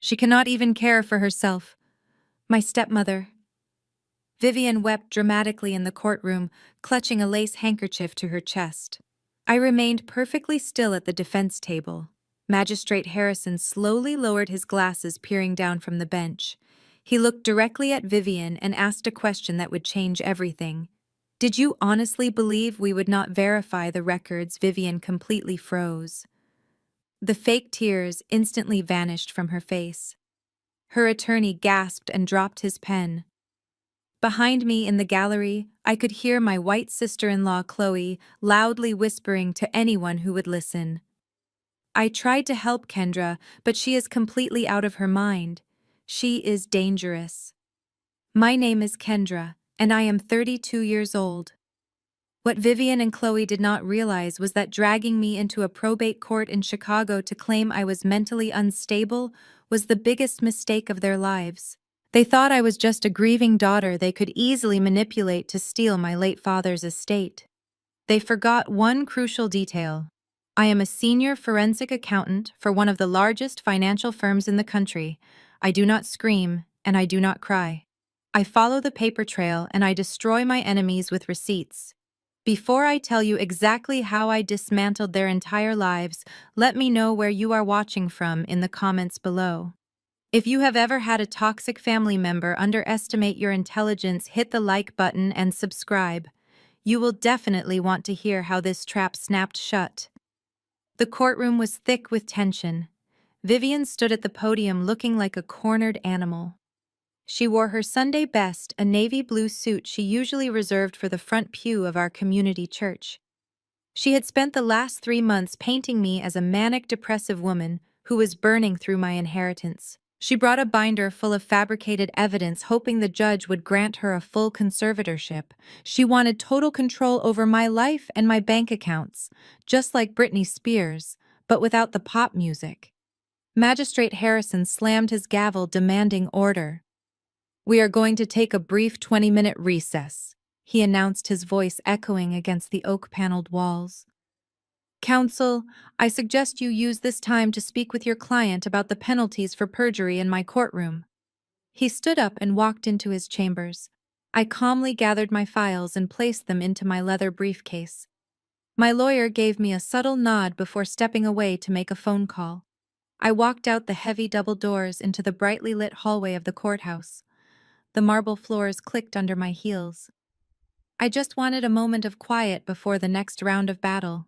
She cannot even care for herself. My stepmother. Vivian wept dramatically in the courtroom, clutching a lace handkerchief to her chest. I remained perfectly still at the defense table. Magistrate Harrison slowly lowered his glasses, peering down from the bench. He looked directly at Vivian and asked a question that would change everything. Did you honestly believe we would not verify the records? Vivian completely froze. The fake tears instantly vanished from her face. Her attorney gasped and dropped his pen. Behind me in the gallery, I could hear my white sister-in-law Chloe loudly whispering to anyone who would listen. I tried to help Kendra, but she is completely out of her mind. She is dangerous. My name is Kendra, and I am 32 years old. What Vivian and Chloe did not realize was that dragging me into a probate court in Chicago to claim I was mentally unstable was the biggest mistake of their lives. They thought I was just a grieving daughter they could easily manipulate to steal my late father's estate. They forgot one crucial detail. I am a senior forensic accountant for one of the largest financial firms in the country. I do not scream, and I do not cry. I follow the paper trail and I destroy my enemies with receipts. Before I tell you exactly how I dismantled their entire lives, let me know where you are watching from in the comments below. If you have ever had a toxic family member underestimate your intelligence, hit the like button and subscribe. You will definitely want to hear how this trap snapped shut. The courtroom was thick with tension. Vivian stood at the podium looking like a cornered animal. She wore her Sunday best, a navy blue suit she usually reserved for the front pew of our community church. She had spent the last 3 months painting me as a manic depressive woman who was burning through my inheritance. She brought a binder full of fabricated evidence, hoping the judge would grant her a full conservatorship. She wanted total control over my life and my bank accounts, just like Britney Spears, but without the pop music. Magistrate Harrison slammed his gavel, demanding order. "We are going to take a brief 20-minute recess," he announced, his voice echoing against the oak-paneled walls. "Counsel, I suggest you use this time to speak with your client about the penalties for perjury in my courtroom." He stood up and walked into his chambers. I calmly gathered my files and placed them into my leather briefcase. My lawyer gave me a subtle nod before stepping away to make a phone call. I walked out the heavy double doors into the brightly lit hallway of the courthouse. The marble floors clicked under my heels. I just wanted a moment of quiet before the next round of battle.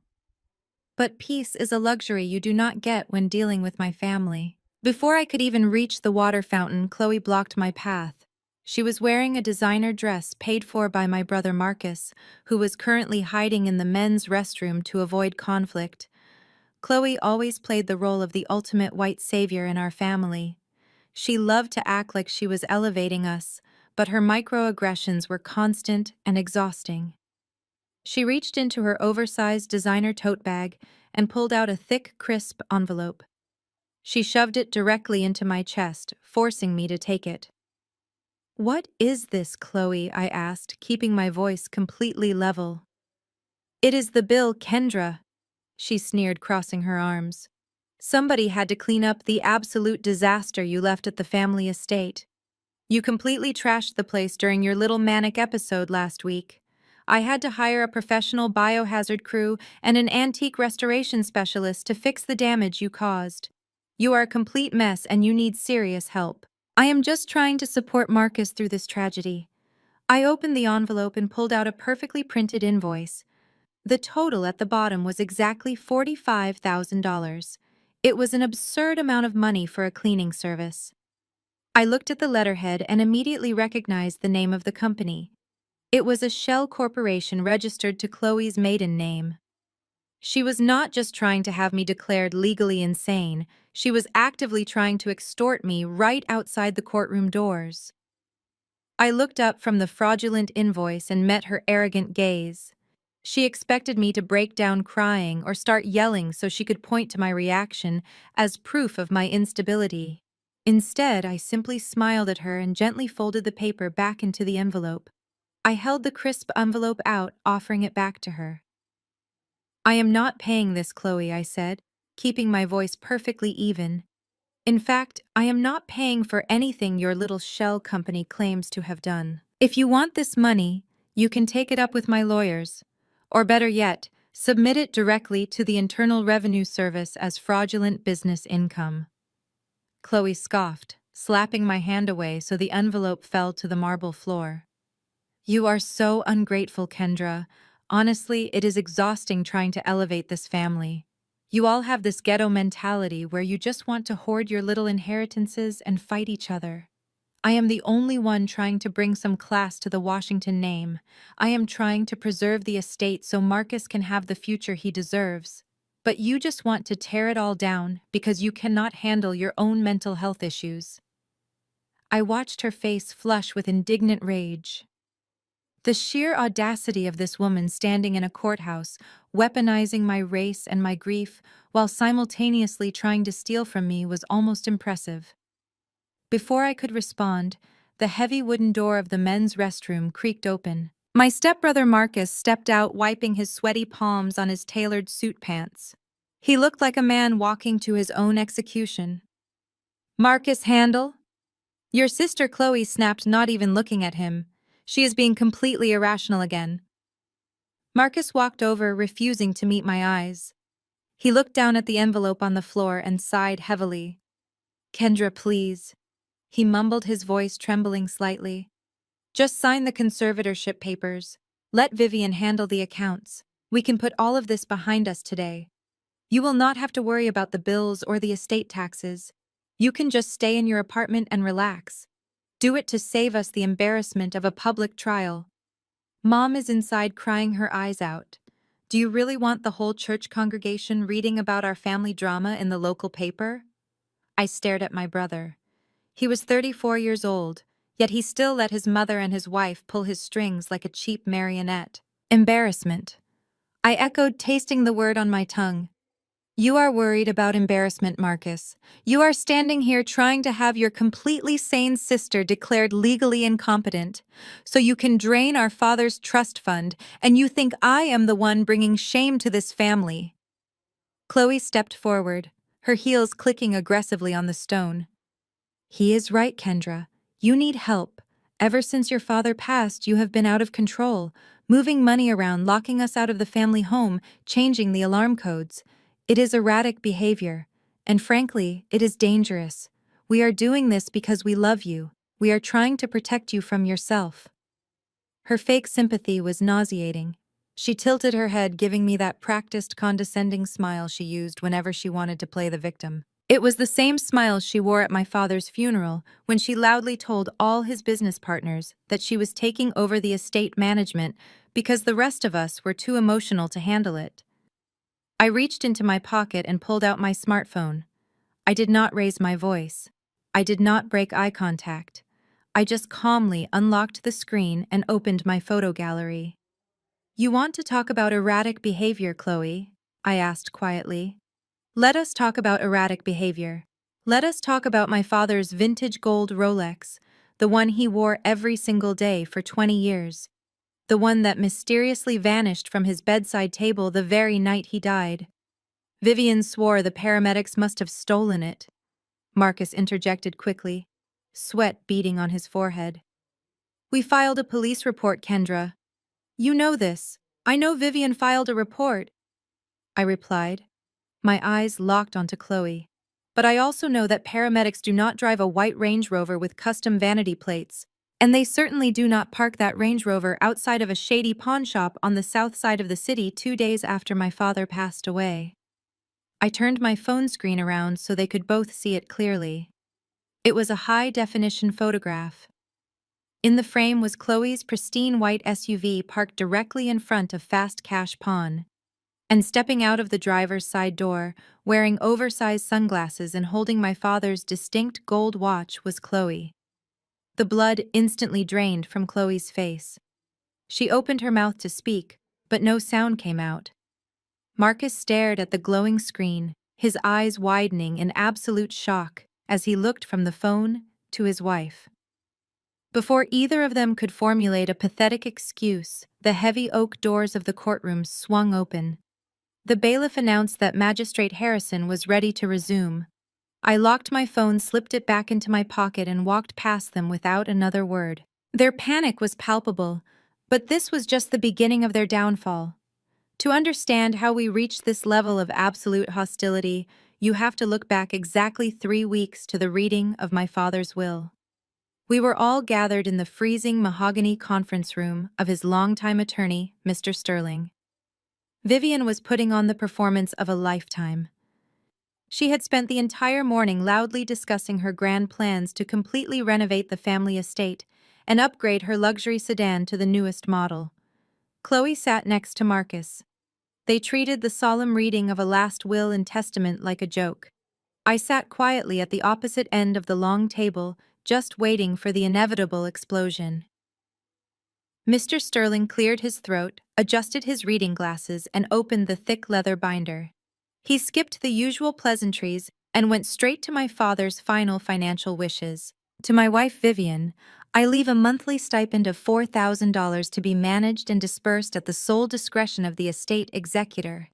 But peace is a luxury you do not get when dealing with my family. Before I could even reach the water fountain, Chloe blocked my path. She was wearing a designer dress paid for by my brother Marcus, who was currently hiding in the men's restroom to avoid conflict. Chloe always played the role of the ultimate white savior in our family. She loved to act like she was elevating us, but her microaggressions were constant and exhausting. She reached into her oversized designer tote bag and pulled out a thick, crisp envelope. She shoved it directly into my chest, forcing me to take it. "What is this, Chloe?" I asked, keeping my voice completely level. "It is the bill, Kendra," she sneered, crossing her arms. "Somebody had to clean up the absolute disaster you left at the family estate. You completely trashed the place during your little manic episode last week. I had to hire a professional biohazard crew and an antique restoration specialist to fix the damage you caused. You are a complete mess and you need serious help. I am just trying to support Marcus through this tragedy." I opened the envelope and pulled out a perfectly printed invoice. The total at the bottom was exactly $45,000. It was an absurd amount of money for a cleaning service. I looked at the letterhead and immediately recognized the name of the company. It was a shell corporation registered to Chloe's maiden name. She was not just trying to have me declared legally insane, she was actively trying to extort me right outside the courtroom doors. I looked up from the fraudulent invoice and met her arrogant gaze. She expected me to break down crying or start yelling so she could point to my reaction as proof of my instability. Instead, I simply smiled at her and gently folded the paper back into the envelope. I held the crisp envelope out, offering it back to her. "I am not paying this, Chloe," I said, keeping my voice perfectly even. In fact, I am not paying for anything your little shell company claims to have done. If you want this money, you can take it up with my lawyers. Or better yet, submit it directly to the Internal Revenue Service as fraudulent business income. Chloe scoffed, slapping my hand away so the envelope fell to the marble floor. You are so ungrateful, Kendra. Honestly, it is exhausting trying to elevate this family. You all have this ghetto mentality where you just want to hoard your little inheritances and fight each other. I am the only one trying to bring some class to the Washington name. I am trying to preserve the estate so Marcus can have the future he deserves. But you just want to tear it all down because you cannot handle your own mental health issues. I watched her face flush with indignant rage. The sheer audacity of this woman standing in a courthouse, weaponizing my race and my grief while simultaneously trying to steal from me was almost impressive. Before I could respond, the heavy wooden door of the men's restroom creaked open. My stepbrother Marcus stepped out, wiping his sweaty palms on his tailored suit pants. He looked like a man walking to his own execution. Marcus Handel? Your sister Chloe snapped, not even looking at him. She is being completely irrational again. Marcus walked over, refusing to meet my eyes. He looked down at the envelope on the floor and sighed heavily. Kendra, please. He mumbled, his voice trembling slightly. Just sign the conservatorship papers. Let Vivian handle the accounts. We can put all of this behind us today. You will not have to worry about the bills or the estate taxes. You can just stay in your apartment and relax. Do it to save us the embarrassment of a public trial. Mom is inside crying her eyes out. Do you really want the whole church congregation reading about our family drama in the local paper? I stared at my brother. He was 34 years old, yet he still let his mother and his wife pull his strings like a cheap marionette. Embarrassment. I echoed, tasting the word on my tongue. You are worried about embarrassment, Marcus. You are standing here trying to have your completely sane sister declared legally incompetent, so you can drain our father's trust fund, and you think I am the one bringing shame to this family. Chloe stepped forward, her heels clicking aggressively on the stone. He is right, Kendra. You need help. Ever since your father passed, you have been out of control, moving money around, locking us out of the family home, changing the alarm codes. It is erratic behavior, and frankly, it is dangerous. We are doing this because we love you. We are trying to protect you from yourself. Her fake sympathy was nauseating. She tilted her head, giving me that practiced condescending smile she used whenever she wanted to play the victim. It was the same smile she wore at my father's funeral when she loudly told all his business partners that she was taking over the estate management because the rest of us were too emotional to handle it. I reached into my pocket and pulled out my smartphone. I did not raise my voice. I did not break eye contact. I just calmly unlocked the screen and opened my photo gallery. You want to talk about erratic behavior, Chloe? I asked quietly. Let us talk about erratic behavior. Let us talk about my father's vintage gold Rolex, the one he wore every single day for 20 years. The one that mysteriously vanished from his bedside table the very night he died. Vivian swore the paramedics must have stolen it. Marcus interjected quickly, sweat beading on his forehead. We filed a police report, Kendra. You know this. I know Vivian filed a report. I replied, my eyes locked onto Chloe. But I also know that paramedics do not drive a white Range Rover with custom vanity plates, and they certainly do not park that Range Rover outside of a shady pawn shop on the south side of the city 2 days after my father passed away. I turned my phone screen around so they could both see it clearly. It was a high-definition photograph. In the frame was Chloe's pristine white SUV parked directly in front of Fast Cash Pawn. And stepping out of the driver's side door, wearing oversized sunglasses and holding my father's distinct gold watch, was Chloe. The blood instantly drained from Chloe's face. She opened her mouth to speak, but no sound came out. Marcus stared at the glowing screen, his eyes widening in absolute shock as he looked from the phone to his wife. Before either of them could formulate a pathetic excuse, the heavy oak doors of the courtroom swung open. The bailiff announced that Magistrate Harrison was ready to resume. I locked my phone, slipped it back into my pocket, and walked past them without another word. Their panic was palpable, but this was just the beginning of their downfall. To understand how we reached this level of absolute hostility, you have to look back exactly 3 weeks to the reading of my father's will. We were all gathered in the freezing mahogany conference room of his longtime attorney, Mr. Sterling. Vivian was putting on the performance of a lifetime. She had spent the entire morning loudly discussing her grand plans to completely renovate the family estate and upgrade her luxury sedan to the newest model. Chloe sat next to Marcus. They treated the solemn reading of a last will and testament like a joke. I sat quietly at the opposite end of the long table, just waiting for the inevitable explosion. Mr. Sterling cleared his throat, adjusted his reading glasses, and opened the thick leather binder. He skipped the usual pleasantries and went straight to my father's final financial wishes. To my wife Vivian, I leave a monthly stipend of $4,000 to be managed and dispersed at the sole discretion of the estate executor.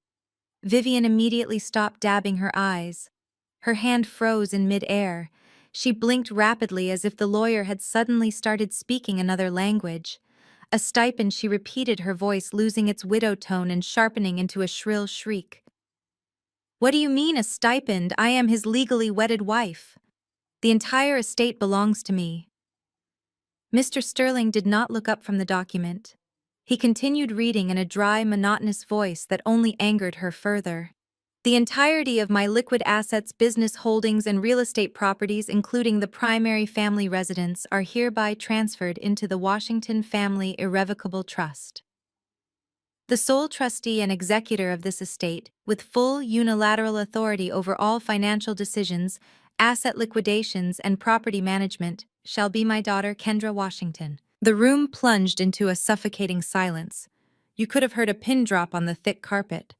Vivian immediately stopped dabbing her eyes. Her hand froze in mid-air. She blinked rapidly as if the lawyer had suddenly started speaking another language. A stipend, she repeated, her voice losing its widow tone and sharpening into a shrill shriek. What do you mean, a stipend? I am his legally wedded wife. The entire estate belongs to me. Mr. Sterling did not look up from the document. He continued reading in a dry, monotonous voice that only angered her further. The entirety of my liquid assets, business holdings, and real estate properties, including the primary family residence, are hereby transferred into the Washington Family Irrevocable Trust. The sole trustee and executor of this estate, with full unilateral authority over all financial decisions, asset liquidations, and property management, shall be my daughter, Kendra Washington. The room plunged into a suffocating silence. You could have heard a pin drop on the thick carpet.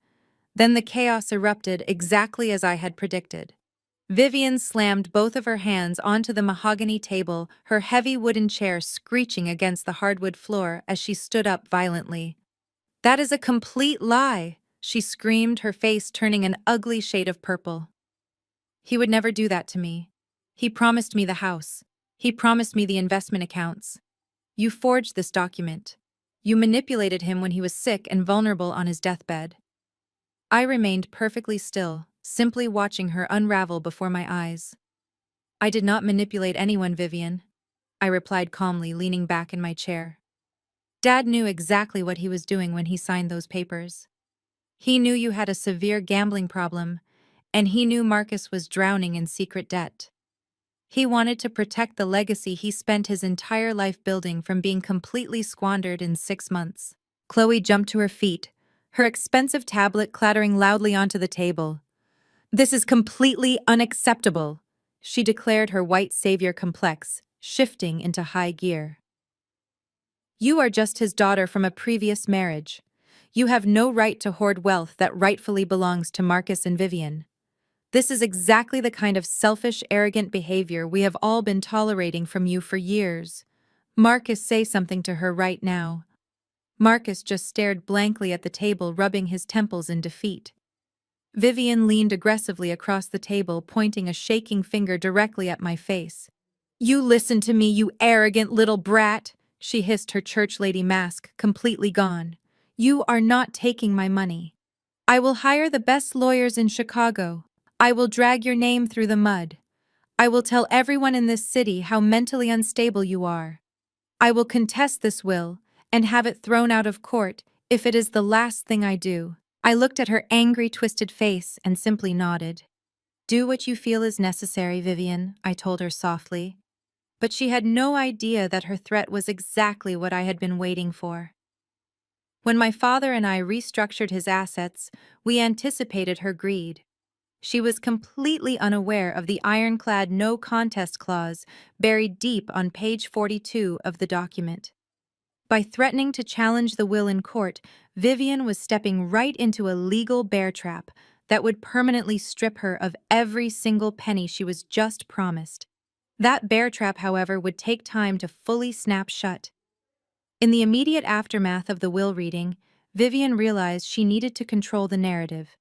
Then the chaos erupted exactly as I had predicted. Vivian slammed both of her hands onto the mahogany table, her heavy wooden chair screeching against the hardwood floor as she stood up violently. That is a complete lie, she screamed, her face turning an ugly shade of purple. He would never do that to me. He promised me the house. He promised me the investment accounts. You forged this document. You manipulated him when he was sick and vulnerable on his deathbed. I remained perfectly still, simply watching her unravel before my eyes. I did not manipulate anyone, Vivian, I replied calmly, leaning back in my chair. Dad knew exactly what he was doing when he signed those papers. He knew you had a severe gambling problem, and he knew Marcus was drowning in secret debt. He wanted to protect the legacy he spent his entire life building from being completely squandered in 6 months. Chloe jumped to her feet, her expensive tablet clattering loudly onto the table. This is completely unacceptable, she declared, her white savior complex shifting into high gear. You are just his daughter from a previous marriage. You have no right to hoard wealth that rightfully belongs to Marcus and Vivian. This is exactly the kind of selfish, arrogant behavior we have all been tolerating from you for years. Marcus, say something to her right now. Marcus just stared blankly at the table, rubbing his temples in defeat. Vivian leaned aggressively across the table, pointing a shaking finger directly at my face. You listen to me, you arrogant little brat, she hissed, her church lady mask completely gone. You are not taking my money. I will hire the best lawyers in Chicago. I will drag your name through the mud. I will tell everyone in this city how mentally unstable you are. I will contest this will and have it thrown out of court if it is the last thing I do. I looked at her angry, twisted face and simply nodded. Do what you feel is necessary, Vivian, I told her softly. But she had no idea that her threat was exactly what I had been waiting for. When my father and I restructured his assets, we anticipated her greed. She was completely unaware of the ironclad no contest clause buried deep on page 42 of the document. By threatening to challenge the will in court, Vivian was stepping right into a legal bear trap that would permanently strip her of every single penny she was just promised. That bear trap, however, would take time to fully snap shut. In the immediate aftermath of the will reading, Vivian realized she needed to control the narrative.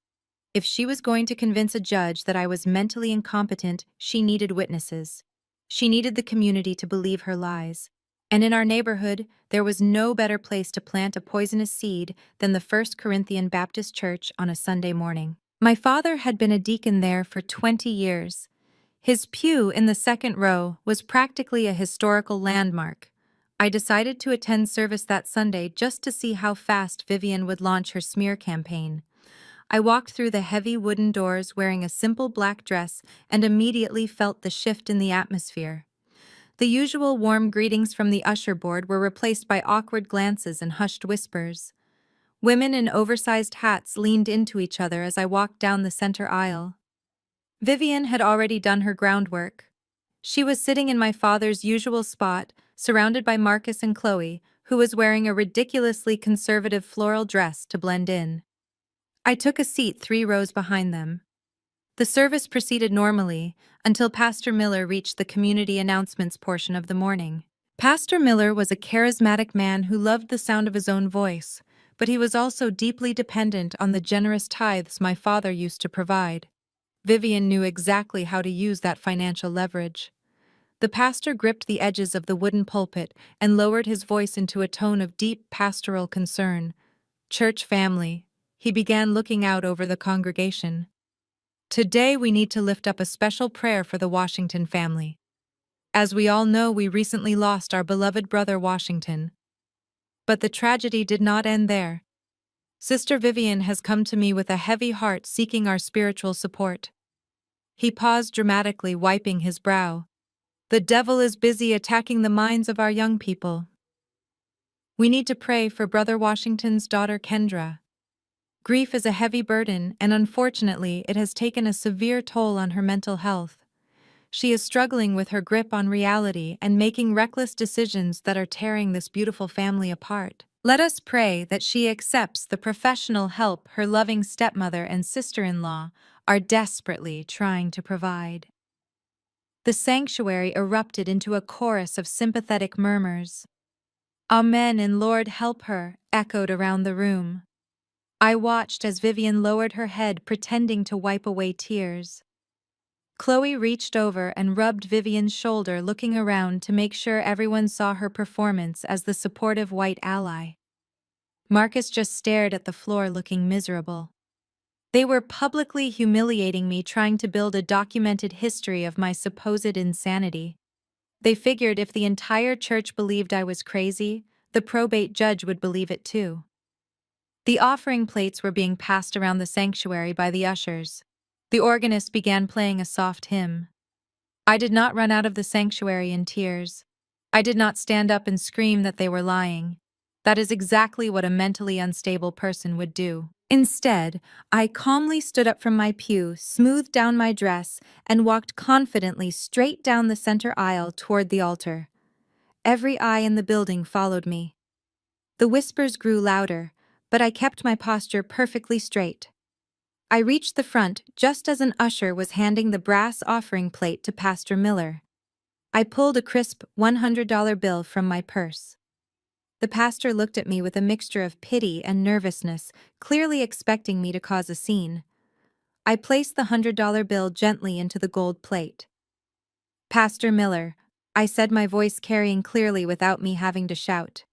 If she was going to convince a judge that I was mentally incompetent, she needed witnesses. She needed the community to believe her lies. And in our neighborhood, there was no better place to plant a poisonous seed than the First Corinthian Baptist Church on a Sunday morning. My father had been a deacon there for 20 years. His pew in the second row was practically a historical landmark. I decided to attend service that Sunday just to see how fast Vivian would launch her smear campaign. I walked through the heavy wooden doors wearing a simple black dress and immediately felt the shift in the atmosphere. The usual warm greetings from the usher board were replaced by awkward glances and hushed whispers. Women in oversized hats leaned into each other as I walked down the center aisle. Vivian had already done her groundwork. She was sitting in my father's usual spot, surrounded by Marcus and Chloe, who was wearing a ridiculously conservative floral dress to blend in. I took a seat 3 rows behind them. The service proceeded normally until Pastor Miller reached the community announcements portion of the morning. Pastor Miller was a charismatic man who loved the sound of his own voice, but he was also deeply dependent on the generous tithes my father used to provide. Vivian knew exactly how to use that financial leverage. The pastor gripped the edges of the wooden pulpit and lowered his voice into a tone of deep pastoral concern. "Church family," he began, looking out over the congregation. "Today we need to lift up a special prayer for the Washington family. As we all know, we recently lost our beloved brother Washington. But the tragedy did not end there. Sister Vivian has come to me with a heavy heart seeking our spiritual support." He paused dramatically, wiping his brow. "The devil is busy attacking the minds of our young people. We need to pray for Brother Washington's daughter Kendra. Grief is a heavy burden, and unfortunately, it has taken a severe toll on her mental health. She is struggling with her grip on reality and making reckless decisions that are tearing this beautiful family apart. Let us pray that she accepts the professional help her loving stepmother and sister-in-law are desperately trying to provide." The sanctuary erupted into a chorus of sympathetic murmurs. "Amen" and "Lord help her" echoed around the room. I watched as Vivian lowered her head, pretending to wipe away tears. Chloe reached over and rubbed Vivian's shoulder, looking around to make sure everyone saw her performance as the supportive white ally. Marcus just stared at the floor, looking miserable. They were publicly humiliating me, trying to build a documented history of my supposed insanity. They figured if the entire church believed I was crazy, the probate judge would believe it too. The offering plates were being passed around the sanctuary by the ushers. The organist began playing a soft hymn. I did not run out of the sanctuary in tears. I did not stand up and scream that they were lying. That is exactly what a mentally unstable person would do. Instead, I calmly stood up from my pew, smoothed down my dress, and walked confidently straight down the center aisle toward the altar. Every eye in the building followed me. The whispers grew louder, but I kept my posture perfectly straight. I reached the front just as an usher was handing the brass offering plate to Pastor Miller. I pulled a crisp $100 bill from my purse. The pastor looked at me with a mixture of pity and nervousness, clearly expecting me to cause a scene. I placed the $100 bill gently into the gold plate. "Pastor Miller," I said, my voice carrying clearly without me having to shout.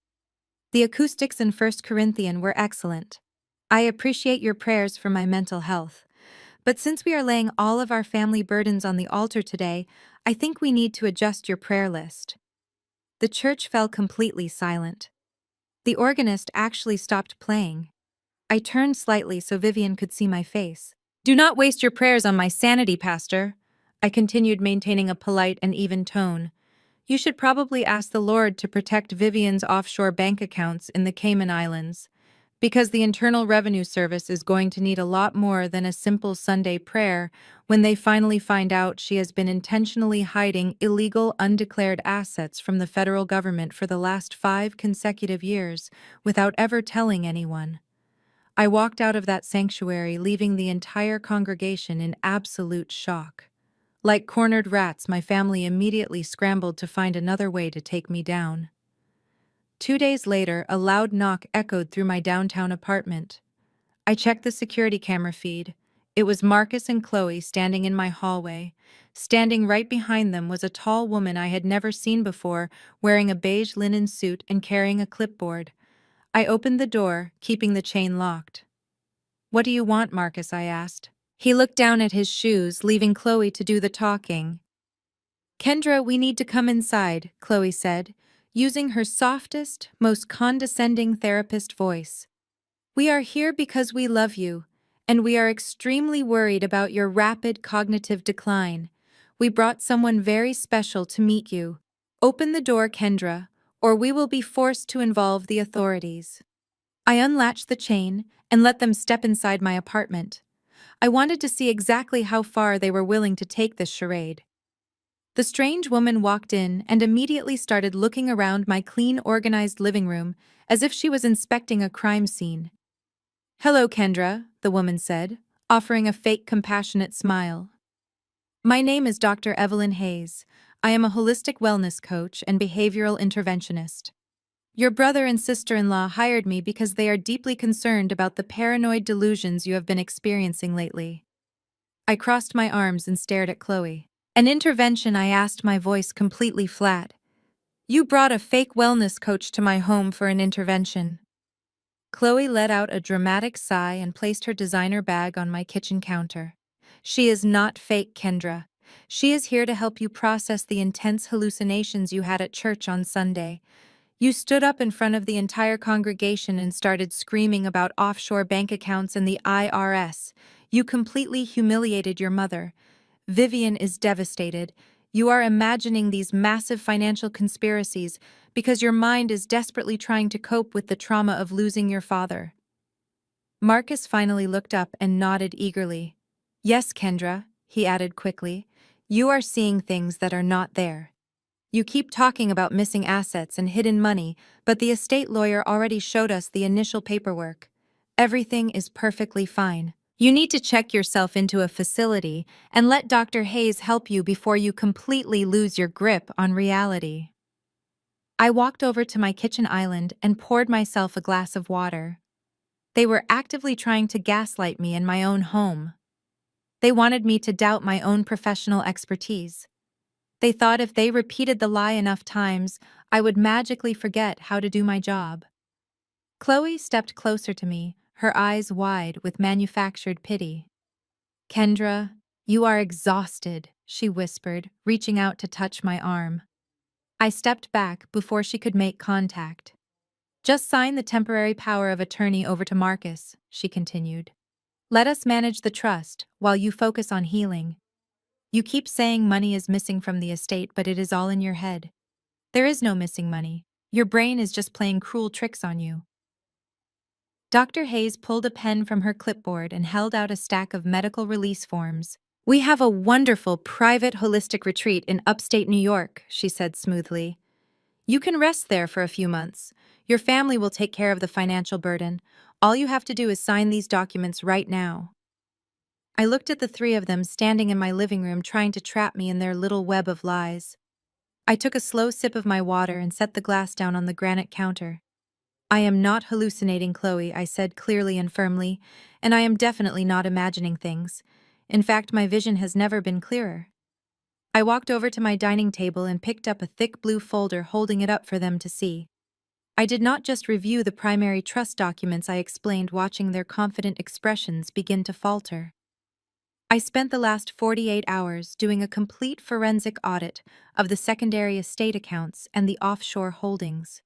"The acoustics in 1 Corinthian were excellent. I appreciate your prayers for my mental health. But since we are laying all of our family burdens on the altar today, I think we need to adjust your prayer list." The church fell completely silent. The organist actually stopped playing. I turned slightly so Vivian could see my face. "Do not waste your prayers on my sanity, Pastor," I continued, maintaining a polite and even tone. "You should probably ask the Lord to protect Vivian's offshore bank accounts in the Cayman Islands, because the Internal Revenue Service is going to need a lot more than a simple Sunday prayer when they finally find out she has been intentionally hiding illegal, undeclared assets from the federal government for the last 5 consecutive years without ever telling anyone." I walked out of that sanctuary, leaving the entire congregation in absolute shock. Like cornered rats, my family immediately scrambled to find another way to take me down. 2 days later, a loud knock echoed through my downtown apartment. I checked the security camera feed. It was Marcus and Chloe standing in my hallway. Standing right behind them was a tall woman I had never seen before, wearing a beige linen suit and carrying a clipboard. I opened the door, keeping the chain locked. "What do you want, Marcus?" I asked. He looked down at his shoes, leaving Chloe to do the talking. "Kendra, we need to come inside," Chloe said, using her softest, most condescending therapist voice. "We are here because we love you, and we are extremely worried about your rapid cognitive decline. We brought someone very special to meet you. Open the door, Kendra, or we will be forced to involve the authorities." I unlatched the chain and let them step inside my apartment. I wanted to see exactly how far they were willing to take this charade. The strange woman walked in and immediately started looking around my clean, organized living room as if she was inspecting a crime scene. "Hello, Kendra," the woman said, offering a fake compassionate smile. "My name is Dr. Evelyn Hayes. I am a holistic wellness coach and behavioral interventionist. Your brother and sister-in-law hired me because they are deeply concerned about the paranoid delusions you have been experiencing lately." I crossed my arms and stared at Chloe. "An intervention?" I asked, my voice completely flat. "You brought a fake wellness coach to my home for an intervention." Chloe let out a dramatic sigh and placed her designer bag on my kitchen counter. "She is not fake, Kendra. She is here to help you process the intense hallucinations you had at church on Sunday. You stood up in front of the entire congregation and started screaming about offshore bank accounts and the IRS. You completely humiliated your mother. Vivian is devastated. You are imagining these massive financial conspiracies because your mind is desperately trying to cope with the trauma of losing your father." Marcus finally looked up and nodded eagerly. "Yes, Kendra," he added quickly. "You are seeing things that are not there. You keep talking about missing assets and hidden money, but the estate lawyer already showed us the initial paperwork. Everything is perfectly fine. You need to check yourself into a facility and let Dr. Hayes help you before you completely lose your grip on reality." I walked over to my kitchen island and poured myself a glass of water. They were actively trying to gaslight me in my own home. They wanted me to doubt my own professional expertise. They thought if they repeated the lie enough times, I would magically forget how to do my job. Chloe stepped closer to me, her eyes wide with manufactured pity. "Kendra, you are exhausted," she whispered, reaching out to touch my arm. I stepped back before she could make contact. "Just sign the temporary power of attorney over to Marcus," she continued. "Let us manage the trust while you focus on healing. You keep saying money is missing from the estate, but it is all in your head. There is no missing money. Your brain is just playing cruel tricks on you." Dr. Hayes pulled a pen from her clipboard and held out a stack of medical release forms. "We have a wonderful private holistic retreat in upstate New York," she said smoothly. "You can rest there for a few months. Your family will take care of the financial burden. All you have to do is sign these documents right now." I looked at the three of them standing in my living room trying to trap me in their little web of lies. I took a slow sip of my water and set the glass down on the granite counter. "I am not hallucinating, Chloe," I said clearly and firmly, "and I am definitely not imagining things. In fact, my vision has never been clearer." I walked over to my dining table and picked up a thick blue folder, holding it up for them to see. I did not just review the primary trust documents, I explained, watching their confident expressions begin to falter. "I spent the last 48 hours doing a complete forensic audit of the secondary estate accounts and the offshore holdings.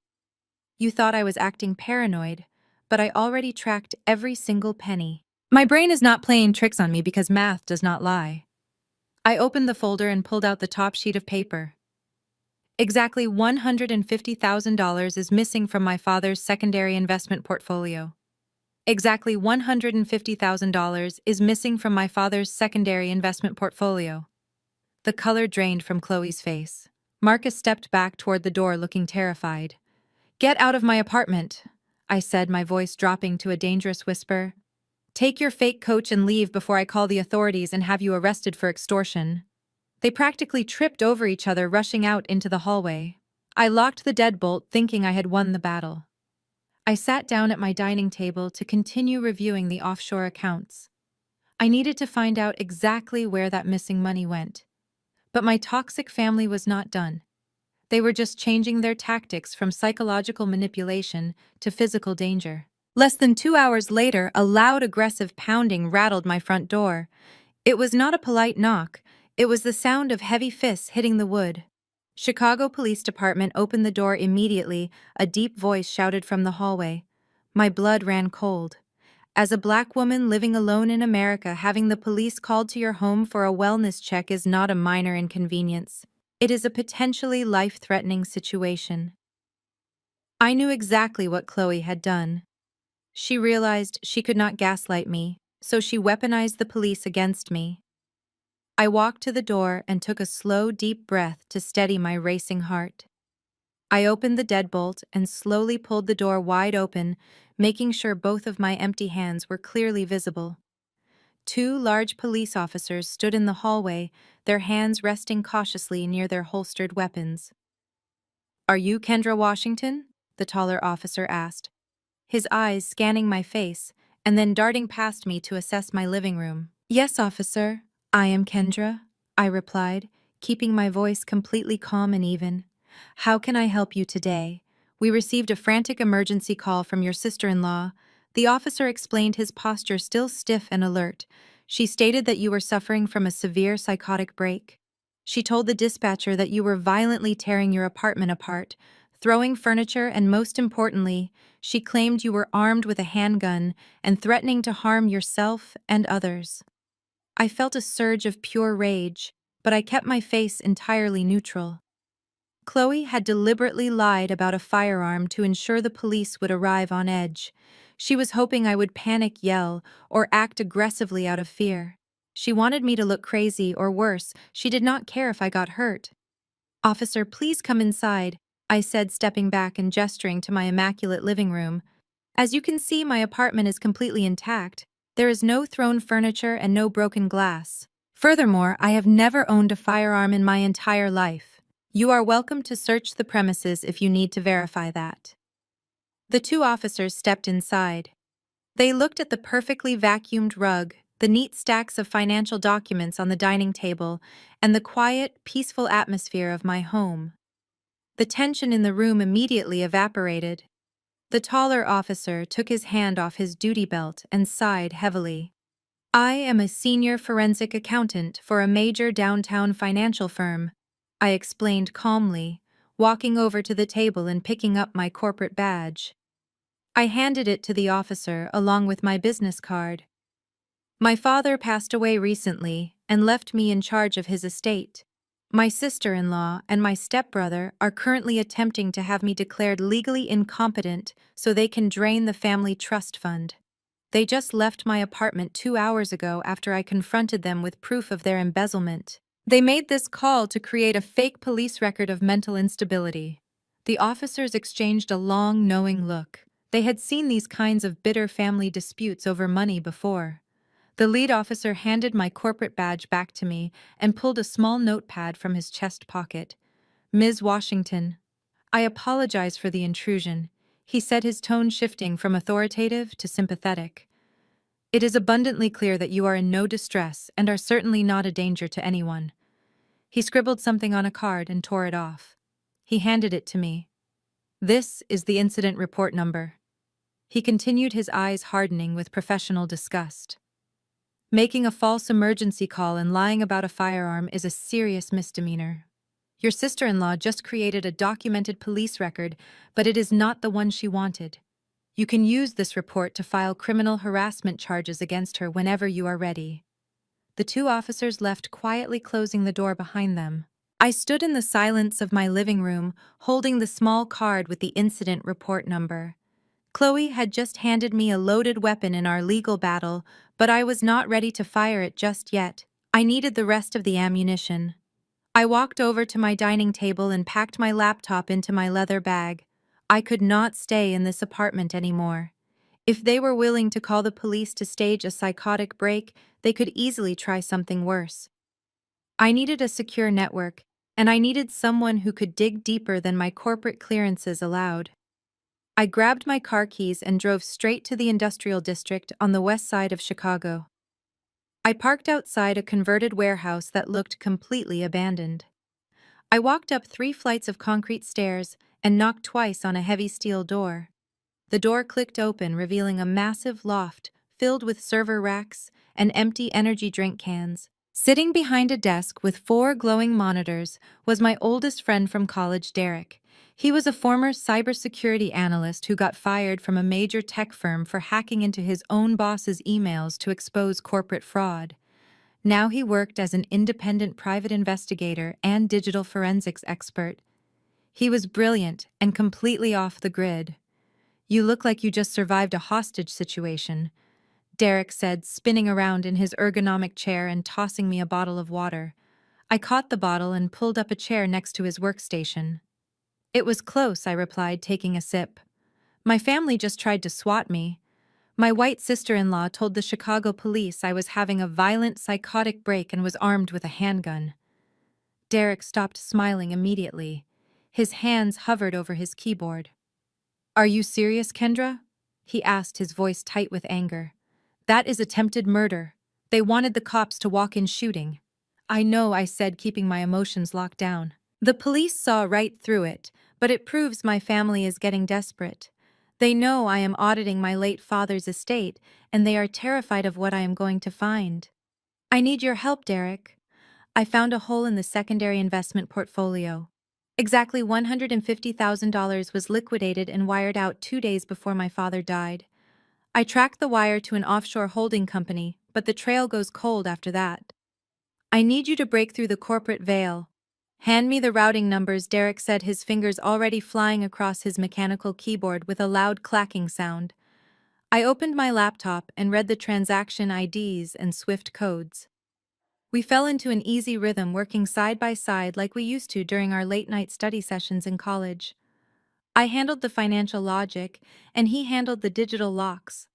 You thought I was acting paranoid, but I already tracked every single penny. My brain is not playing tricks on me because math does not lie." I opened the folder and pulled out the top sheet of paper. "Exactly $150,000 is missing from my father's secondary investment portfolio. Exactly $150,000 is missing from my father's secondary investment portfolio." The color drained from Chloe's face. Marcus stepped back toward the door, looking terrified. "Get out of my apartment," I said, my voice dropping to a dangerous whisper. "Take your fake coach and leave before I call the authorities and have you arrested for extortion." They practically tripped over each other, rushing out into the hallway. I locked the deadbolt, thinking I had won the battle. I sat down at my dining table to continue reviewing the offshore accounts. I needed to find out exactly where that missing money went. But my toxic family was not done. They were just changing their tactics from psychological manipulation to physical danger. Less than 2 hours later, a loud, aggressive pounding rattled my front door. It was not a polite knock, it was the sound of heavy fists hitting the wood. Chicago Police Department opened the door immediately, a deep voice shouted from the hallway. My blood ran cold. As a black woman living alone in America, having the police called to your home for a wellness check is not a minor inconvenience. It is a potentially life-threatening situation. I knew exactly what Chloe had done. She realized she could not gaslight me, so she weaponized the police against me. I walked to the door and took a slow, deep breath to steady my racing heart. I opened the deadbolt and slowly pulled the door wide open, making sure both of my empty hands were clearly visible. Two large police officers stood in the hallway, their hands resting cautiously near their holstered weapons. "Are you Kendra Washington?" the taller officer asked, his eyes scanning my face and then darting past me to assess my living room. "Yes, officer, I am Kendra," I replied, keeping my voice completely calm and even. "How can I help you today? We received a frantic emergency call from your sister-in-law." The officer explained, his posture still stiff and alert. "She stated that you were suffering from a severe psychotic break. She told the dispatcher that you were violently tearing your apartment apart, throwing furniture, and most importantly, she claimed you were armed with a handgun and threatening to harm yourself and others." I felt a surge of pure rage, but I kept my face entirely neutral. Chloe had deliberately lied about a firearm to ensure the police would arrive on edge. She was hoping I would panic, yell, or act aggressively out of fear. She wanted me to look crazy, or worse, she did not care if I got hurt. "Officer, please come inside," I said, stepping back and gesturing to my immaculate living room. "As you can see, my apartment is completely intact. There is no thrown furniture and no broken glass. Furthermore, I have never owned a firearm in my entire life. You are welcome to search the premises if you need to verify that." The two officers stepped inside. They looked at the perfectly vacuumed rug, the neat stacks of financial documents on the dining table, and the quiet, peaceful atmosphere of my home. The tension in the room immediately evaporated. The taller officer took his hand off his duty belt and sighed heavily. "I am a senior forensic accountant for a major downtown financial firm," I explained calmly, walking over to the table and picking up my corporate badge. I handed it to the officer along with my business card. "My father passed away recently and left me in charge of his estate. My sister-in-law and my stepbrother are currently attempting to have me declared legally incompetent so they can drain the family trust fund. They just left my apartment 2 hours ago after I confronted them with proof of their embezzlement. They made this call to create a fake police record of mental instability." The officers exchanged a long, knowing look. They had seen these kinds of bitter family disputes over money before. The lead officer handed my corporate badge back to me and pulled a small notepad from his chest pocket. "Ms. Washington, I apologize for the intrusion," he said, his tone shifting from authoritative to sympathetic. "It is abundantly clear that you are in no distress and are certainly not a danger to anyone." He scribbled something on a card and tore it off. He handed it to me. "This is the incident report number." He continued, his eyes hardening with professional disgust. "Making a false emergency call and lying about a firearm is a serious misdemeanor. Your sister-in-law just created a documented police record, but it is not the one she wanted. You can use this report to file criminal harassment charges against her whenever you are ready." The two officers left, quietly closing the door behind them. I stood in the silence of my living room, holding the small card with the incident report number. Chloe had just handed me a loaded weapon in our legal battle, but I was not ready to fire it just yet. I needed the rest of the ammunition. I walked over to my dining table and packed my laptop into my leather bag. I could not stay in this apartment anymore. If they were willing to call the police to stage a psychotic break, they could easily try something worse. I needed a secure network, and I needed someone who could dig deeper than my corporate clearances allowed. I grabbed my car keys and drove straight to the industrial district on the west side of Chicago. I parked outside a converted warehouse that looked completely abandoned. I walked up 3 flights of concrete stairs and knocked twice on a heavy steel door. The door clicked open, revealing a massive loft filled with server racks and empty energy drink cans. Sitting behind a desk with 4 glowing monitors was my oldest friend from college, Derek. He was a former cybersecurity analyst who got fired from a major tech firm for hacking into his own boss's emails to expose corporate fraud. Now he worked as an independent private investigator and digital forensics expert. He was brilliant and completely off the grid. "You look like you just survived a hostage situation," Derek said, spinning around in his ergonomic chair and tossing me a bottle of water. I caught the bottle and pulled up a chair next to his workstation. "It was close," I replied, taking a sip. "My family just tried to swat me. My white sister-in-law told the Chicago police I was having a violent psychotic break and was armed with a handgun." Derek stopped smiling immediately. His hands hovered over his keyboard. "Are you serious, Kendra?" he asked, his voice tight with anger. "That is attempted murder. They wanted the cops to walk in shooting." "I know," I said, keeping my emotions locked down. "The police saw right through it, but it proves my family is getting desperate. They know I am auditing my late father's estate, and they are terrified of what I am going to find. I need your help, Derek. I found a hole in the secondary investment portfolio. Exactly $150,000 was liquidated and wired out 2 days before my father died. I tracked the wire to an offshore holding company, but the trail goes cold after that. I need you to break through the corporate veil. Hand me the routing numbers," Derek said, his fingers already flying across his mechanical keyboard with a loud clacking sound. I opened my laptop and read the transaction IDs and SWIFT codes. We fell into an easy rhythm, working side by side like we used to during our late-night study sessions in college. I handled the financial logic, and he handled the digital locks.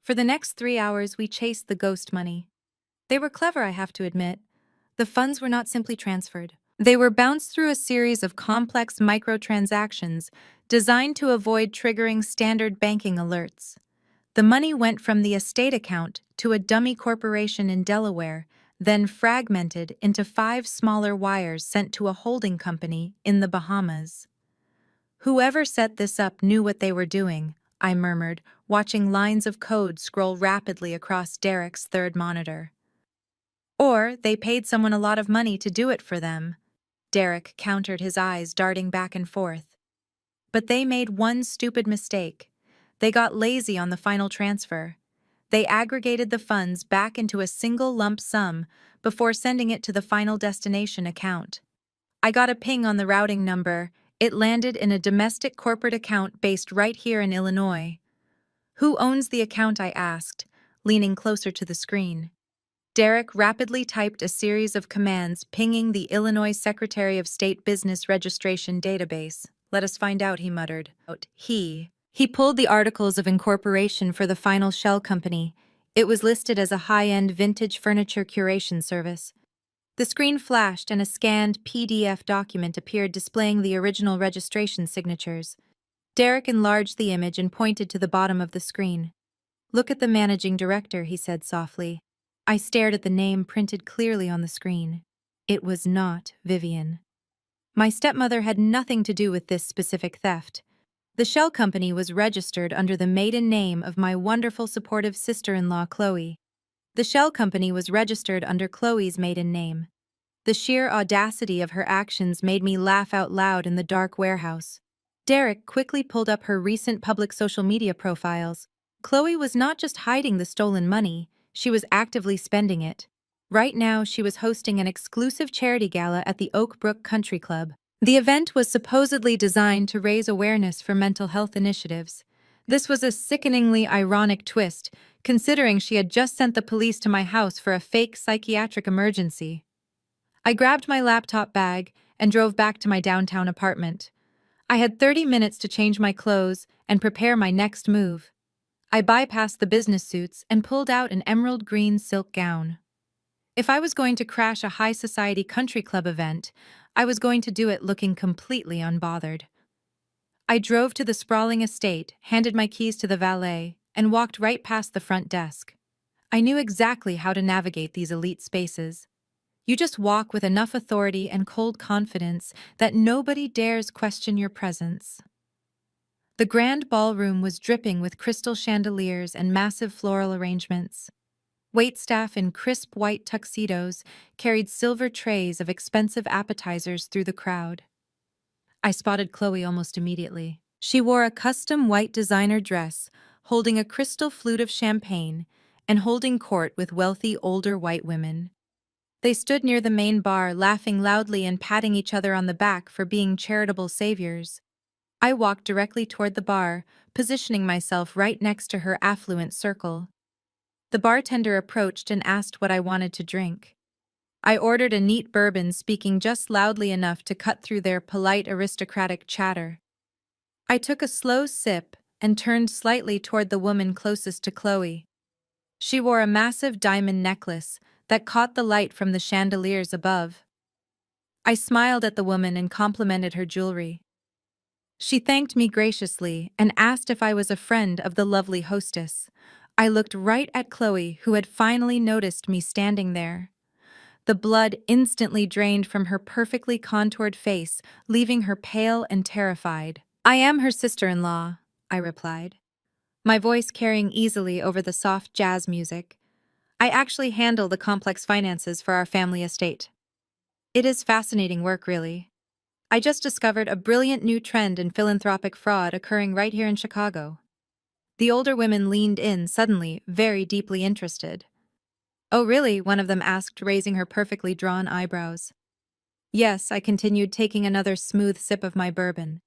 For the next 3 hours, we chased the ghost money. They were clever, I have to admit. The funds were not simply transferred. They were bounced through a series of complex microtransactions designed to avoid triggering standard banking alerts. The money went from the estate account to a dummy corporation in Delaware, then fragmented into 5 smaller wires sent to a holding company in the Bahamas. "Whoever set this up knew what they were doing," I murmured, watching lines of code scroll rapidly across Derek's third monitor. "Or they paid someone a lot of money to do it for them," Derek countered, his eyes darting back and forth. "But they made one stupid mistake. They got lazy on the final transfer. They aggregated the funds back into a single lump sum before sending it to the final destination account. I got a ping on the routing number. It landed in a domestic corporate account based right here in Illinois." "Who owns the account?" I asked, leaning closer to the screen. Derek rapidly typed a series of commands pinging the Illinois Secretary of State Business Registration database. "Let us find out," he muttered. He pulled the articles of incorporation for the final shell company. It was listed as a high-end vintage furniture curation service. The screen flashed and a scanned PDF document appeared displaying the original registration signatures. Derek enlarged the image and pointed to the bottom of the screen. "Look at the managing director," he said softly. I stared at the name printed clearly on the screen. It was not Vivian. My stepmother had nothing to do with this specific theft. The shell company was registered under the maiden name of my wonderful supportive sister-in-law, Chloe. The shell company was registered under Chloe's maiden name. The sheer audacity of her actions made me laugh out loud in the dark warehouse. Derek quickly pulled up her recent public social media profiles. Chloe was not just hiding the stolen money, she was actively spending it. Right now, she was hosting an exclusive charity gala at the Oak Brook Country Club. The event was supposedly designed to raise awareness for mental health initiatives. This was a sickeningly ironic twist, considering she had just sent the police to my house for a fake psychiatric emergency. I grabbed my laptop bag and drove back to my downtown apartment. I had 30 minutes to change my clothes and prepare my next move. I bypassed the business suits and pulled out an emerald green silk gown. If I was going to crash a high society country club event, I was going to do it looking completely unbothered. I drove to the sprawling estate, handed my keys to the valet, and walked right past the front desk. I knew exactly how to navigate these elite spaces. You just walk with enough authority and cold confidence that nobody dares question your presence. The grand ballroom was dripping with crystal chandeliers and massive floral arrangements. Waitstaff in crisp white tuxedos carried silver trays of expensive appetizers through the crowd. I spotted Chloe almost immediately. She wore a custom white designer dress, holding a crystal flute of champagne, and holding court with wealthy older white women. They stood near the main bar, laughing loudly and patting each other on the back for being charitable saviors. I walked directly toward the bar, positioning myself right next to her affluent circle. The bartender approached and asked what I wanted to drink. I ordered a neat bourbon, speaking just loudly enough to cut through their polite aristocratic chatter. I took a slow sip and turned slightly toward the woman closest to Chloe. She wore a massive diamond necklace that caught the light from the chandeliers above. I smiled at the woman and complimented her jewelry. She thanked me graciously and asked if I was a friend of the lovely hostess. I looked right at Chloe, who had finally noticed me standing there. The blood instantly drained from her perfectly contoured face, leaving her pale and terrified. "I am her sister-in-law," I replied, my voice carrying easily over the soft jazz music. "I actually handle the complex finances for our family estate. It is fascinating work, really. I just discovered a brilliant new trend in philanthropic fraud occurring right here in Chicago." The older women leaned in, suddenly very deeply interested. "Oh, really?" one of them asked, raising her perfectly drawn eyebrows. "Yes," I continued, taking another smooth sip of my bourbon.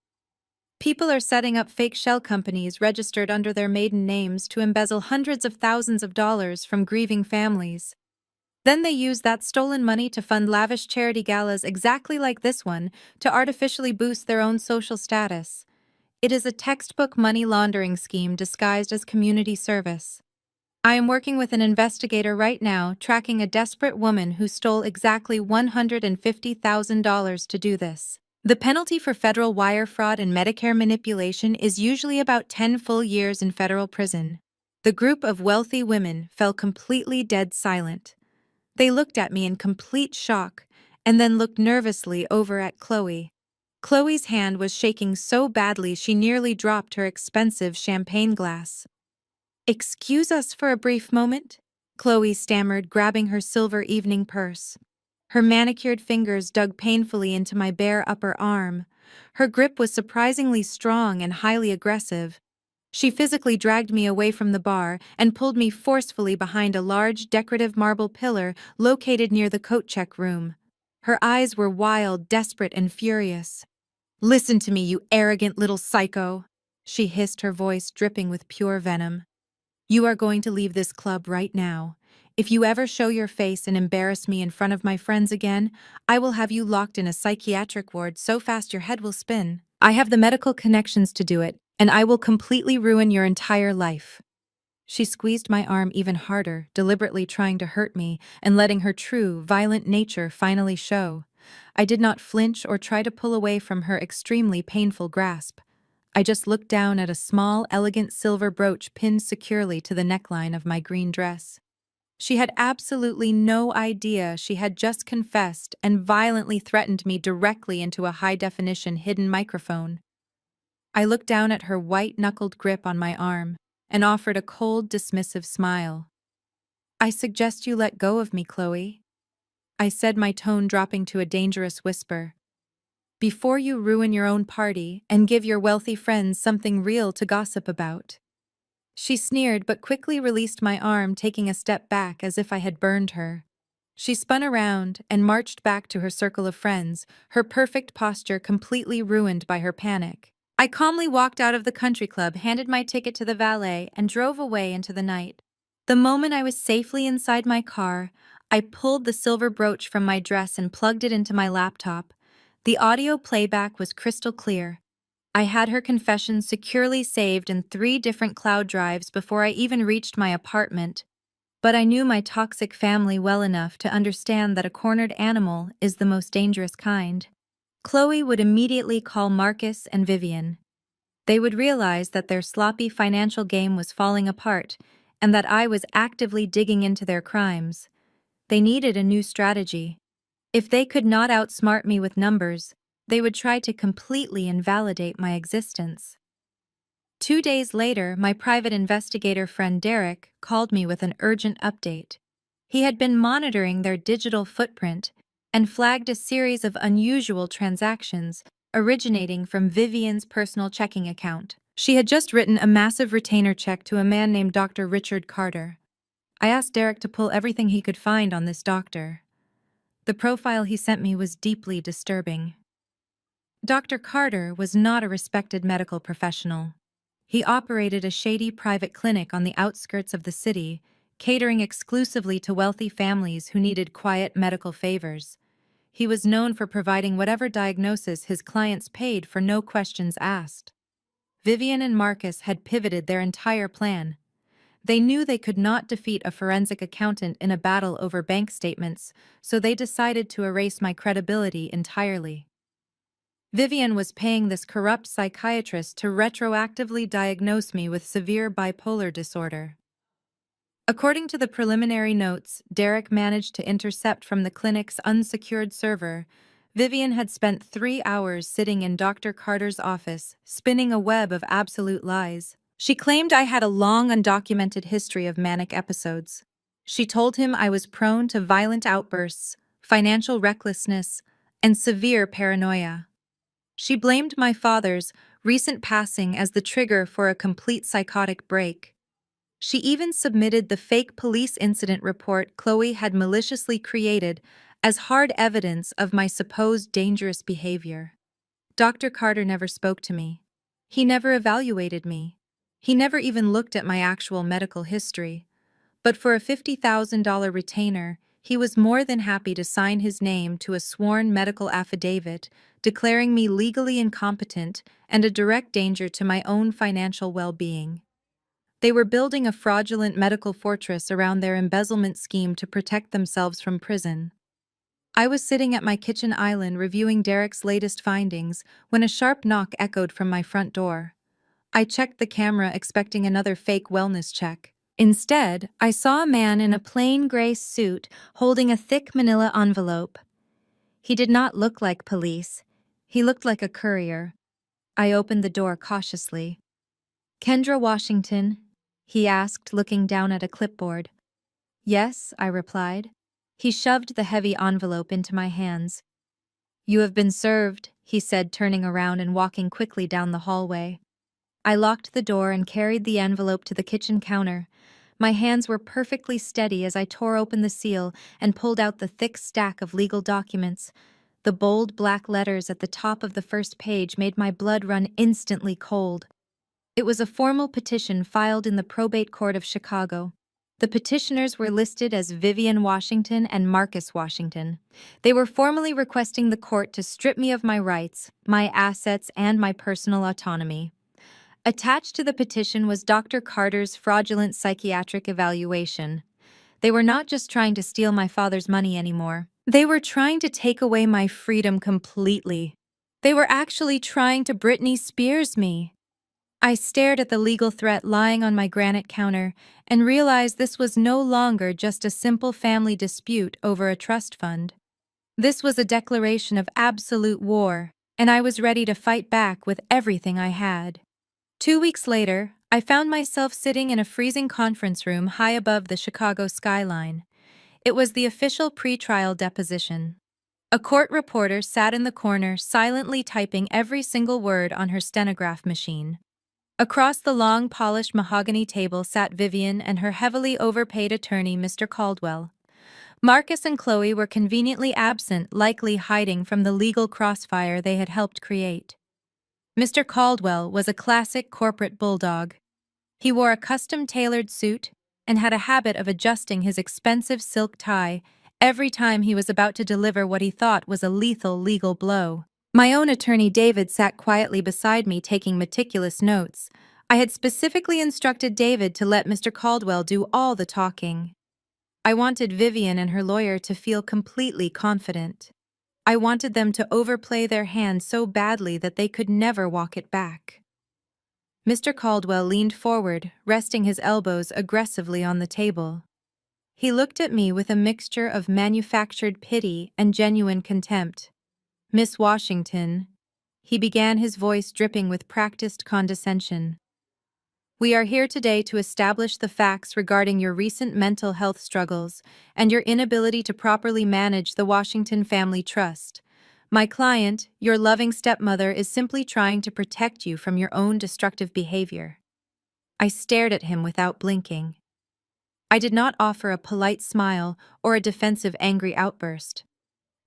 "People are setting up fake shell companies registered under their maiden names to embezzle hundreds of thousands of dollars from grieving families. Then they use that stolen money to fund lavish charity galas exactly like this one to artificially boost their own social status. It is a textbook money laundering scheme disguised as community service. I am working with an investigator right now, tracking a desperate woman who stole exactly $150,000 to do this. The penalty for federal wire fraud and Medicare manipulation is usually about 10 full years in federal prison." The group of wealthy women fell completely dead silent. They looked at me in complete shock, and then looked nervously over at Chloe. Chloe's hand was shaking so badly she nearly dropped her expensive champagne glass. "Excuse us for a brief moment," Chloe stammered, grabbing her silver evening purse. Her manicured fingers dug painfully into my bare upper arm. Her grip was surprisingly strong and highly aggressive. She physically dragged me away from the bar and pulled me forcefully behind a large decorative marble pillar located near the coat check room. Her eyes were wild, desperate, and furious. "Listen to me, you arrogant little psycho," she hissed, her voice dripping with pure venom. "You are going to leave this club right now. If you ever show your face and embarrass me in front of my friends again, I will have you locked in a psychiatric ward so fast your head will spin. I have the medical connections to do it, and I will completely ruin your entire life." She squeezed my arm even harder, deliberately trying to hurt me and letting her true, violent nature finally show. I did not flinch or try to pull away from her extremely painful grasp. I just looked down at a small, elegant silver brooch pinned securely to the neckline of my green dress. She had absolutely no idea she had just confessed and violently threatened me directly into a high-definition hidden microphone. I looked down at her white-knuckled grip on my arm and offered a cold, dismissive smile. "I suggest you let go of me, Chloe," I said, my tone dropping to a dangerous whisper, "before you ruin your own party and give your wealthy friends something real to gossip about." She sneered but quickly released my arm, taking a step back as if I had burned her. She spun around and marched back to her circle of friends, her perfect posture completely ruined by her panic. I calmly walked out of the country club, handed my ticket to the valet, and drove away into the night. The moment I was safely inside my car, I pulled the silver brooch from my dress and plugged it into my laptop. The audio playback was crystal clear. I had her confession securely saved in 3 different cloud drives before I even reached my apartment. But I knew my toxic family well enough to understand that a cornered animal is the most dangerous kind. Chloe would immediately call Marcus and Vivian. They would realize that their sloppy financial game was falling apart, and that I was actively digging into their crimes. They needed a new strategy. If they could not outsmart me with numbers, they would try to completely invalidate my existence. 2 days later, my private investigator friend Derek called me with an urgent update. He had been monitoring their digital footprint and flagged a series of unusual transactions originating from Vivian's personal checking account. She had just written a massive retainer check to a man named Dr. Richard Carter. I asked Derek to pull everything he could find on this doctor. The profile he sent me was deeply disturbing. Dr. Carter was not a respected medical professional. He operated a shady private clinic on the outskirts of the city, catering exclusively to wealthy families who needed quiet medical favors. He was known for providing whatever diagnosis his clients paid for, no questions asked. Vivian and Marcus had pivoted their entire plan. They knew they could not defeat a forensic accountant in a battle over bank statements, so they decided to erase my credibility entirely. Vivian was paying this corrupt psychiatrist to retroactively diagnose me with severe bipolar disorder. According to the preliminary notes Derek managed to intercept from the clinic's unsecured server, Vivian had spent 3 hours sitting in Dr. Carter's office, spinning a web of absolute lies. She claimed I had a long, undocumented history of manic episodes. She told him I was prone to violent outbursts, financial recklessness, and severe paranoia. She blamed my father's recent passing as the trigger for a complete psychotic break. She even submitted the fake police incident report Chloe had maliciously created as hard evidence of my supposed dangerous behavior. Dr. Carter never spoke to me. He never evaluated me. He never even looked at my actual medical history. But for a $50,000 retainer, he was more than happy to sign his name to a sworn medical affidavit declaring me legally incompetent and a direct danger to my own financial well-being. They were building a fraudulent medical fortress around their embezzlement scheme to protect themselves from prison. I was sitting at my kitchen island reviewing Derek's latest findings when a sharp knock echoed from my front door. I checked the camera expecting another fake wellness check. Instead, I saw a man in a plain gray suit holding a thick manila envelope. He did not look like police. He looked like a courier. I opened the door cautiously. "Kendra Washington?" he asked, looking down at a clipboard. "Yes," I replied. He shoved the heavy envelope into my hands. "You have been served," he said, turning around and walking quickly down the hallway. I locked the door and carried the envelope to the kitchen counter. My hands were perfectly steady as I tore open the seal and pulled out the thick stack of legal documents. The bold black letters at the top of the first page made my blood run instantly cold. It was a formal petition filed in the probate court of Chicago. The petitioners were listed as Vivian Washington and Marcus Washington. They were formally requesting the court to strip me of my rights, my assets, and my personal autonomy. Attached to the petition was Dr. Carter's fraudulent psychiatric evaluation. They were not just trying to steal my father's money anymore. They were trying to take away my freedom completely. They were actually trying to Britney Spears me. I stared at the legal threat lying on my granite counter and realized this was no longer just a simple family dispute over a trust fund. This was a declaration of absolute war, and I was ready to fight back with everything I had. 2 weeks later, I found myself sitting in a freezing conference room high above the Chicago skyline. It was the official pretrial deposition. A court reporter sat in the corner silently typing every single word on her stenograph machine. Across the long, polished mahogany table sat Vivian and her heavily overpaid attorney, Mr. Caldwell. Marcus and Chloe were conveniently absent, likely hiding from the legal crossfire they had helped create. Mr. Caldwell was a classic corporate bulldog. He wore a custom-tailored suit and had a habit of adjusting his expensive silk tie every time he was about to deliver what he thought was a lethal legal blow. My own attorney David sat quietly beside me taking meticulous notes. I had specifically instructed David to let Mr. Caldwell do all the talking. I wanted Vivian and her lawyer to feel completely confident. I wanted them to overplay their hand so badly that they could never walk it back. Mr. Caldwell leaned forward, resting his elbows aggressively on the table. He looked at me with a mixture of manufactured pity and genuine contempt. "Miss Washington," he began, his voice dripping with practiced condescension. "We are here today to establish the facts regarding your recent mental health struggles and your inability to properly manage the Washington Family Trust. My client, your loving stepmother, is simply trying to protect you from your own destructive behavior." I stared at him without blinking. I did not offer a polite smile or a defensive angry outburst.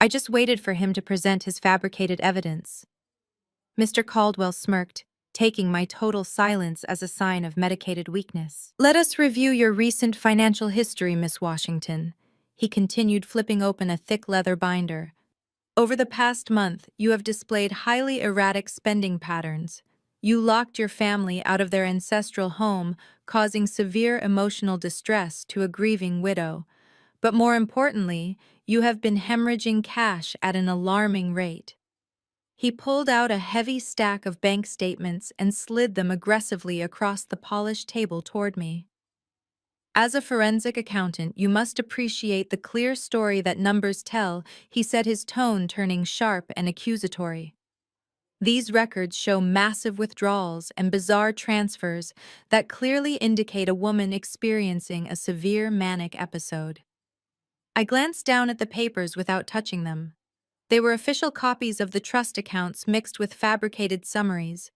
I just waited for him to present his fabricated evidence. Mr. Caldwell smirked, taking my total silence as a sign of medicated weakness. "Let us review your recent financial history, Miss Washington," he continued, flipping open a thick leather binder. "Over the past month, you have displayed highly erratic spending patterns. You locked your family out of their ancestral home, causing severe emotional distress to a grieving widow. But more importantly, you have been hemorrhaging cash at an alarming rate." He pulled out a heavy stack of bank statements and slid them aggressively across the polished table toward me. "As a forensic accountant, you must appreciate the clear story that numbers tell," he said, his tone turning sharp and accusatory. "These records show massive withdrawals and bizarre transfers that clearly indicate a woman experiencing a severe manic episode." I glanced down at the papers without touching them. They were official copies of the trust accounts mixed with fabricated summaries.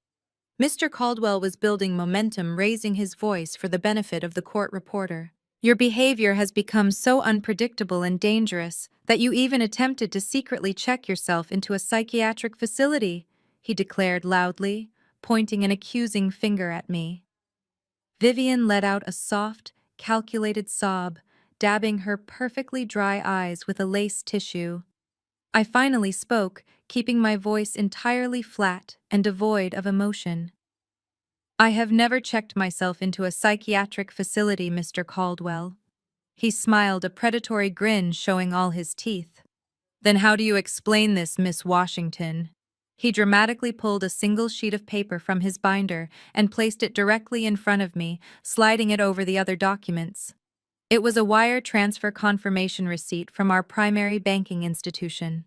Mr. Caldwell was building momentum, raising his voice for the benefit of the court reporter. "Your behavior has become so unpredictable and dangerous that you even attempted to secretly check yourself into a psychiatric facility," he declared loudly, pointing an accusing finger at me. Vivian let out a soft, calculated sob, dabbing her perfectly dry eyes with a lace tissue. I finally spoke, keeping my voice entirely flat and devoid of emotion. "I have never checked myself into a psychiatric facility, Mr. Caldwell." He smiled, a predatory grin showing all his teeth. "Then how do you explain this, Miss Washington?" He dramatically pulled a single sheet of paper from his binder and placed it directly in front of me, sliding it over the other documents. It was a wire transfer confirmation receipt from our primary banking institution.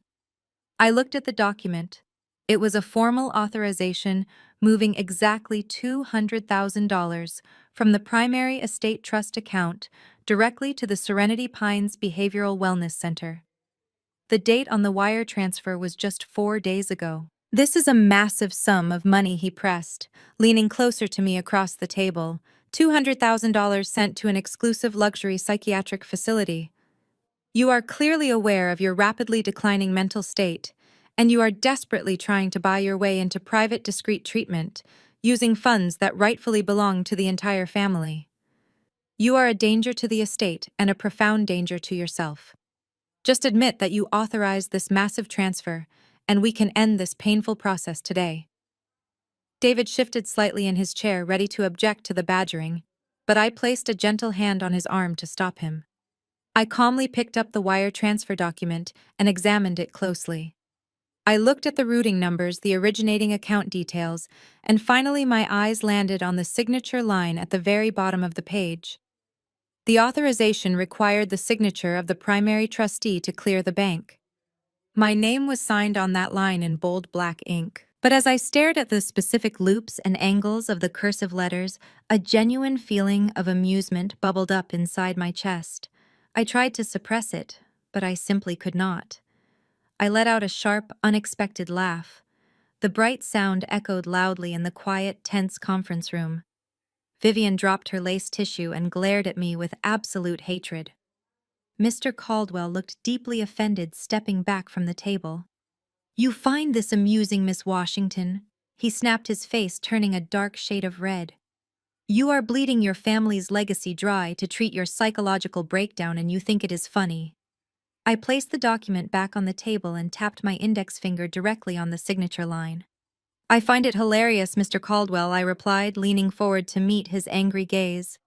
I looked at the document. It was a formal authorization moving exactly $200,000 from the primary estate trust account directly to the Serenity Pines Behavioral Wellness Center. The date on the wire transfer was just 4 days ago. "This is a massive sum of money," he pressed, leaning closer to me across the table. $200,000 sent to an exclusive luxury psychiatric facility. You are clearly aware of your rapidly declining mental state, and you are desperately trying to buy your way into private, discreet treatment, using funds that rightfully belong to the entire family. You are a danger to the estate and a profound danger to yourself. Just admit that you authorized this massive transfer, and we can end this painful process today." David shifted slightly in his chair, ready to object to the badgering, but I placed a gentle hand on his arm to stop him. I calmly picked up the wire transfer document and examined it closely. I looked at the routing numbers, the originating account details, and finally my eyes landed on the signature line at the very bottom of the page. The authorization required the signature of the primary trustee to clear the bank. My name was signed on that line in bold black ink. But as I stared at the specific loops and angles of the cursive letters, a genuine feeling of amusement bubbled up inside my chest. I tried to suppress it, but I simply could not. I let out a sharp, unexpected laugh. The bright sound echoed loudly in the quiet, tense conference room. Vivian dropped her lace tissue and glared at me with absolute hatred. Mr. Caldwell looked deeply offended, stepping back from the table. "You find this amusing, Miss Washington?" He snapped, his face turning a dark shade of red. "You are bleeding your family's legacy dry to treat your psychological breakdown, and you think it is funny." I placed the document back on the table and tapped my index finger directly on the signature line. "I find it hilarious, Mr. Caldwell," I replied, leaning forward to meet his angry gaze.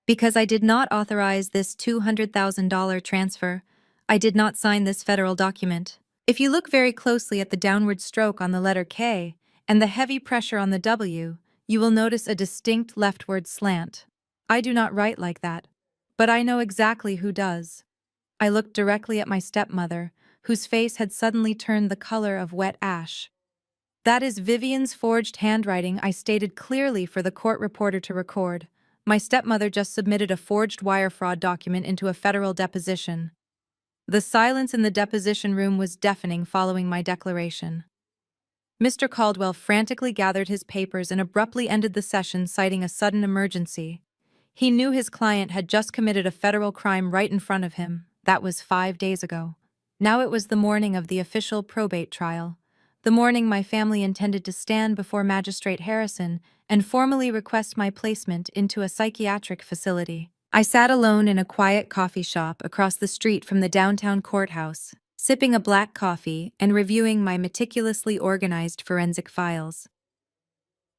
"Because I did not authorize this $200,000 transfer. I did not sign this federal document. If you look very closely at the downward stroke on the letter K and the heavy pressure on the W, you will notice a distinct leftward slant. I do not write like that, but I know exactly who does. I looked directly at my stepmother, whose face had suddenly turned the color of wet ash. That is Vivian's forged handwriting, I stated clearly for the court reporter to record. My stepmother just submitted a forged wire fraud document into a federal deposition. The silence in the deposition room was deafening following my declaration. Mr. Caldwell frantically gathered his papers and abruptly ended the session, citing a sudden emergency. He knew his client had just committed a federal crime right in front of him. That was 5 days ago. Now it was the morning of the official probate trial, the morning my family intended to stand before Magistrate Harrison and formally request my placement into a psychiatric facility. I sat alone in a quiet coffee shop across the street from the downtown courthouse, sipping a black coffee and reviewing my meticulously organized forensic files.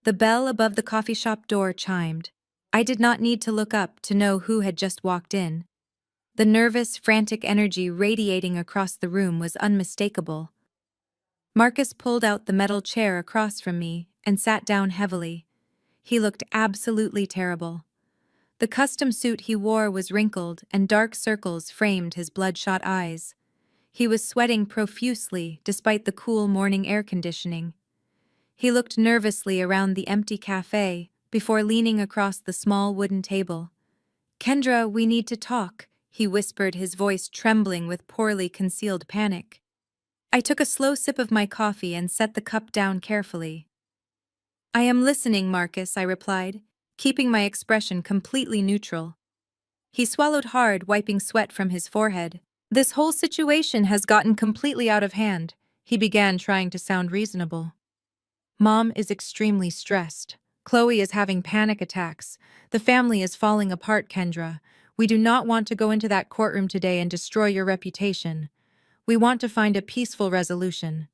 The bell above the coffee shop door chimed. I did not need to look up to know who had just walked in. The nervous, frantic energy radiating across the room was unmistakable. Marcus pulled out the metal chair across from me and sat down heavily. He looked absolutely terrible. The custom suit he wore was wrinkled and dark circles framed his bloodshot eyes. He was sweating profusely despite the cool morning air conditioning. He looked nervously around the empty cafe before leaning across the small wooden table. "Kendra, we need to talk," he whispered, his voice trembling with poorly concealed panic. I took a slow sip of my coffee and set the cup down carefully. "I am listening, Marcus," I replied, keeping my expression completely neutral. He swallowed hard, wiping sweat from his forehead. "This whole situation has gotten completely out of hand," he began, trying to sound reasonable. "Mom is extremely stressed. Chloe is having panic attacks. The family is falling apart, Kendra. We do not want to go into that courtroom today and destroy your reputation. We want to find a peaceful resolution."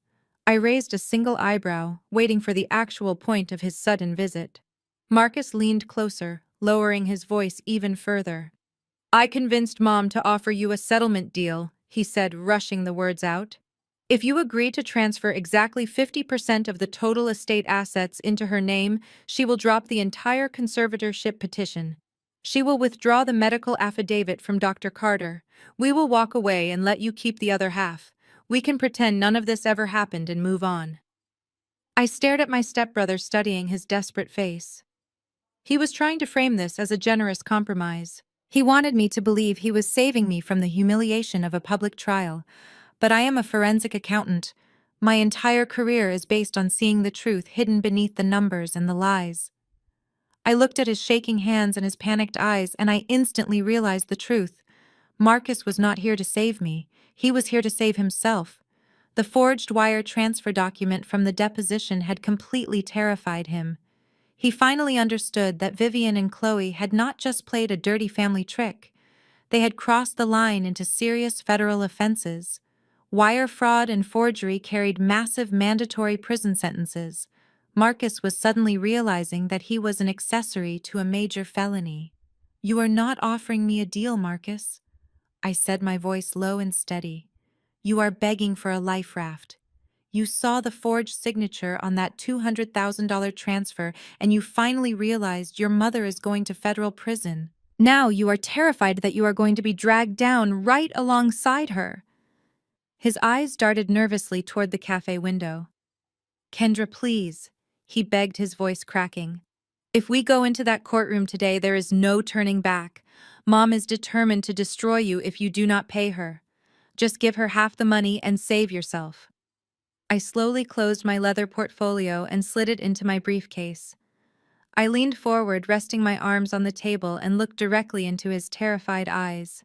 I raised a single eyebrow, waiting for the actual point of his sudden visit. Marcus leaned closer, lowering his voice even further. "I convinced Mom to offer you a settlement deal," he said, rushing the words out. "If you agree to transfer exactly 50% of the total estate assets into her name, she will drop the entire conservatorship petition. She will withdraw the medical affidavit from Dr. Carter. We will walk away and let you keep the other half. We can pretend none of this ever happened and move on." I stared at my stepbrother, studying his desperate face. He was trying to frame this as a generous compromise. He wanted me to believe he was saving me from the humiliation of a public trial. But I am a forensic accountant. My entire career is based on seeing the truth hidden beneath the numbers and the lies. I looked at his shaking hands and his panicked eyes, and I instantly realized the truth. Marcus was not here to save me. He was here to save himself. The forged wire transfer document from the deposition had completely terrified him. He finally understood that Vivian and Chloe had not just played a dirty family trick. They had crossed the line into serious federal offenses. Wire fraud and forgery carried massive mandatory prison sentences. Marcus was suddenly realizing that he was an accessory to a major felony. "You are not offering me a deal, Marcus," I said, my voice low and steady. "You are begging for a life raft. You saw the forged signature on that $200,000 transfer, and you finally realized your mother is going to federal prison. Now you are terrified that you are going to be dragged down right alongside her." His eyes darted nervously toward the cafe window. "Kendra, please," he begged, his voice cracking. "If we go into that courtroom today, there is no turning back. Mom is determined to destroy you if you do not pay her. Just give her half the money and save yourself." I slowly closed my leather portfolio and slid it into my briefcase. I leaned forward, resting my arms on the table, and looked directly into his terrified eyes.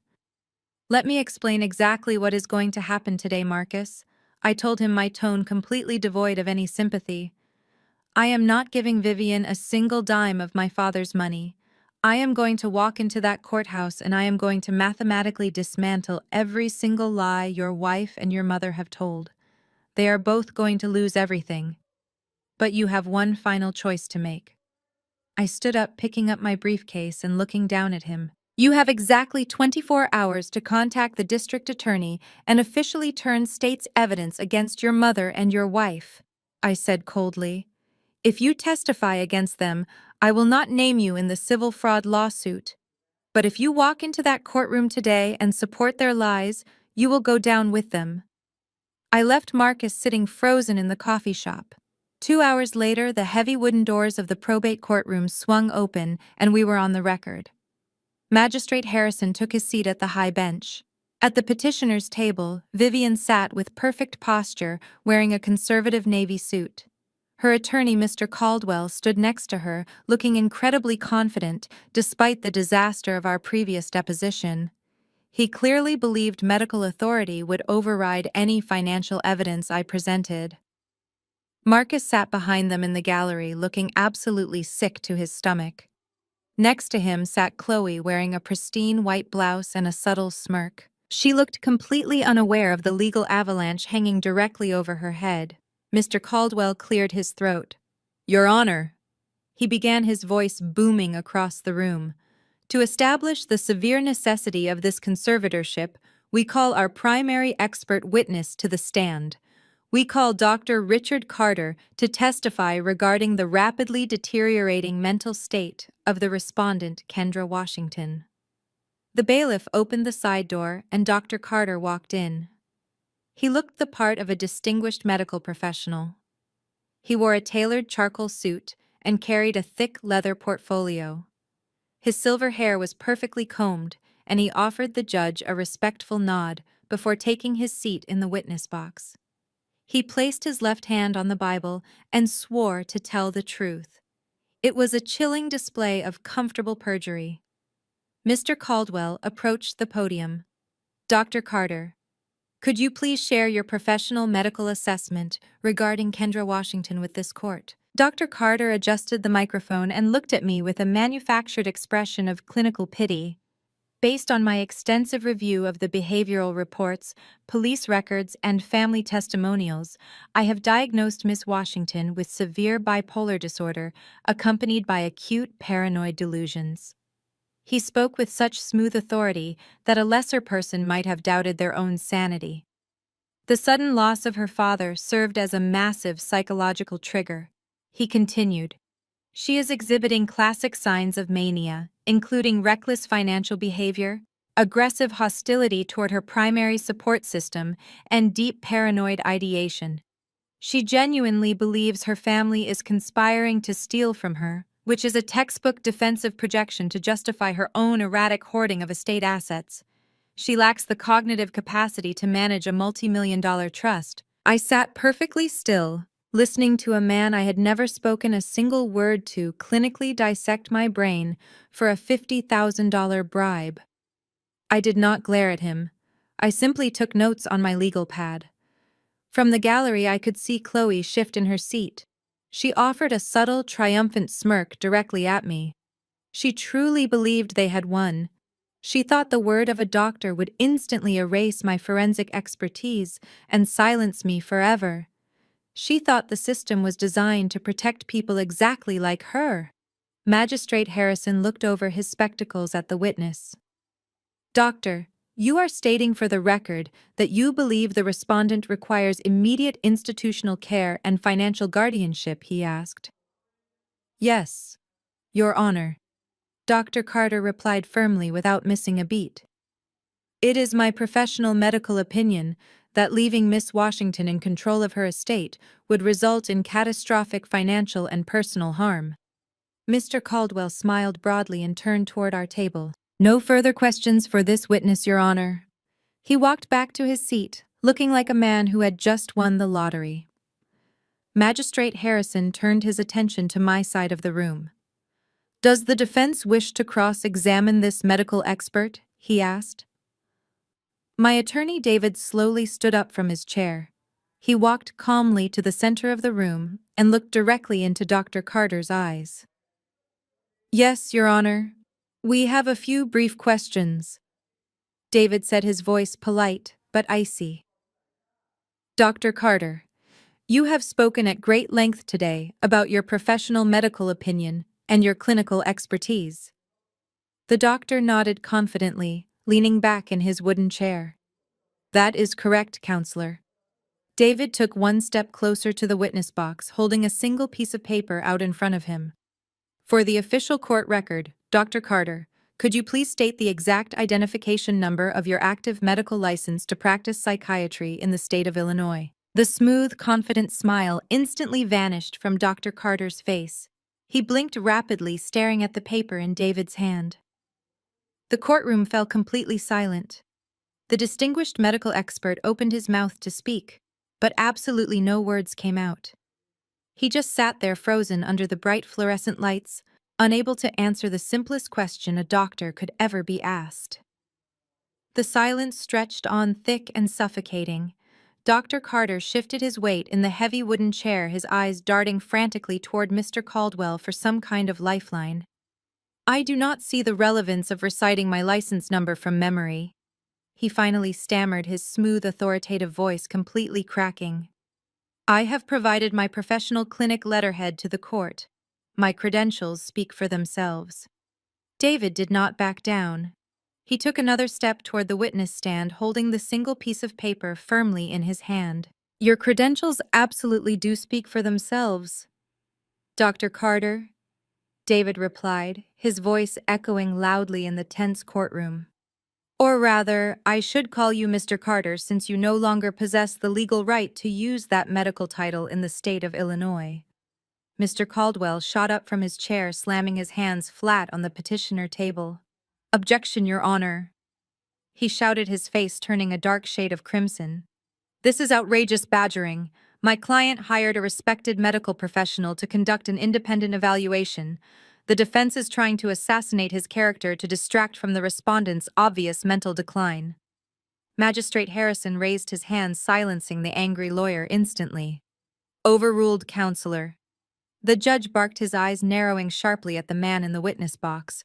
"Let me explain exactly what is going to happen today, Marcus," I told him, my tone completely devoid of any sympathy. "I am not giving Vivian a single dime of my father's money. I am going to walk into that courthouse and I am going to mathematically dismantle every single lie your wife and your mother have told. They are both going to lose everything. But you have one final choice to make." I stood up, picking up my briefcase and looking down at him. "You have exactly 24 hours to contact the district attorney and officially turn state's evidence against your mother and your wife," I said coldly. If you testify against them, I will not name you in the civil fraud lawsuit. But if you walk into that courtroom today and support their lies, you will go down with them. I left Marcus sitting frozen in the coffee shop. 2 hours later, the heavy wooden doors of the probate courtroom swung open, and we were on the record. Magistrate Harrison took his seat at the high bench. At the petitioner's table, Vivian sat with perfect posture, wearing a conservative navy suit. Her attorney, Mr. Caldwell, stood next to her, looking incredibly confident, despite the disaster of our previous deposition. He clearly believed medical authority would override any financial evidence I presented. Marcus sat behind them in the gallery, looking absolutely sick to his stomach. Next to him sat Chloe, wearing a pristine white blouse and a subtle smirk. She looked completely unaware of the legal avalanche hanging directly over her head. Mr. Caldwell cleared his throat. "Your Honor," he began, his voice booming across the room. "To establish the severe necessity of this conservatorship, we call our primary expert witness to the stand. We call Dr. Richard Carter to testify regarding the rapidly deteriorating mental state of the respondent, Kendra Washington." The bailiff opened the side door and Dr. Carter walked in. He looked the part of a distinguished medical professional. He wore a tailored charcoal suit and carried a thick leather portfolio. His silver hair was perfectly combed, and he offered the judge a respectful nod before taking his seat in the witness box. He placed his left hand on the Bible and swore to tell the truth. It was a chilling display of comfortable perjury. Mr. Caldwell approached the podium. "Dr. Carter, could you please share your professional medical assessment regarding Kendra Washington with this court?" Dr. Carter adjusted the microphone and looked at me with a manufactured expression of clinical pity. "Based on my extensive review of the behavioral reports, police records, and family testimonials, I have diagnosed Miss Washington with severe bipolar disorder accompanied by acute paranoid delusions." He spoke with such smooth authority that a lesser person might have doubted their own sanity. The sudden loss of her father served as a massive psychological trigger. He continued, "She is exhibiting classic signs of mania, including reckless financial behavior, aggressive hostility toward her primary support system, and deep paranoid ideation. She genuinely believes her family is conspiring to steal from her, which is a textbook defensive projection to justify her own erratic hoarding of estate assets. She lacks the cognitive capacity to manage a multi-million-dollar trust." I sat perfectly still, listening to a man I had never spoken a single word to clinically dissect my brain for a $50,000 bribe. I did not glare at him. I simply took notes on my legal pad. From the gallery I could see Chloe shift in her seat. She offered a subtle, triumphant smirk directly at me. She truly believed they had won. She thought the word of a doctor would instantly erase my forensic expertise and silence me forever. She thought the system was designed to protect people exactly like her. Magistrate Harrison looked over his spectacles at the witness. "Doctor, you are stating for the record that you believe the respondent requires immediate institutional care and financial guardianship," he asked. "Yes, Your Honor," Dr. Carter replied firmly without missing a beat. "It is my professional medical opinion that leaving Miss Washington in control of her estate would result in catastrophic financial and personal harm." Mr. Caldwell smiled broadly and turned toward our table. "No further questions for this witness, Your Honor." He walked back to his seat, looking like a man who had just won the lottery. Magistrate Harrison turned his attention to my side of the room. "Does the defense wish to cross-examine this medical expert?" he asked. My attorney David slowly stood up from his chair. He walked calmly to the center of the room and looked directly into Dr. Carter's eyes. "Yes, Your Honor. We have a few brief questions," David said, his voice polite but icy. "Dr. Carter, you have spoken at great length today about your professional medical opinion and your clinical expertise." The doctor nodded confidently, leaning back in his wooden chair. "That is correct, Counselor." David took one step closer to the witness box, holding a single piece of paper out in front of him. For the official court record, Dr. Carter, could you please state the exact identification number of your active medical license to practice psychiatry in the state of Illinois? The smooth, confident smile instantly vanished from Dr. Carter's face. He blinked rapidly, staring at the paper in David's hand. The courtroom fell completely silent. The distinguished medical expert opened his mouth to speak, but absolutely no words came out. He just sat there frozen under the bright fluorescent lights, unable to answer the simplest question a doctor could ever be asked. The silence stretched on thick and suffocating. Dr. Carter shifted his weight in the heavy wooden chair, his eyes darting frantically toward Mr. Caldwell for some kind of lifeline. I do not see the relevance of reciting my license number from memory. He finally stammered, his smooth, authoritative voice completely cracking. I have provided my professional clinic letterhead to the court. My credentials speak for themselves. David did not back down. He took another step toward the witness stand, holding the single piece of paper firmly in his hand. Your credentials absolutely do speak for themselves, Dr. Carter, David replied, his voice echoing loudly in the tense courtroom. Or rather, I should call you Mr. Carter since you no longer possess the legal right to use that medical title in the state of Illinois. Mr. Caldwell shot up from his chair, slamming his hands flat on the petitioner table. Objection, Your Honor, he shouted, his face turning a dark shade of crimson. This is outrageous badgering. My client hired a respected medical professional to conduct an independent evaluation. The defense is trying to assassinate his character to distract from the respondent's obvious mental decline. Magistrate Harrison raised his hand, silencing the angry lawyer instantly. Overruled, counselor. The judge barked, his eyes narrowing sharply at the man in the witness box.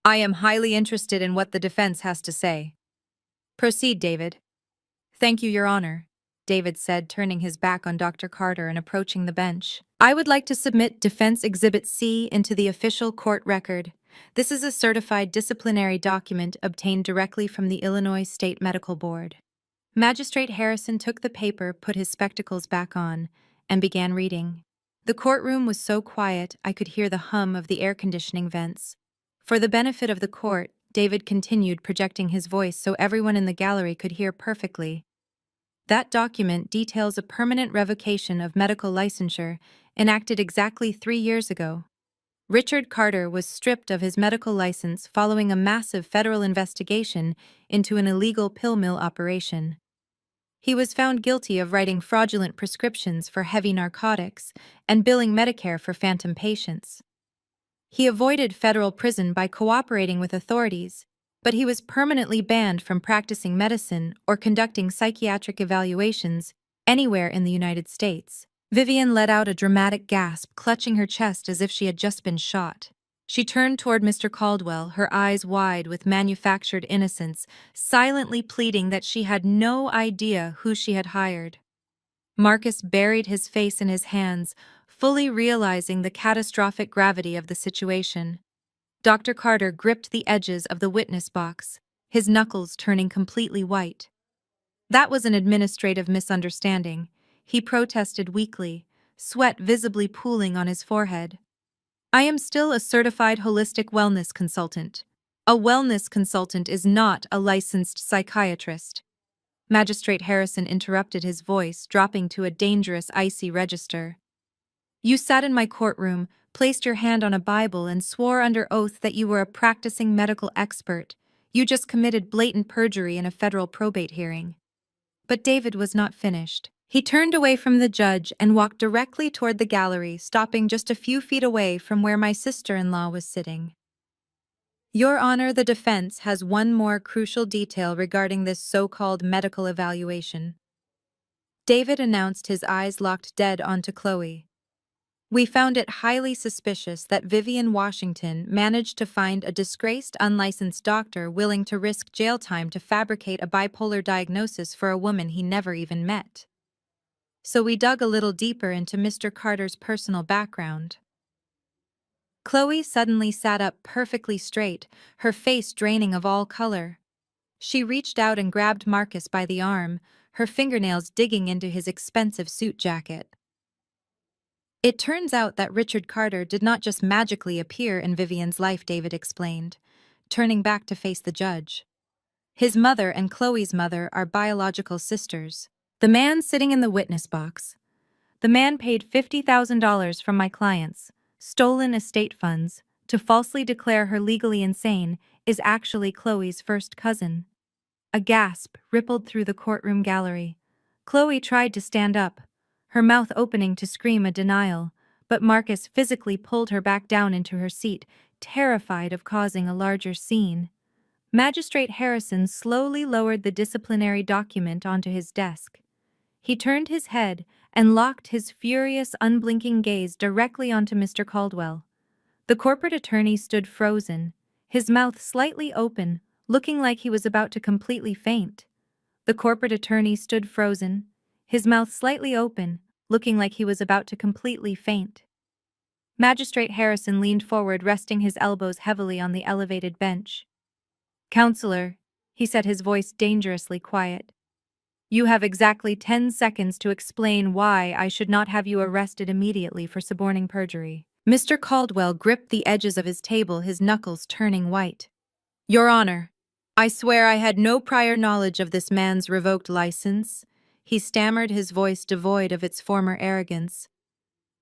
I am highly interested in what the defense has to say. Proceed, David. Thank you, Your Honor, David said, turning his back on Dr. Carter and approaching the bench. I would like to submit Defense Exhibit C into the official court record. This is a certified disciplinary document obtained directly from the Illinois State Medical Board. Magistrate Harrison took the paper, put his spectacles back on, and began reading. The courtroom was so quiet I could hear the hum of the air conditioning vents. For the benefit of the court, David continued, projecting his voice so everyone in the gallery could hear perfectly. That document details a permanent revocation of medical licensure enacted exactly 3 years ago. Richard Carter was stripped of his medical license following a massive federal investigation into an illegal pill mill operation. He was found guilty of writing fraudulent prescriptions for heavy narcotics and billing Medicare for phantom patients. He avoided federal prison by cooperating with authorities, but he was permanently banned from practicing medicine or conducting psychiatric evaluations anywhere in the United States. Vivian let out a dramatic gasp, clutching her chest as if she had just been shot. She turned toward Mr. Caldwell, her eyes wide with manufactured innocence, silently pleading that she had no idea who she had hired. Marcus buried his face in his hands, fully realizing the catastrophic gravity of the situation. Dr. Carter gripped the edges of the witness box, his knuckles turning completely white. That was an administrative misunderstanding, he protested weakly, sweat visibly pooling on his forehead. I am still a certified holistic wellness consultant. A wellness consultant is not a licensed psychiatrist. Magistrate Harrison interrupted, his voice dropping to a dangerous, icy register. You sat in my courtroom, placed your hand on a Bible, and swore under oath that you were a practicing medical expert. You just committed blatant perjury in a federal probate hearing. But David was not finished. He turned away from the judge and walked directly toward the gallery, stopping just a few feet away from where my sister-in-law was sitting. Your Honor, the defense has one more crucial detail regarding this so-called medical evaluation. David announced, his eyes locked dead onto Chloe. We found it highly suspicious that Vivian Washington managed to find a disgraced, unlicensed doctor willing to risk jail time to fabricate a bipolar diagnosis for a woman he never even met. So we dug a little deeper into Mr. Carter's personal background. Chloe suddenly sat up perfectly straight, her face draining of all color. She reached out and grabbed Marcus by the arm, her fingernails digging into his expensive suit jacket. It turns out that Richard Carter did not just magically appear in Vivian's life, David explained, turning back to face the judge. His mother and Chloe's mother are biological sisters. The man sitting in the witness box. The man paid $50,000 from my clients, stolen estate funds, to falsely declare her legally insane, is actually Chloe's first cousin. A gasp rippled through the courtroom gallery. Chloe tried to stand up, her mouth opening to scream a denial, but Marcus physically pulled her back down into her seat, terrified of causing a larger scene. Magistrate Harrison slowly lowered the disciplinary document onto his desk. He turned his head and locked his furious, unblinking gaze directly onto Mr. Caldwell. The corporate attorney stood frozen, his mouth slightly open, looking like he was about to completely faint. The corporate attorney stood frozen, his mouth slightly open, looking like he was about to completely faint. Magistrate Harrison leaned forward, resting his elbows heavily on the elevated bench. "Counselor," he said, his voice dangerously quiet, "you have exactly 10 seconds to explain why I should not have you arrested immediately for suborning perjury." Mr. Caldwell gripped the edges of his table, his knuckles turning white. "Your Honor, I swear I had no prior knowledge of this man's revoked license," he stammered, his voice devoid of its former arrogance.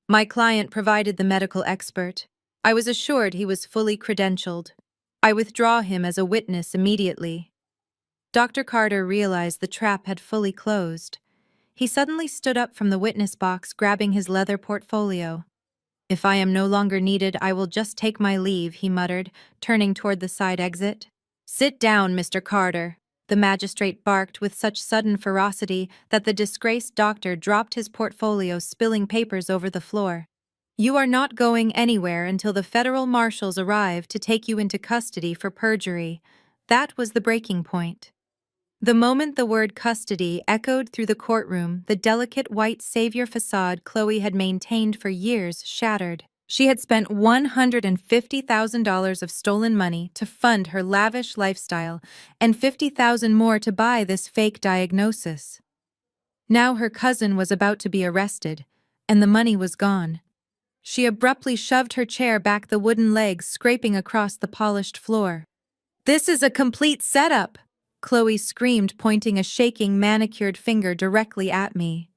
"My client provided the medical expert. I was assured he was fully credentialed. I withdraw him as a witness immediately." Dr. Carter realized the trap had fully closed. He suddenly stood up from the witness box, grabbing his leather portfolio. "If I am no longer needed, I will just take my leave," he muttered, turning toward the side exit. "Sit down, Mr. Carter," the magistrate barked with such sudden ferocity that the disgraced doctor dropped his portfolio, spilling papers over the floor. "You are not going anywhere until the federal marshals arrive to take you into custody for perjury." That was the breaking point. The moment the word custody echoed through the courtroom, the delicate white savior facade Chloe had maintained for years shattered. She had spent $150,000 of stolen money to fund her lavish lifestyle and $50,000 more to buy this fake diagnosis. Now her cousin was about to be arrested, and the money was gone. She abruptly shoved her chair back, the wooden legs scraping across the polished floor. "This is a complete setup!" Chloe screamed, pointing a shaking, manicured finger directly at me.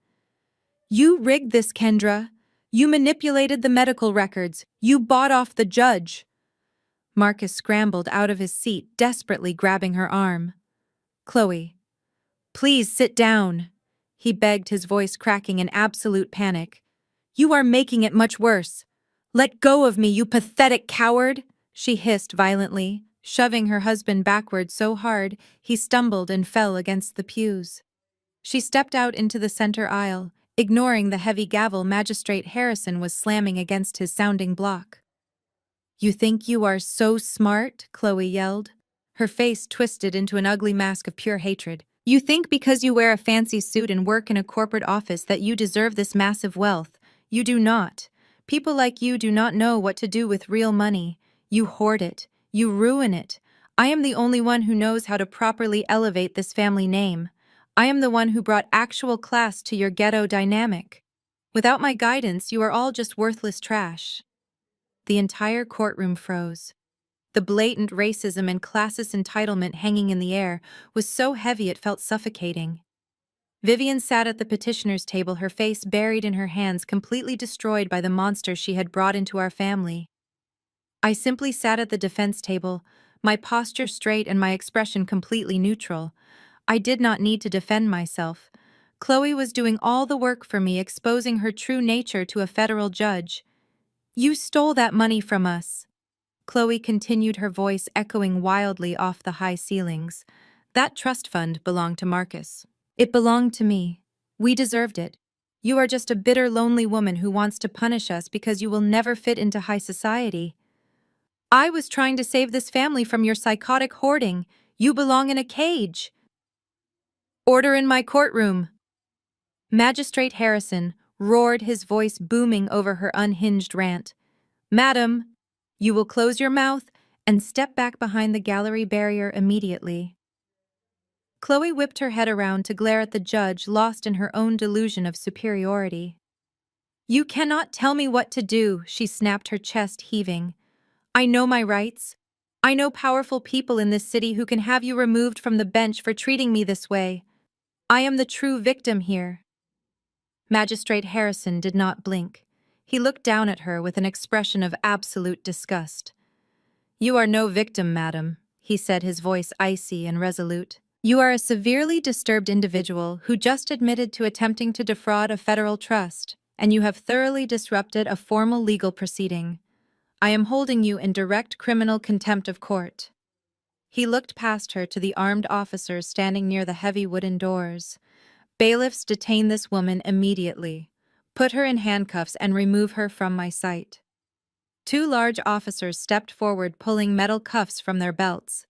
"You rigged this, Kendra. You manipulated the medical records. You bought off the judge." Marcus scrambled out of his seat, desperately grabbing her arm. "Chloe, please sit down," he begged, his voice cracking in absolute panic. "You are making it much worse. Let go of me, you pathetic coward," she hissed violently, shoving her husband backward so hard he stumbled and fell against the pews. She stepped out into the center aisle, ignoring the heavy gavel Magistrate Harrison was slamming against his sounding block. "You think you are so smart?" Chloe yelled, her face twisted into an ugly mask of pure hatred. "You think because you wear a fancy suit and work in a corporate office that you deserve this massive wealth. You do not. People like you do not know what to do with real money. You hoard it. You ruin it. I am the only one who knows how to properly elevate this family name. I am the one who brought actual class to your ghetto dynamic. Without my guidance, you are all just worthless trash." The entire courtroom froze. The blatant racism and classist entitlement hanging in the air was so heavy it felt suffocating. Vivian sat at the petitioner's table, her face buried in her hands, completely destroyed by the monster she had brought into our family. I simply sat at the defense table, my posture straight and my expression completely neutral. I did not need to defend myself. Chloe was doing all the work for me, exposing her true nature to a federal judge. "You stole that money from us," Chloe continued, her voice echoing wildly off the high ceilings. "That trust fund belonged to Marcus. It belonged to me. We deserved it. You are just a bitter, lonely woman who wants to punish us because you will never fit into high society. I was trying to save this family from your psychotic hoarding. You belong in a cage." "Order in my courtroom!" Magistrate Harrison roared, his voice booming over her unhinged rant. "Madam, you will close your mouth and step back behind the gallery barrier immediately." Chloe whipped her head around to glare at the judge, lost in her own delusion of superiority. "You cannot tell me what to do," she snapped, her chest heaving. "I know my rights. I know powerful people in this city who can have you removed from the bench for treating me this way. I am the true victim here." Magistrate Harrison did not blink. He looked down at her with an expression of absolute disgust. "You are no victim, madam," he said, his voice icy and resolute. "You are a severely disturbed individual who just admitted to attempting to defraud a federal trust, and you have thoroughly disrupted a formal legal proceeding. I am holding you in direct criminal contempt of court." He looked past her to the armed officers standing near the heavy wooden doors. "Bailiffs, detain this woman immediately. Put her in handcuffs and remove her from my sight." Two large officers stepped forward, pulling metal cuffs from their belts.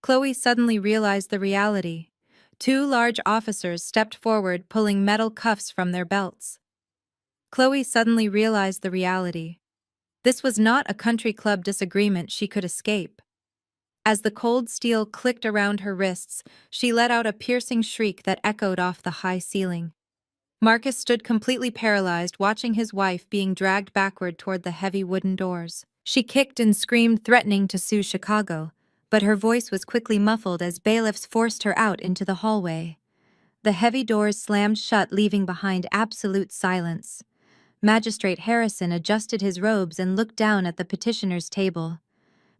Chloe suddenly realized the reality. Two large officers stepped forward, pulling metal cuffs from their belts. Chloe suddenly realized the reality. This was not a country club disagreement she could escape. As the cold steel clicked around her wrists, she let out a piercing shriek that echoed off the high ceiling. Marcus stood completely paralyzed, watching his wife being dragged backward toward the heavy wooden doors. She kicked and screamed, threatening to sue Chicago, but her voice was quickly muffled as bailiffs forced her out into the hallway. The heavy doors slammed shut, leaving behind absolute silence. Magistrate Harrison adjusted his robes and looked down at the petitioner's table.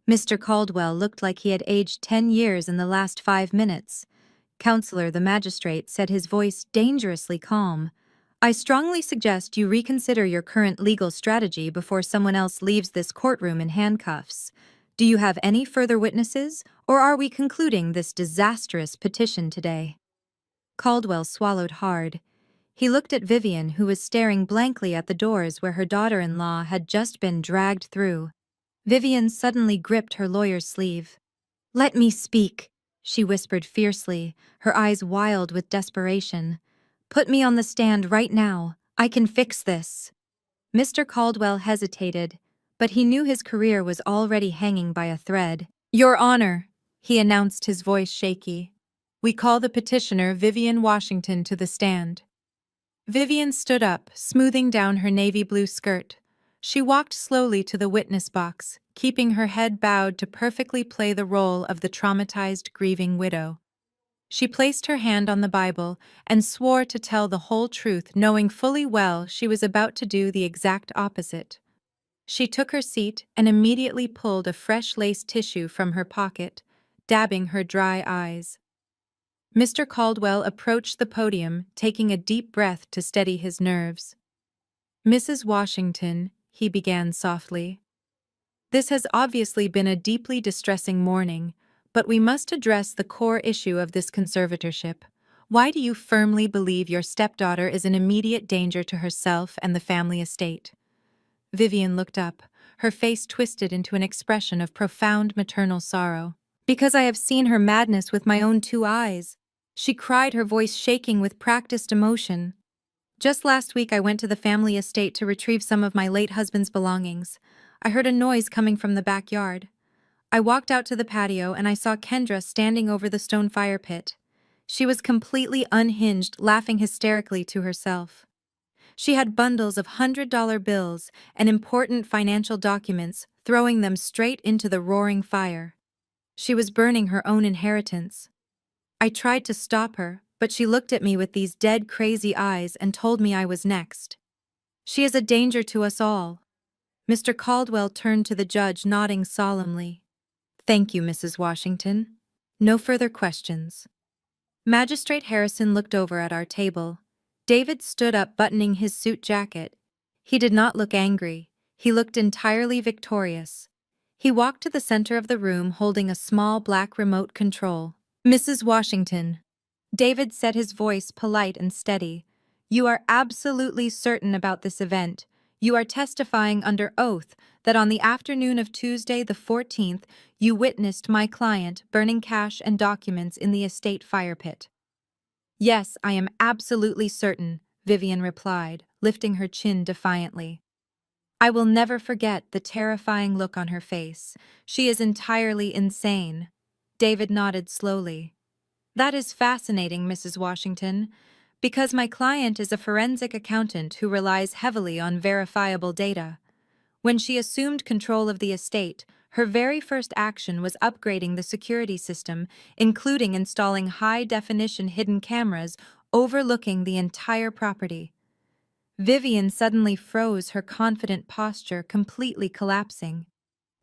Mr. Caldwell looked like he had aged 10 years in the last 5 minutes. "Counselor," the magistrate said, his voice dangerously calm, "I strongly suggest you reconsider your current legal strategy before someone else leaves this courtroom in handcuffs. Do you have any further witnesses, or are we concluding this disastrous petition today?" Caldwell swallowed hard. He looked at Vivian, who was staring blankly at the doors where her daughter-in-law had just been dragged through. Vivian suddenly gripped her lawyer's sleeve. "Let me speak," she whispered fiercely, her eyes wild with desperation. "Put me on the stand right now. I can fix this." Mr. Caldwell hesitated, but he knew his career was already hanging by a thread. "Your Honor," he announced, his voice shaky, "we call the petitioner Vivian Washington to the stand." Vivian stood up, smoothing down her navy blue skirt. She walked slowly to the witness box, keeping her head bowed to perfectly play the role of the traumatized, grieving widow. She placed her hand on the Bible and swore to tell the whole truth, knowing fully well she was about to do the exact opposite. She took her seat and immediately pulled a fresh lace tissue from her pocket, dabbing her dry eyes. Mr. Caldwell approached the podium, taking a deep breath to steady his nerves. "Mrs. Washington," he began softly, "this has obviously been a deeply distressing morning, but we must address the core issue of this conservatorship. Why do you firmly believe your stepdaughter is in immediate danger to herself and the family estate?" Vivian looked up, her face twisted into an expression of profound maternal sorrow. "Because I have seen her madness with my own 2 eyes," she cried, her voice shaking with practiced emotion. "Just last week I went to the family estate to retrieve some of my late husband's belongings. I heard a noise coming from the backyard. I walked out to the patio and I saw Kendra standing over the stone fire pit. She was completely unhinged, laughing hysterically to herself. She had bundles of $100 bills and important financial documents, throwing them straight into the roaring fire. She was burning her own inheritance. I tried to stop her, but she looked at me with these dead, crazy eyes and told me I was next. She is a danger to us all." Mr. Caldwell turned to the judge, nodding solemnly. "Thank you, Mrs. Washington. No further questions." Magistrate Harrison looked over at our table. David stood up, buttoning his suit jacket. He did not look angry. He looked entirely victorious. He walked to the center of the room, holding a small black remote control. "Mrs. Washington," David said, his voice polite and steady, "you are absolutely certain about this event. You are testifying under oath that on the afternoon of Tuesday the 14th, you witnessed my client burning cash and documents in the estate fire pit." "Yes, I am absolutely certain," Vivian replied, lifting her chin defiantly. I will never forget the terrifying look on her face. "She is entirely insane." David nodded slowly. That is fascinating, Mrs. Washington, because my client is a forensic accountant who relies heavily on verifiable data. When she assumed control of the estate, her very first action was upgrading the security system, including installing high-definition hidden cameras overlooking the entire property. Vivian suddenly froze, her confident posture completely collapsing.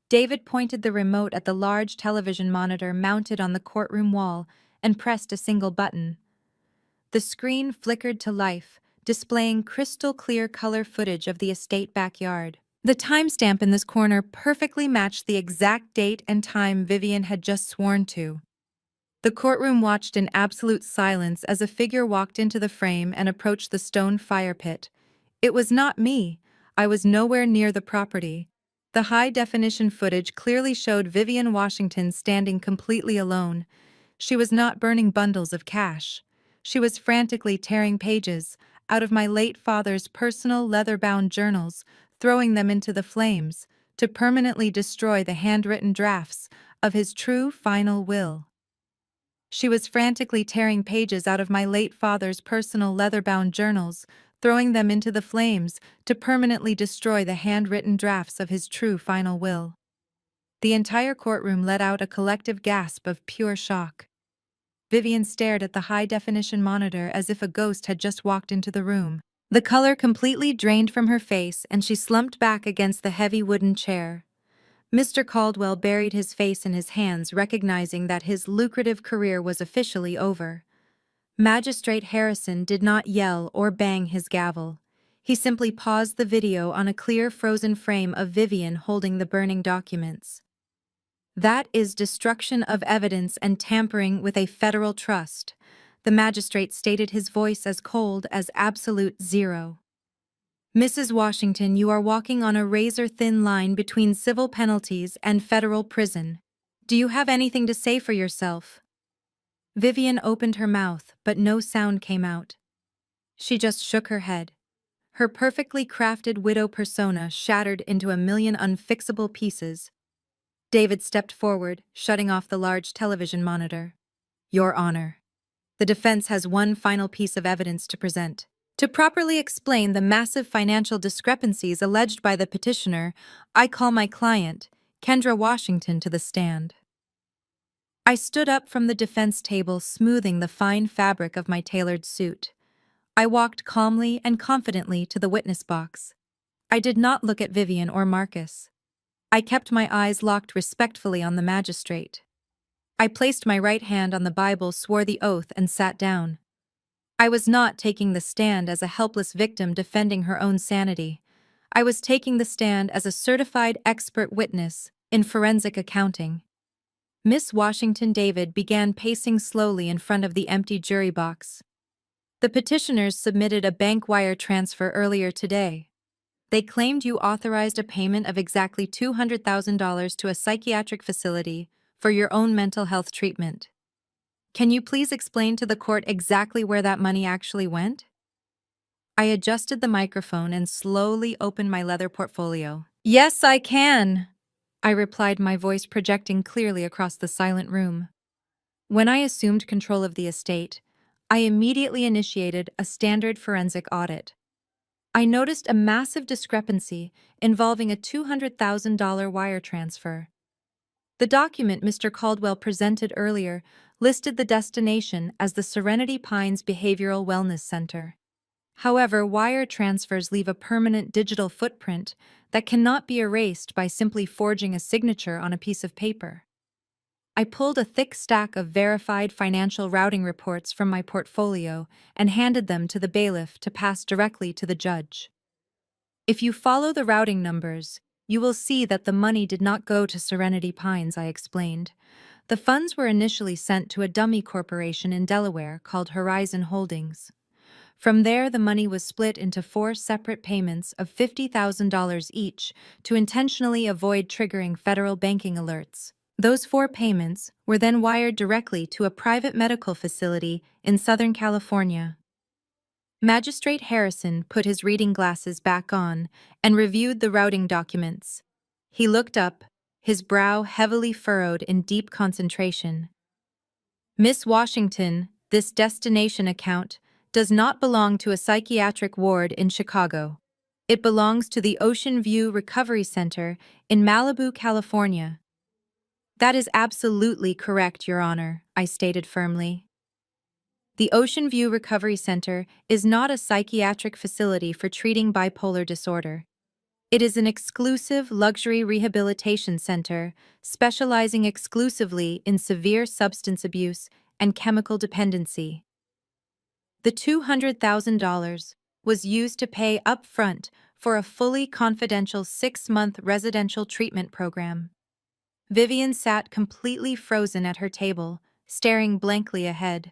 David pointed the remote at the large television monitor mounted on the courtroom wall and pressed a single button. The screen flickered to life, displaying crystal-clear color footage of the estate backyard. The timestamp in this corner perfectly matched the exact date and time Vivian had just sworn to. The courtroom watched in absolute silence as a figure walked into the frame and approached the stone fire pit. It was not me. I was nowhere near the property. The high-definition footage clearly showed Vivian Washington standing completely alone. She was not burning bundles of cash. She was frantically tearing pages out of my late father's personal leather-bound journals, throwing them into the flames to permanently destroy the handwritten drafts of his true final will. She was frantically tearing pages out of my late father's personal leather-bound journals, throwing them into the flames to permanently destroy the handwritten drafts of his true final will. The entire courtroom let out a collective gasp of pure shock. Vivian stared at the high-definition monitor as if a ghost had just walked into the room. The color completely drained from her face, and she slumped back against the heavy wooden chair. Mr. Caldwell buried his face in his hands, recognizing that his lucrative career was officially over. Magistrate Harrison did not yell or bang his gavel. He simply paused the video on a clear frozen frame of Vivian holding the burning documents. "That is destruction of evidence and tampering with a federal trust," the magistrate stated, his voice as cold as absolute zero. "Mrs. Washington, you are walking on a razor-thin line between civil penalties and federal prison. Do you have anything to say for yourself?" Vivian opened her mouth, but no sound came out. She just shook her head. Her perfectly crafted widow persona shattered into a million unfixable pieces. David stepped forward, shutting off the large television monitor. "Your Honor, the defense has one final piece of evidence to present. To properly explain the massive financial discrepancies alleged by the petitioner, I call my client, Kendra Washington, to the stand." I stood up from the defense table, smoothing the fine fabric of my tailored suit. I walked calmly and confidently to the witness box. I did not look at Vivian or Marcus. I kept my eyes locked respectfully on the magistrate. I placed my right hand on the Bible, swore the oath, and sat down. I was not taking the stand as a helpless victim defending her own sanity. I was taking the stand as a certified expert witness in forensic accounting. Miss Washington. David began pacing slowly in front of the empty jury box. "The petitioners submitted a bank wire transfer earlier today. They claimed you authorized a payment of exactly $200,000 to a psychiatric facility for your own mental health treatment. Can you please explain to the court exactly where that money actually went?" I adjusted the microphone and slowly opened my leather portfolio. "Yes, I can," I replied, my voice projecting clearly across the silent room. When I assumed control of the estate, I immediately initiated a standard forensic audit. I noticed a massive discrepancy involving a $200,000 wire transfer. The document Mr. Caldwell presented earlier listed the destination as the Serenity Pines Behavioral Wellness Center. However, wire transfers leave a permanent digital footprint that cannot be erased by simply forging a signature on a piece of paper. I pulled a thick stack of verified financial routing reports from my portfolio and handed them to the bailiff to pass directly to the judge. "If you follow the routing numbers, you will see that the money did not go to Serenity Pines," I explained. "The funds were initially sent to a dummy corporation in Delaware called Horizon Holdings. From there, the money was split into 4 separate payments of $50,000 each to intentionally avoid triggering federal banking alerts. Those 4 payments were then wired directly to a private medical facility in Southern California." Magistrate Harrison put his reading glasses back on and reviewed the routing documents. He looked up, his brow heavily furrowed in deep concentration. Miss Washington, this destination account does not belong to a psychiatric ward in Chicago. It belongs to the Ocean View Recovery Center in Malibu, California. That is absolutely correct, Your Honor, I stated firmly. The Ocean View Recovery Center is not a psychiatric facility for treating bipolar disorder. It is an exclusive luxury rehabilitation center specializing exclusively in severe substance abuse and chemical dependency. The $200,000 was used to pay upfront for a fully confidential 6-month residential treatment program. Vivian sat completely frozen at her table, staring blankly ahead.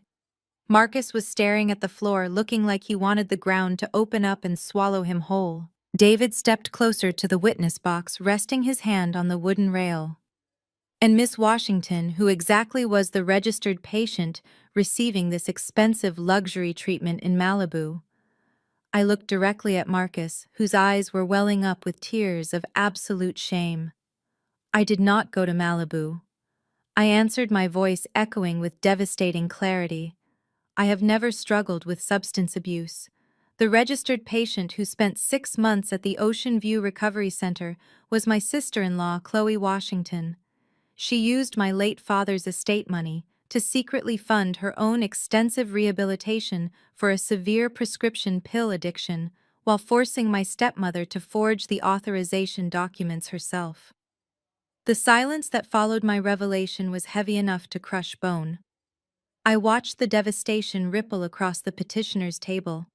Marcus was staring at the floor, looking like he wanted the ground to open up and swallow him whole. David stepped closer to the witness box, resting his hand on the wooden rail. And Miss Washington, who exactly was the registered patient receiving this expensive luxury treatment in Malibu? I looked directly at Marcus, whose eyes were welling up with tears of absolute shame. I did not go to Malibu. I answered, my voice echoing with devastating clarity. I have never struggled with substance abuse. The registered patient who spent 6 months at the Ocean View Recovery Center was my sister-in-law, Chloe Washington. She used my late father's estate money to secretly fund her own extensive rehabilitation for a severe prescription pill addiction while forcing my stepmother to forge the authorization documents herself. The silence that followed my revelation was heavy enough to crush bone. I watched the devastation ripple across the petitioner's table.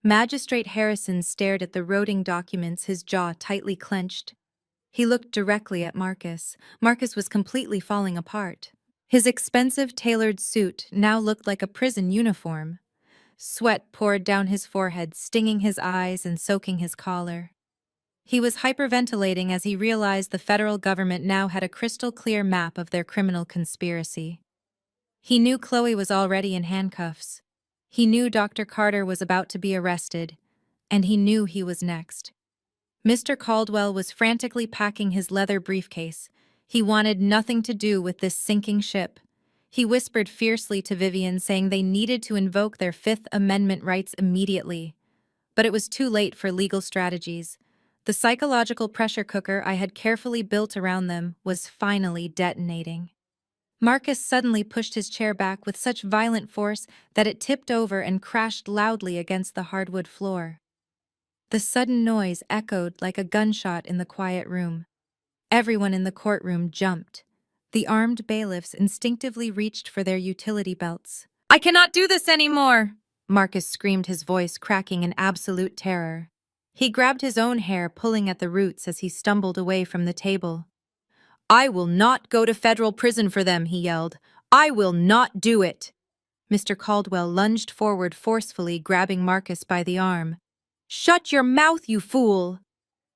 Magistrate Harrison stared at the routing documents, his jaw tightly clenched. He looked directly at Marcus. Marcus was completely falling apart. His expensive tailored suit now looked like a prison uniform. Sweat poured down his forehead, stinging his eyes and soaking his collar. He was hyperventilating as he realized the federal government now had a crystal-clear map of their criminal conspiracy. He knew Chloe was already in handcuffs. He knew Dr. Carter was about to be arrested, and he knew he was next. Mr. Caldwell was frantically packing his leather briefcase. He wanted nothing to do with this sinking ship. He whispered fiercely to Vivian, saying they needed to invoke their Fifth Amendment rights immediately. But it was too late for legal strategies. The psychological pressure cooker I had carefully built around them was finally detonating. Marcus suddenly pushed his chair back with such violent force that it tipped over and crashed loudly against the hardwood floor. The sudden noise echoed like a gunshot in the quiet room. Everyone in the courtroom jumped. The armed bailiffs instinctively reached for their utility belts. "I cannot do this anymore!" Marcus screamed, his voice cracking in absolute terror. He grabbed his own hair, pulling at the roots as he stumbled away from the table. "I will not go to federal prison for them," he yelled. "I will not do it!" Mr. Caldwell lunged forward forcefully, grabbing Marcus by the arm. "Shut your mouth, you fool!"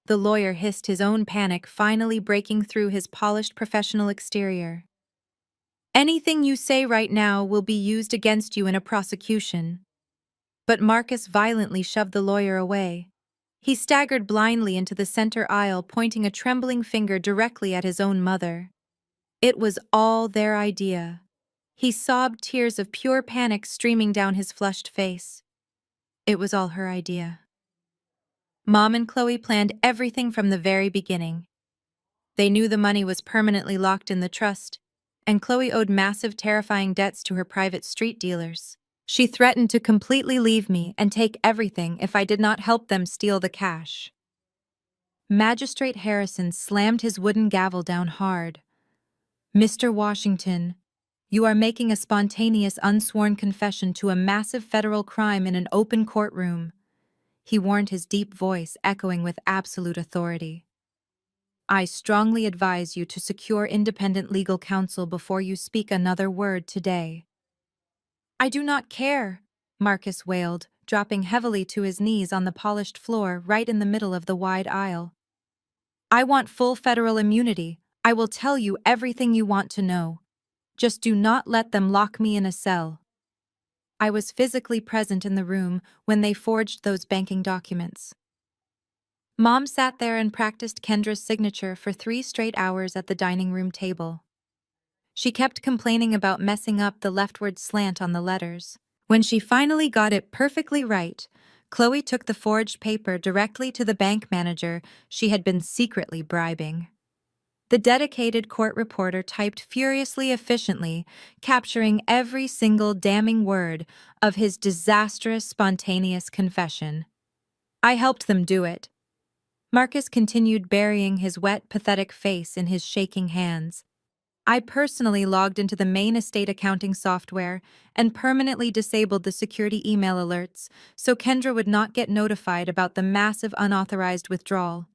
The lawyer hissed, his own panic finally breaking through his polished professional exterior. "Anything you say right now will be used against you in a prosecution." But Marcus violently shoved the lawyer away. He staggered blindly into the center aisle, pointing a trembling finger directly at his own mother. It was all their idea. He sobbed, tears of pure panic streaming down his flushed face. It was all her idea. Mom and Chloe planned everything from the very beginning. They knew the money was permanently locked in the trust, and Chloe owed massive, terrifying debts to her private street dealers. She threatened to completely leave me and take everything if I did not help them steal the cash. Magistrate Harrison slammed his wooden gavel down hard. "Mr. Washington, you are making a spontaneous, unsworn confession to a massive federal crime in an open courtroom," he warned, his deep voice echoing with absolute authority. "I strongly advise you to secure independent legal counsel before you speak another word today." "I do not care," Marcus wailed, dropping heavily to his knees on the polished floor right in the middle of the wide aisle. "I want full federal immunity. I will tell you everything you want to know. Just do not let them lock me in a cell." I was physically present in the room when they forged those banking documents. Mom sat there and practiced Kendra's signature for 3 straight hours at the dining room table. She kept complaining about messing up the leftward slant on the letters. When she finally got it perfectly right, Chloe took the forged paper directly to the bank manager she had been secretly bribing. The dedicated court reporter typed furiously efficiently, capturing every single damning word of his disastrous, spontaneous confession. I helped them do it. Marcus continued burying his wet, pathetic face in his shaking hands. I personally logged into the main estate accounting software and permanently disabled the security email alerts so Kendra would not get notified about the massive unauthorized withdrawal.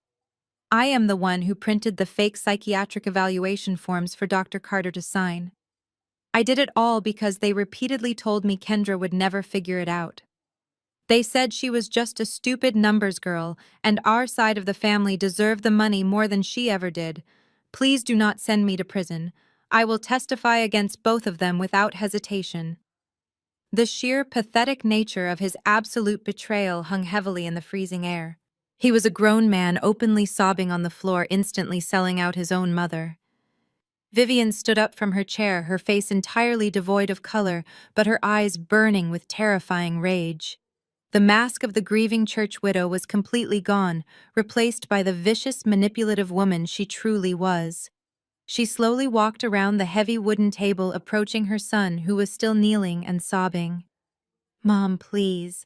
I am the one who printed the fake psychiatric evaluation forms for Dr. Carter to sign. I did it all because they repeatedly told me Kendra would never figure it out. They said she was just a stupid numbers girl, and our side of the family deserved the money more than she ever did. Please do not send me to prison. I will testify against both of them without hesitation. The sheer pathetic nature of his absolute betrayal hung heavily in the freezing air. He was a grown man openly sobbing on the floor, instantly selling out his own mother. Vivian stood up from her chair, her face entirely devoid of color, but her eyes burning with terrifying rage. The mask of the grieving church widow was completely gone, replaced by the vicious, manipulative woman she truly was. She slowly walked around the heavy wooden table, approaching her son, who was still kneeling and sobbing. "Mom, please,"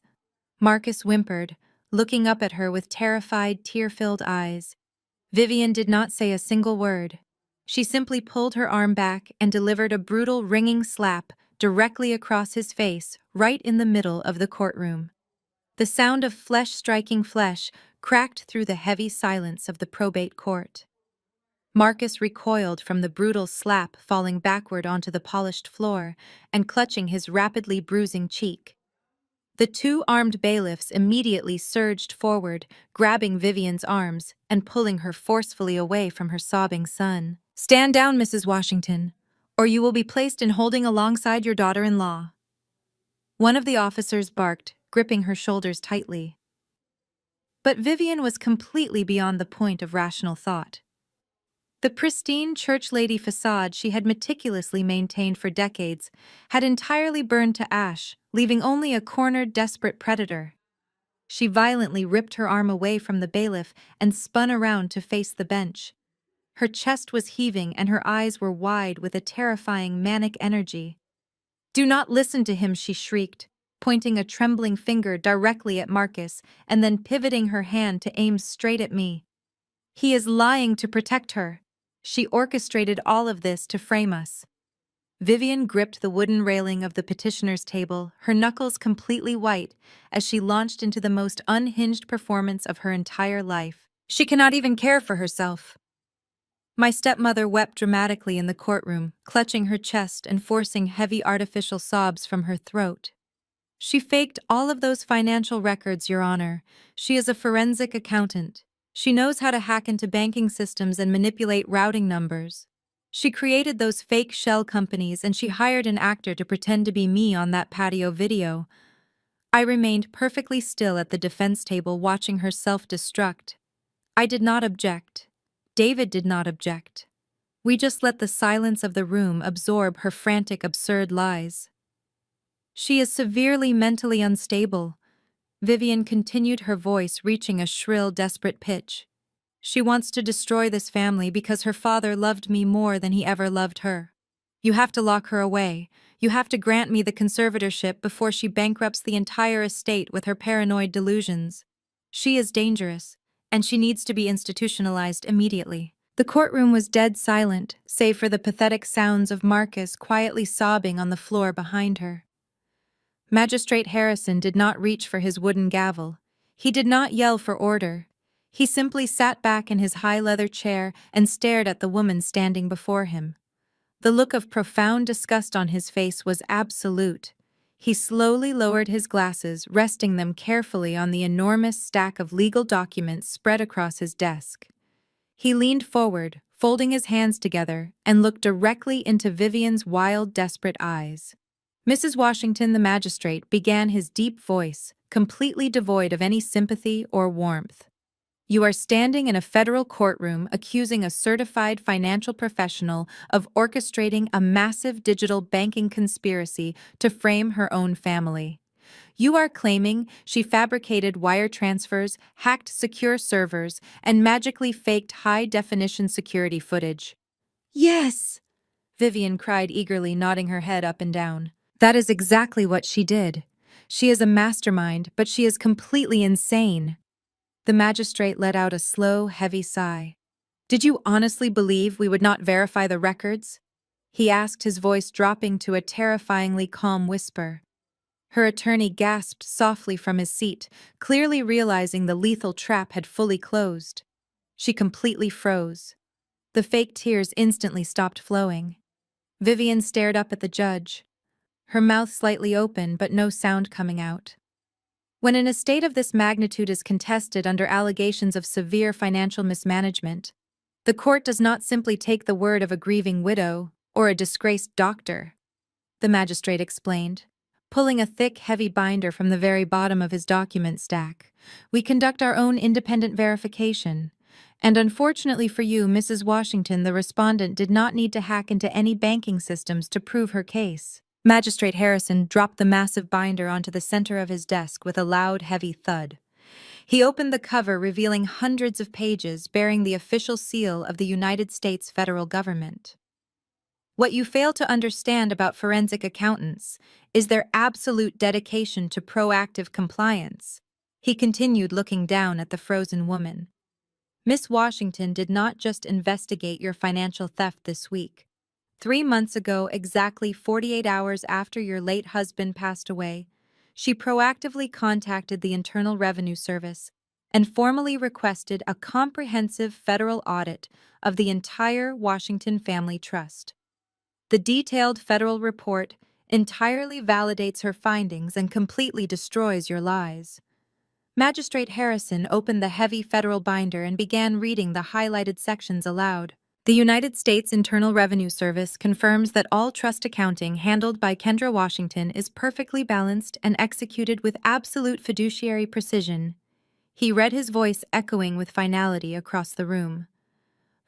Marcus whimpered, looking up at her with terrified, tear-filled eyes. Vivian did not say a single word. She simply pulled her arm back and delivered a brutal, ringing slap directly across his face, right in the middle of the courtroom. The sound of flesh striking flesh cracked through the heavy silence of the probate court. Marcus recoiled from the brutal slap, falling backward onto the polished floor and clutching his rapidly bruising cheek. The two armed bailiffs immediately surged forward, grabbing Vivian's arms and pulling her forcefully away from her sobbing son. "Stand down, Mrs. Washington, or you will be placed in holding alongside your daughter-in-law." One of the officers barked, gripping her shoulders tightly. But Vivian was completely beyond the point of rational thought. The pristine church lady facade she had meticulously maintained for decades had entirely burned to ash, leaving only a cornered, desperate predator. She violently ripped her arm away from the bailiff and spun around to face the bench. Her chest was heaving and her eyes were wide with a terrifying, manic energy. "Do not listen to him," she shrieked, pointing a trembling finger directly at Marcus and then pivoting her hand to aim straight at me. "He is lying to protect her. She orchestrated all of this to frame us." Vivian gripped the wooden railing of the petitioner's table, her knuckles completely white, as she launched into the most unhinged performance of her entire life. "She cannot even care for herself." My stepmother wept dramatically in the courtroom, clutching her chest and forcing heavy artificial sobs from her throat. "She faked all of those financial records, Your Honor. She is a forensic accountant. She knows how to hack into banking systems and manipulate routing numbers. She created those fake shell companies and she hired an actor to pretend to be me on that patio video." I remained perfectly still at the defense table, watching her self-destruct. I did not object. David did not object. We just let the silence of the room absorb her frantic, absurd lies. "She is severely mentally unstable," Vivian continued, her voice reaching a shrill, desperate pitch. "She wants to destroy this family because her father loved me more than he ever loved her. You have to lock her away. You have to grant me the conservatorship before she bankrupts the entire estate with her paranoid delusions. She is dangerous, and she needs to be institutionalized immediately." The courtroom was dead silent, save for the pathetic sounds of Marcus quietly sobbing on the floor behind her. Magistrate Harrison did not reach for his wooden gavel. He did not yell for order. He simply sat back in his high leather chair and stared at the woman standing before him. The look of profound disgust on his face was absolute. He slowly lowered his glasses, resting them carefully on the enormous stack of legal documents spread across his desk. He leaned forward, folding his hands together, and looked directly into Vivian's wild, desperate eyes. "Mrs. Washington," the magistrate began, his deep voice completely devoid of any sympathy or warmth. You are standing in a federal courtroom accusing a certified financial professional of orchestrating a massive digital banking conspiracy to frame her own family. You are claiming she fabricated wire transfers, hacked secure servers, and magically faked high-definition security footage. Yes! Vivian cried eagerly, nodding her head up and down. That is exactly what she did. She is a mastermind, but she is completely insane. The magistrate let out a slow, heavy sigh. Did you honestly believe we would not verify the records? He asked, his voice dropping to a terrifyingly calm whisper. Her attorney gasped softly from his seat, clearly realizing the lethal trap had fully closed. She completely froze. The fake tears instantly stopped flowing. Vivian stared up at the judge, her mouth slightly open but no sound coming out. When an estate of this magnitude is contested under allegations of severe financial mismanagement, the court does not simply take the word of a grieving widow or a disgraced doctor, the magistrate explained, pulling a thick, heavy binder from the very bottom of his document stack. We conduct our own independent verification. And unfortunately for you, Mrs. Washington, the respondent did not need to hack into any banking systems to prove her case. Magistrate Harrison dropped the massive binder onto the center of his desk with a loud, heavy thud. He opened the cover, revealing hundreds of pages bearing the official seal of the United States federal government. What you fail to understand about forensic accountants is their absolute dedication to proactive compliance. He continued, looking down at the frozen woman. Miss Washington did not just investigate your financial theft this week. 3 months ago, exactly 48 hours after your late husband passed away, she proactively contacted the Internal Revenue Service and formally requested a comprehensive federal audit of the entire Washington Family Trust. The detailed federal report entirely validates her findings and completely destroys your lies. Magistrate Harrison opened the heavy federal binder and began reading the highlighted sections aloud. The United States Internal Revenue Service confirms that all trust accounting handled by Kendra Washington is perfectly balanced and executed with absolute fiduciary precision. He read, his voice echoing with finality across the room.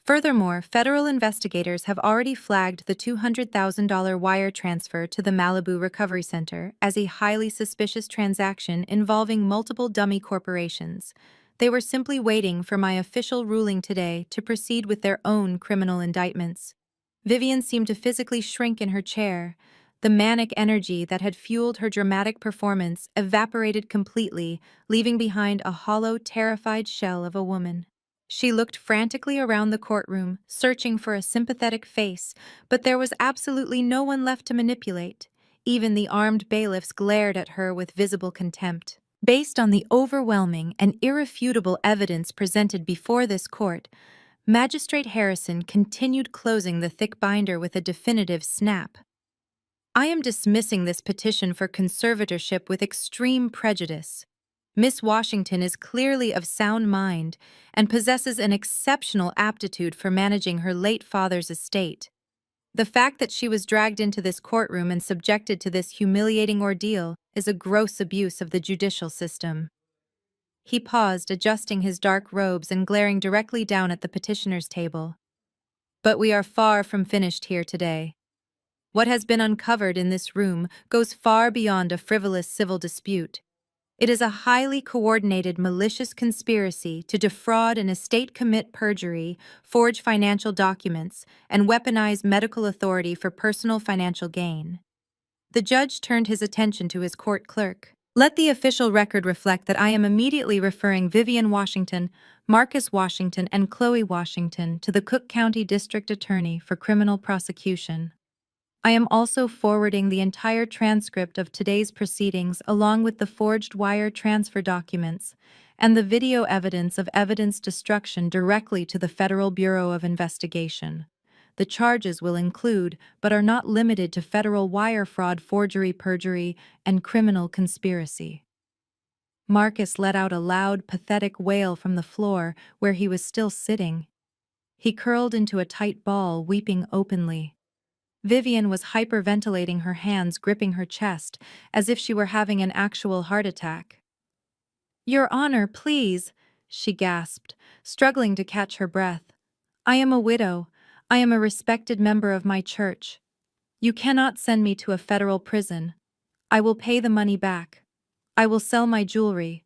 Furthermore, federal investigators have already flagged the $200,000 wire transfer to the Malibu Recovery Center as a highly suspicious transaction involving multiple dummy corporations. They were simply waiting for my official ruling today to proceed with their own criminal indictments. Vivian seemed to physically shrink in her chair. The manic energy that had fueled her dramatic performance evaporated completely, leaving behind a hollow, terrified shell of a woman. She looked frantically around the courtroom, searching for a sympathetic face, but there was absolutely no one left to manipulate. Even the armed bailiffs glared at her with visible contempt. Based on the overwhelming and irrefutable evidence presented before this court, Magistrate Harrison continued, closing the thick binder with a definitive snap. I am dismissing this petition for conservatorship with extreme prejudice. Miss Washington is clearly of sound mind and possesses an exceptional aptitude for managing her late father's estate. The fact that she was dragged into this courtroom and subjected to this humiliating ordeal is a gross abuse of the judicial system. He paused, adjusting his dark robes and glaring directly down at the petitioner's table. But we are far from finished here today. What has been uncovered in this room goes far beyond a frivolous civil dispute. It is a highly coordinated, malicious conspiracy to defraud an estate, commit perjury, forge financial documents, and weaponize medical authority for personal financial gain. The judge turned his attention to his court clerk. Let the official record reflect that I am immediately referring Vivian Washington, Marcus Washington, and Chloe Washington to the Cook County District Attorney for criminal prosecution. I am also forwarding the entire transcript of today's proceedings along with the forged wire transfer documents and the video evidence of evidence destruction directly to the Federal Bureau of Investigation. The charges will include, but are not limited to, federal wire fraud, forgery, perjury, and criminal conspiracy. Marcus let out a loud, pathetic wail from the floor where he was still sitting. He curled into a tight ball, weeping openly. Vivian was hyperventilating, her hands gripping her chest, as if she were having an actual heart attack. Your Honor, please, she gasped, struggling to catch her breath. "I am a widow. I am a respected member of my church. You cannot send me to a federal prison. I will pay the money back. I will sell my jewelry.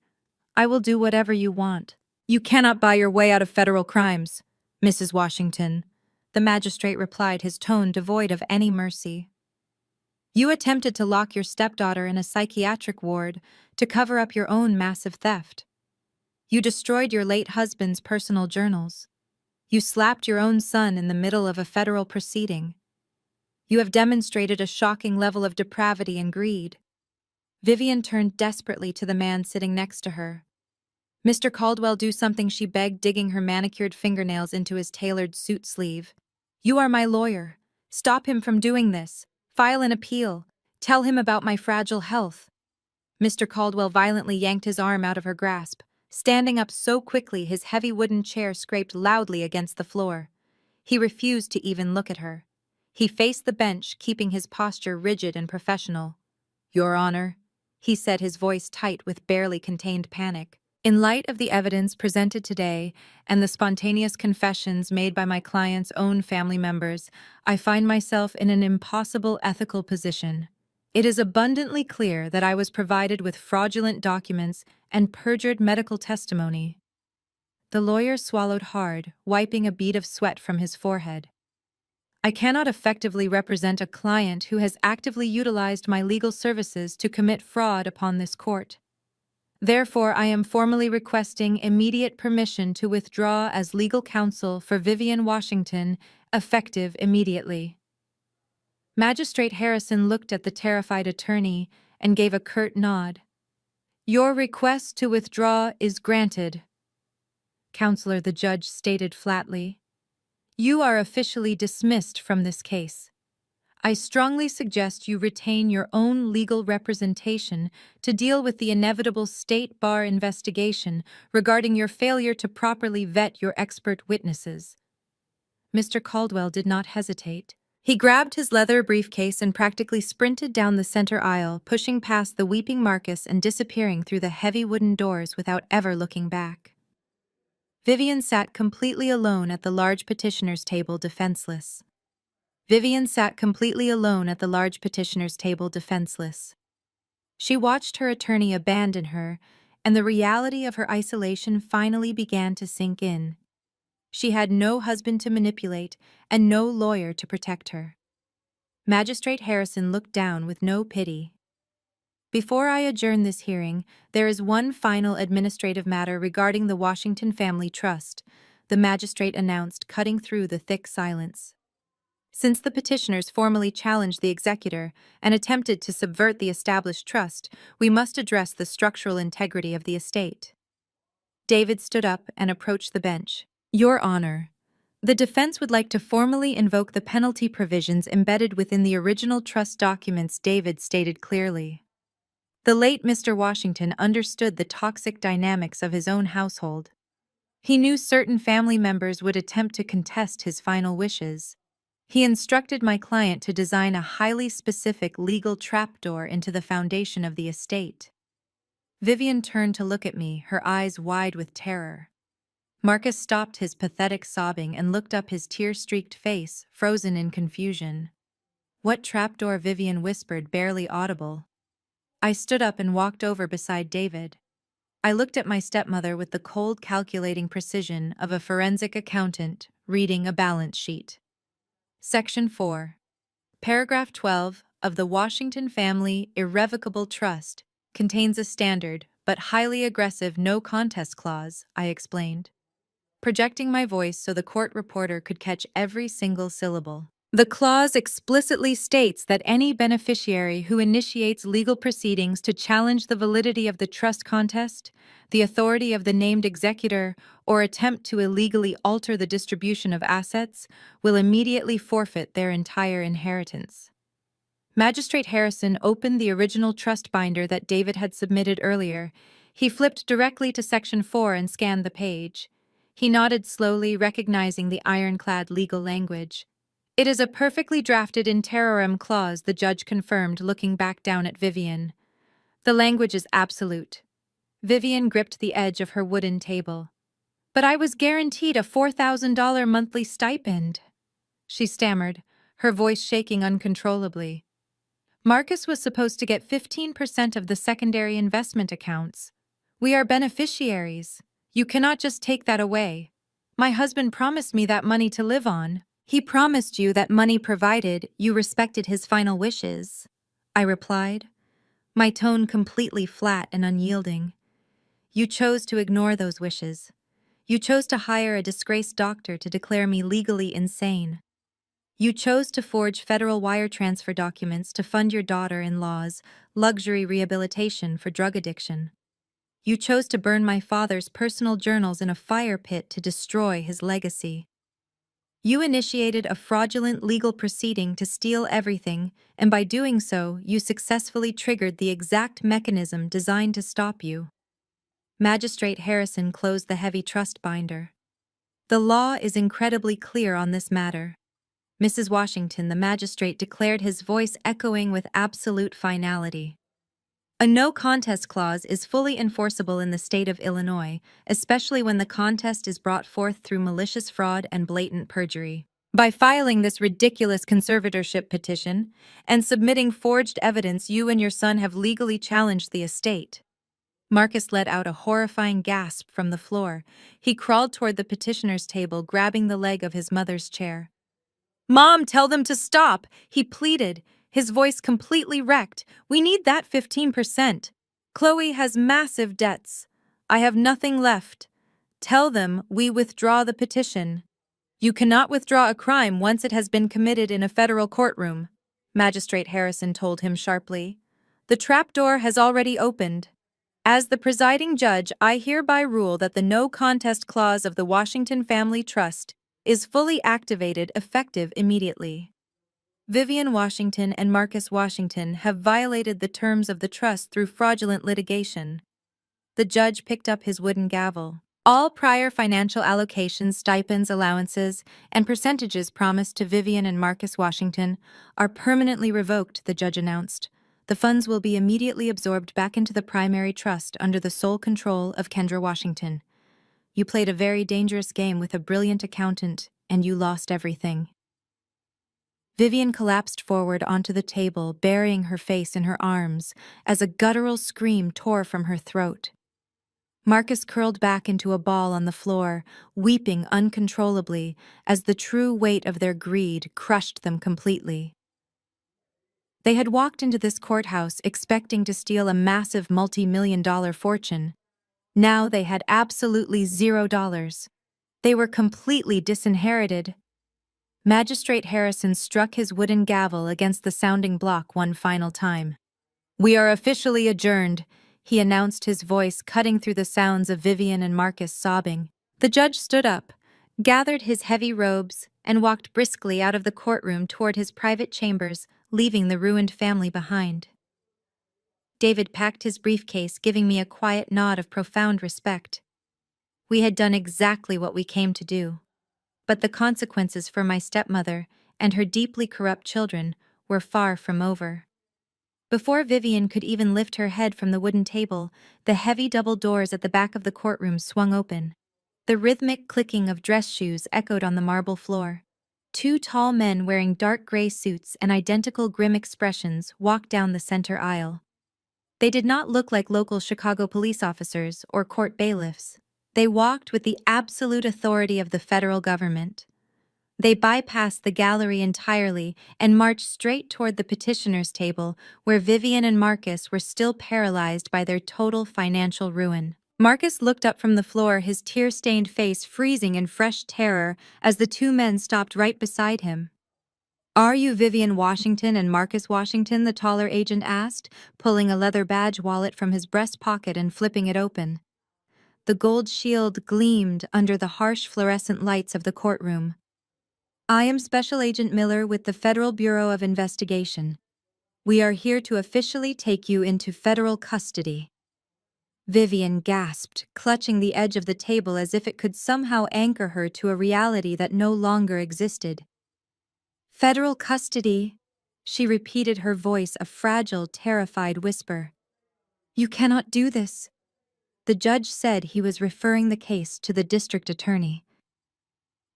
I will do whatever you want." "You cannot buy your way out of federal crimes, Mrs. Washington," the magistrate replied, his tone devoid of any mercy. "You attempted to lock your stepdaughter in a psychiatric ward to cover up your own massive theft. You destroyed your late husband's personal journals. You slapped your own son in the middle of a federal proceeding. You have demonstrated a shocking level of depravity and greed." Vivian turned desperately to the man sitting next to her. "Mr. Caldwell, do something," she begged, digging her manicured fingernails into his tailored suit sleeve. "You are my lawyer. Stop him from doing this. File an appeal. Tell him about my fragile health." Mr. Caldwell violently yanked his arm out of her grasp, standing up so quickly his heavy wooden chair scraped loudly against the floor. He refused to even look at her. He faced the bench, keeping his posture rigid and professional. "Your Honor," he said, his voice tight with barely contained panic. "In light of the evidence presented today and the spontaneous confessions made by my client's own family members, I find myself in an impossible ethical position. It is abundantly clear that I was provided with fraudulent documents and perjured medical testimony." The lawyer swallowed hard, wiping a bead of sweat from his forehead. "I cannot effectively represent a client who has actively utilized my legal services to commit fraud upon this court. Therefore, I am formally requesting immediate permission to withdraw as legal counsel for Vivian Washington, effective immediately." Magistrate Harrison looked at the terrified attorney and gave a curt nod. "Your request to withdraw is granted." "Counselor," the judge stated flatly, "you are officially dismissed from this case. I strongly suggest you retain your own legal representation to deal with the inevitable state bar investigation regarding your failure to properly vet your expert witnesses." Mr. Caldwell did not hesitate. He grabbed his leather briefcase and practically sprinted down the center aisle, pushing past the weeping Marcus and disappearing through the heavy wooden doors without ever looking back. Vivian sat completely alone at the large petitioner's table, defenseless. Vivian sat completely alone at the large petitioner's table, defenseless. She watched her attorney abandon her, and the reality of her isolation finally began to sink in. She had no husband to manipulate and no lawyer to protect her. Magistrate Harrison looked down with no pity. "Before I adjourn this hearing, there is one final administrative matter regarding the Washington Family Trust," the magistrate announced, cutting through the thick silence. "Since the petitioners formally challenged the executor and attempted to subvert the established trust, we must address the structural integrity of the estate." David stood up and approached the bench. "Your Honor, the defense would like to formally invoke the penalty provisions embedded within the original trust documents," David stated clearly. The late Mr. Washington understood the toxic dynamics of his own household. He knew certain family members would attempt to contest his final wishes. "He instructed my client to design a highly specific legal trapdoor into the foundation of the estate." Vivian turned to look at me, her eyes wide with terror. Marcus stopped his pathetic sobbing and looked up, his tear-streaked face frozen in confusion. "What trapdoor?" Vivian whispered, barely audible. I stood up and walked over beside David. I looked at my stepmother with the cold, calculating precision of a forensic accountant reading a balance sheet. Section 4. Paragraph 12 of the Washington Family Irrevocable Trust contains a standard but highly aggressive no contest clause, I explained, projecting my voice so the court reporter could catch every single syllable. "The clause explicitly states that any beneficiary who initiates legal proceedings to challenge the validity of the trust contest, the authority of the named executor, or attempt to illegally alter the distribution of assets will immediately forfeit their entire inheritance." Magistrate Harrison opened the original trust binder that David had submitted earlier. He flipped directly to Section 4 and scanned the page. He nodded slowly, recognizing the ironclad legal language. "It is a perfectly drafted in terrorem clause," the judge confirmed, looking back down at Vivian. "The language is absolute." Vivian gripped the edge of her wooden table. But I was guaranteed a $4,000 monthly stipend, she stammered, her voice shaking uncontrollably. Marcus was supposed to get 15% of the secondary investment accounts. We are beneficiaries. You cannot just take that away. My husband promised me that money to live on. He promised you that money provided you respected his final wishes, I replied, my tone completely flat and unyielding. You chose to ignore those wishes. You chose to hire a disgraced doctor to declare me legally insane. You chose to forge federal wire transfer documents to fund your daughter-in-law's luxury rehabilitation for drug addiction. You chose to burn my father's personal journals in a fire pit to destroy his legacy. You initiated a fraudulent legal proceeding to steal everything, and by doing so, you successfully triggered the exact mechanism designed to stop you. Magistrate Harrison closed the heavy trust binder. The law is incredibly clear on this matter. Mrs. Washington, the magistrate, declared, his voice echoing with absolute finality. A no-contest clause is fully enforceable in the state of Illinois, especially when the contest is brought forth through malicious fraud and blatant perjury. By filing this ridiculous conservatorship petition and submitting forged evidence, you and your son have legally challenged the estate. Marcus let out a horrifying gasp from the floor. He crawled toward the petitioner's table, grabbing the leg of his mother's chair. "Mom, tell them to stop," he pleaded, his voice completely wrecked. "We need that 15%. Chloe has massive debts. I have nothing left. Tell them we withdraw the petition." "You cannot withdraw a crime once it has been committed in a federal courtroom," Magistrate Harrison told him sharply. "The trapdoor has already opened. As the presiding judge, I hereby rule that the no contest clause of the Washington Family Trust is fully activated, effective immediately. Vivian Washington and Marcus Washington have violated the terms of the trust through fraudulent litigation." The judge picked up his wooden gavel. "All prior financial allocations, stipends, allowances, and percentages promised to Vivian and Marcus Washington are permanently revoked," the judge announced. "The funds will be immediately absorbed back into the primary trust under the sole control of Kendra Washington. You played a very dangerous game with a brilliant accountant, and you lost everything." Vivian collapsed forward onto the table, burying her face in her arms, as a guttural scream tore from her throat. Marcus curled back into a ball on the floor, weeping uncontrollably as the true weight of their greed crushed them completely. They had walked into this courthouse expecting to steal a massive multi-million-dollar fortune. Now they had absolutely $0. They were completely disinherited. Magistrate Harrison struck his wooden gavel against the sounding block one final time. "We are officially adjourned," he announced, his voice cutting through the sounds of Vivian and Marcus sobbing. The judge stood up, gathered his heavy robes, and walked briskly out of the courtroom toward his private chambers, leaving the ruined family behind. David packed his briefcase, giving me a quiet nod of profound respect. We had done exactly what we came to do. But the consequences for my stepmother and her deeply corrupt children were far from over. Before Vivian could even lift her head from the wooden table, the heavy double doors at the back of the courtroom swung open. The rhythmic clicking of dress shoes echoed on the marble floor. Two tall men wearing dark gray suits and identical grim expressions walked down the center aisle. They did not look like local Chicago police officers or court bailiffs. They walked with the absolute authority of the federal government. They bypassed the gallery entirely and marched straight toward the petitioner's table, where Vivian and Marcus were still paralyzed by their total financial ruin. Marcus looked up from the floor, his tear-stained face freezing in fresh terror as the two men stopped right beside him. "Are you Vivian Washington and Marcus Washington?" the taller agent asked, pulling a leather badge wallet from his breast pocket and flipping it open. The gold shield gleamed under the harsh fluorescent lights of the courtroom. "I am Special Agent Miller with the Federal Bureau of Investigation. We are here to officially take you into federal custody." Vivian gasped, clutching the edge of the table as if it could somehow anchor her to a reality that no longer existed. "Federal custody," she repeated, her voice a fragile, terrified whisper. "You cannot do this. The judge said he was referring the case to the district attorney.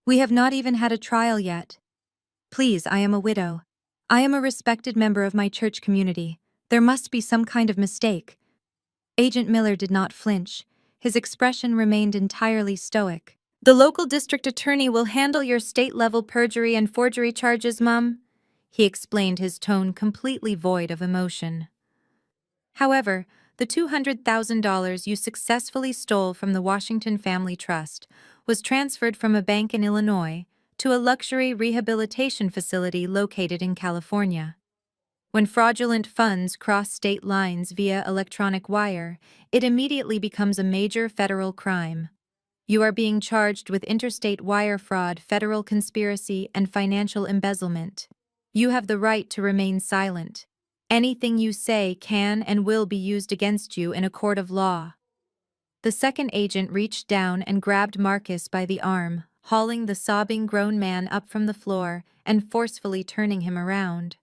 We have not even had a trial yet. Please, I am a widow. I am a respected member of my church community. There must be some kind of mistake. Agent Miller did not flinch. His expression remained entirely stoic. The local district attorney will handle your state-level perjury and forgery charges, Mum, he explained, his tone completely void of emotion. However, the $200,000 you successfully stole from the Washington Family Trust was transferred from a bank in Illinois to a luxury rehabilitation facility located in California. When fraudulent funds cross state lines via electronic wire, it immediately becomes a major federal crime. You are being charged with interstate wire fraud, federal conspiracy, and financial embezzlement. You have the right to remain silent. Anything you say can and will be used against you in a court of law. The second agent reached down and grabbed Marcus by the arm, hauling the sobbing grown man up from the floor and forcefully turning him around.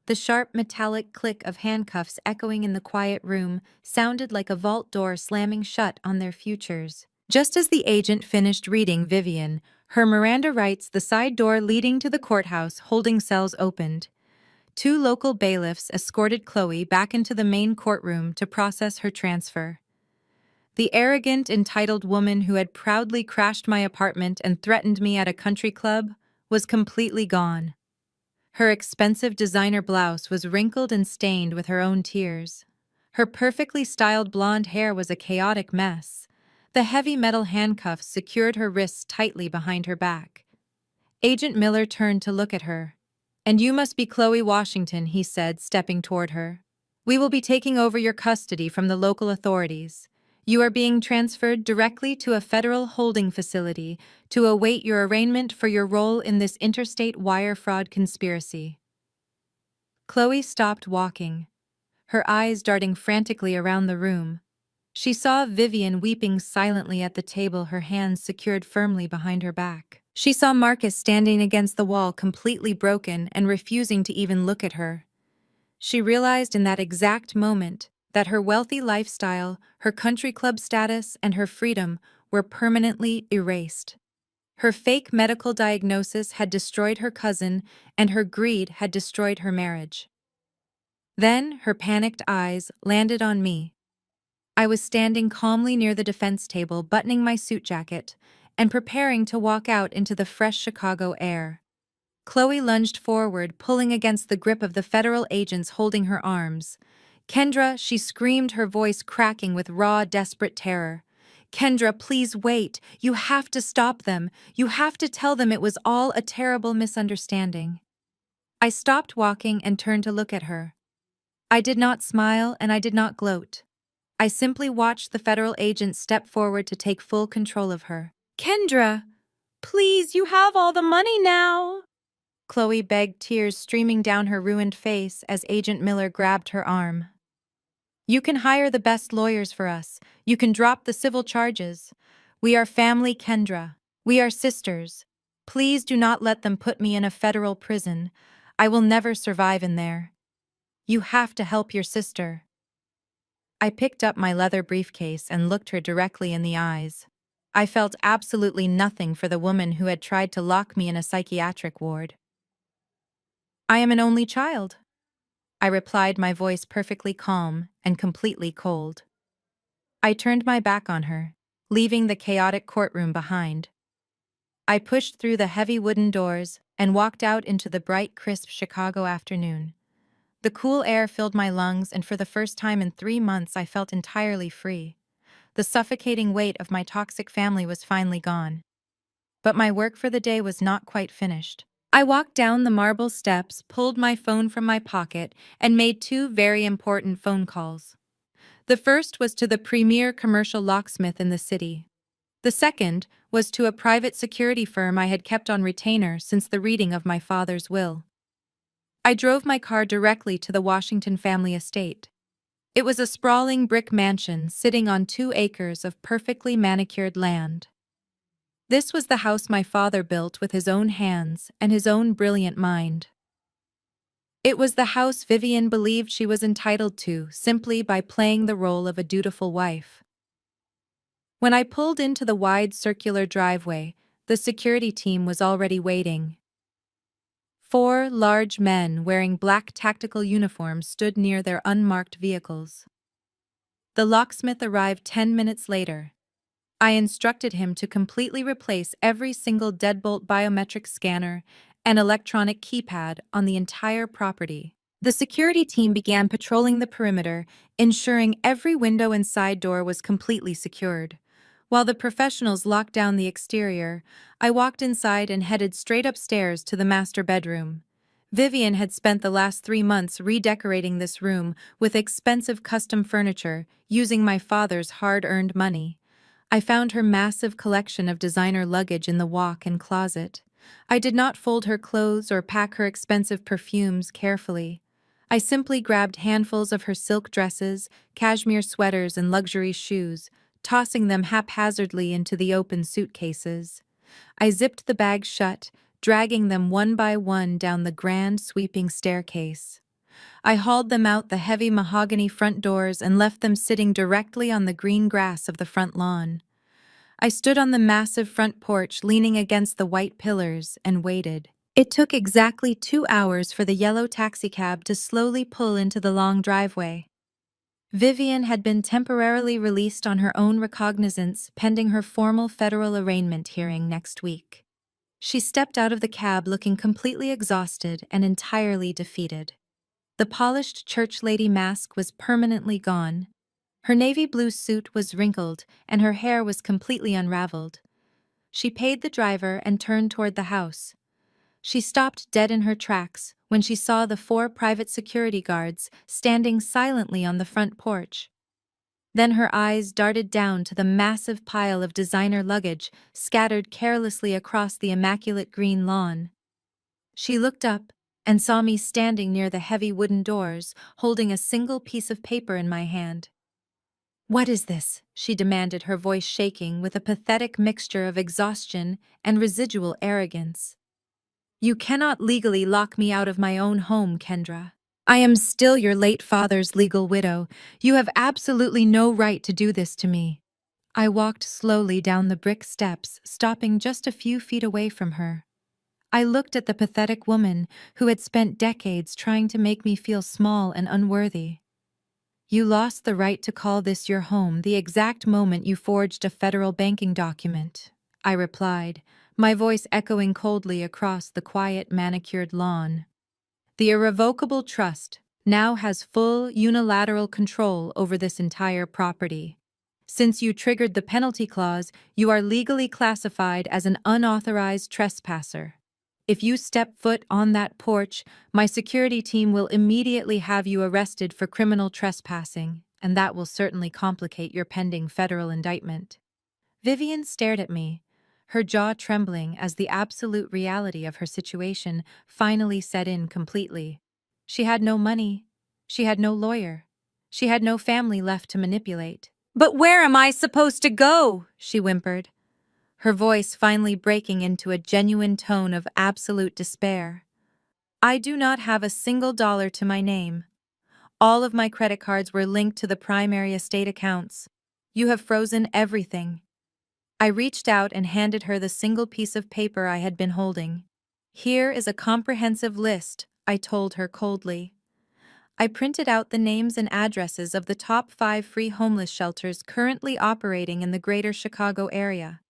The sharp metallic click of handcuffs echoing in the quiet room sounded like a vault door slamming shut on their futures. Just as the agent finished reading Vivian, her Miranda rights, the side door leading to the courthouse holding cells opened. Two local bailiffs escorted Chloe back into the main courtroom to process her transfer. The arrogant, entitled woman who had proudly crashed my apartment and threatened me at a country club was completely gone. Her expensive designer blouse was wrinkled and stained with her own tears. Her perfectly styled blonde hair was a chaotic mess. The heavy metal handcuffs secured her wrists tightly behind her back. Agent Miller turned to look at her. "And you must be Chloe Washington," he said, stepping toward her. "We will be taking over your custody from the local authorities. You are being transferred directly to a federal holding facility to await your arraignment for your role in this interstate wire fraud conspiracy." Chloe stopped walking, her eyes darting frantically around the room. She saw Vivian weeping silently at the table, her hands secured firmly behind her back. She saw Marcus standing against the wall, completely broken and refusing to even look at her. She realized in that exact moment that her wealthy lifestyle, her country club status, and her freedom were permanently erased. Her fake medical diagnosis had destroyed her cousin, and her greed had destroyed her marriage. Then her panicked eyes landed on me. I was standing calmly near the defense table, buttoning my suit jacket and preparing to walk out into the fresh Chicago air. Chloe lunged forward, pulling against the grip of the federal agents holding her arms. "Kendra," she screamed, her voice cracking with raw, desperate terror. "Kendra, please wait. You have to stop them. You have to tell them it was all a terrible misunderstanding." I stopped walking and turned to look at her. I did not smile and I did not gloat. I simply watched the federal agent step forward to take full control of her. "Kendra, please, you have all the money now," Chloe begged, tears streaming down her ruined face as Agent Miller grabbed her arm. "You can hire the best lawyers for us. You can drop the civil charges. We are family, Kendra. We are sisters. Please do not let them put me in a federal prison. I will never survive in there. You have to help your sister." I picked up my leather briefcase and looked her directly in the eyes. I felt absolutely nothing for the woman who had tried to lock me in a psychiatric ward. "I am an only child," I replied, my voice perfectly calm and completely cold. I turned my back on her, leaving the chaotic courtroom behind. I pushed through the heavy wooden doors and walked out into the bright, crisp Chicago afternoon. The cool air filled my lungs, and for the first time in 3 months I felt entirely free. The suffocating weight of my toxic family was finally gone. But my work for the day was not quite finished. I walked down the marble steps, pulled my phone from my pocket, and made 2 very important phone calls. The first was to the premier commercial locksmith in the city. The second was to a private security firm I had kept on retainer since the reading of my father's will. I drove my car directly to the Washington family estate. It was a sprawling brick mansion sitting on 2 acres of perfectly manicured land. This was the house my father built with his own hands and his own brilliant mind. It was the house Vivian believed she was entitled to simply by playing the role of a dutiful wife. When I pulled into the wide circular driveway, the security team was already waiting. 4 large men wearing black tactical uniforms stood near their unmarked vehicles. The locksmith arrived 10 minutes later. I instructed him to completely replace every single deadbolt biometric scanner and electronic keypad on the entire property. The security team began patrolling the perimeter, ensuring every window and side door was completely secured. While the professionals locked down the exterior, I walked inside and headed straight upstairs to the master bedroom. Vivian had spent the last 3 months redecorating this room with expensive custom furniture, using my father's hard-earned money. I found her massive collection of designer luggage in the walk-in closet. I did not fold her clothes or pack her expensive perfumes carefully. I simply grabbed handfuls of her silk dresses, cashmere sweaters, and luxury shoes, tossing them haphazardly into the open suitcases. I zipped the bags shut, dragging them one by one down the grand, sweeping staircase. I hauled them out the heavy mahogany front doors and left them sitting directly on the green grass of the front lawn. I stood on the massive front porch, leaning against the white pillars, and waited. It took exactly 2 hours for the yellow taxicab to slowly pull into the long driveway. Vivian had been temporarily released on her own recognizance pending her formal federal arraignment hearing next week. She stepped out of the cab looking completely exhausted and entirely defeated. The polished church lady mask was permanently gone. Her navy blue suit was wrinkled and her hair was completely unraveled. She paid the driver and turned toward the house. She stopped dead in her tracks when she saw the 4 private security guards standing silently on the front porch. Then her eyes darted down to the massive pile of designer luggage scattered carelessly across the immaculate green lawn. She looked up and saw me standing near the heavy wooden doors, holding a single piece of paper in my hand. "What is this?" she demanded, her voice shaking with a pathetic mixture of exhaustion and residual arrogance. "You cannot legally lock me out of my own home, Kendra. I am still your late father's legal widow. You have absolutely no right to do this to me." I walked slowly down the brick steps, stopping just a few feet away from her. I looked at the pathetic woman who had spent decades trying to make me feel small and unworthy. "You lost the right to call this your home the exact moment you forged a federal banking document," I replied, my voice echoing coldly across the quiet, manicured lawn. "The irrevocable trust now has full unilateral control over this entire property. Since you triggered the penalty clause, you are legally classified as an unauthorized trespasser. If you step foot on that porch, my security team will immediately have you arrested for criminal trespassing, and that will certainly complicate your pending federal indictment." Vivian stared at me, her jaw trembling as the absolute reality of her situation finally set in completely. She had no money. She had no lawyer. She had no family left to manipulate. "But where am I supposed to go?" she whimpered, her voice finally breaking into a genuine tone of absolute despair. "I do not have a single dollar to my name. All of my credit cards were linked to the primary estate accounts. You have frozen everything." I reached out and handed her the single piece of paper I had been holding. "Here is a comprehensive list," I told her coldly. I printed out the names and addresses of the top 5 free homeless shelters currently operating in the greater Chicago area.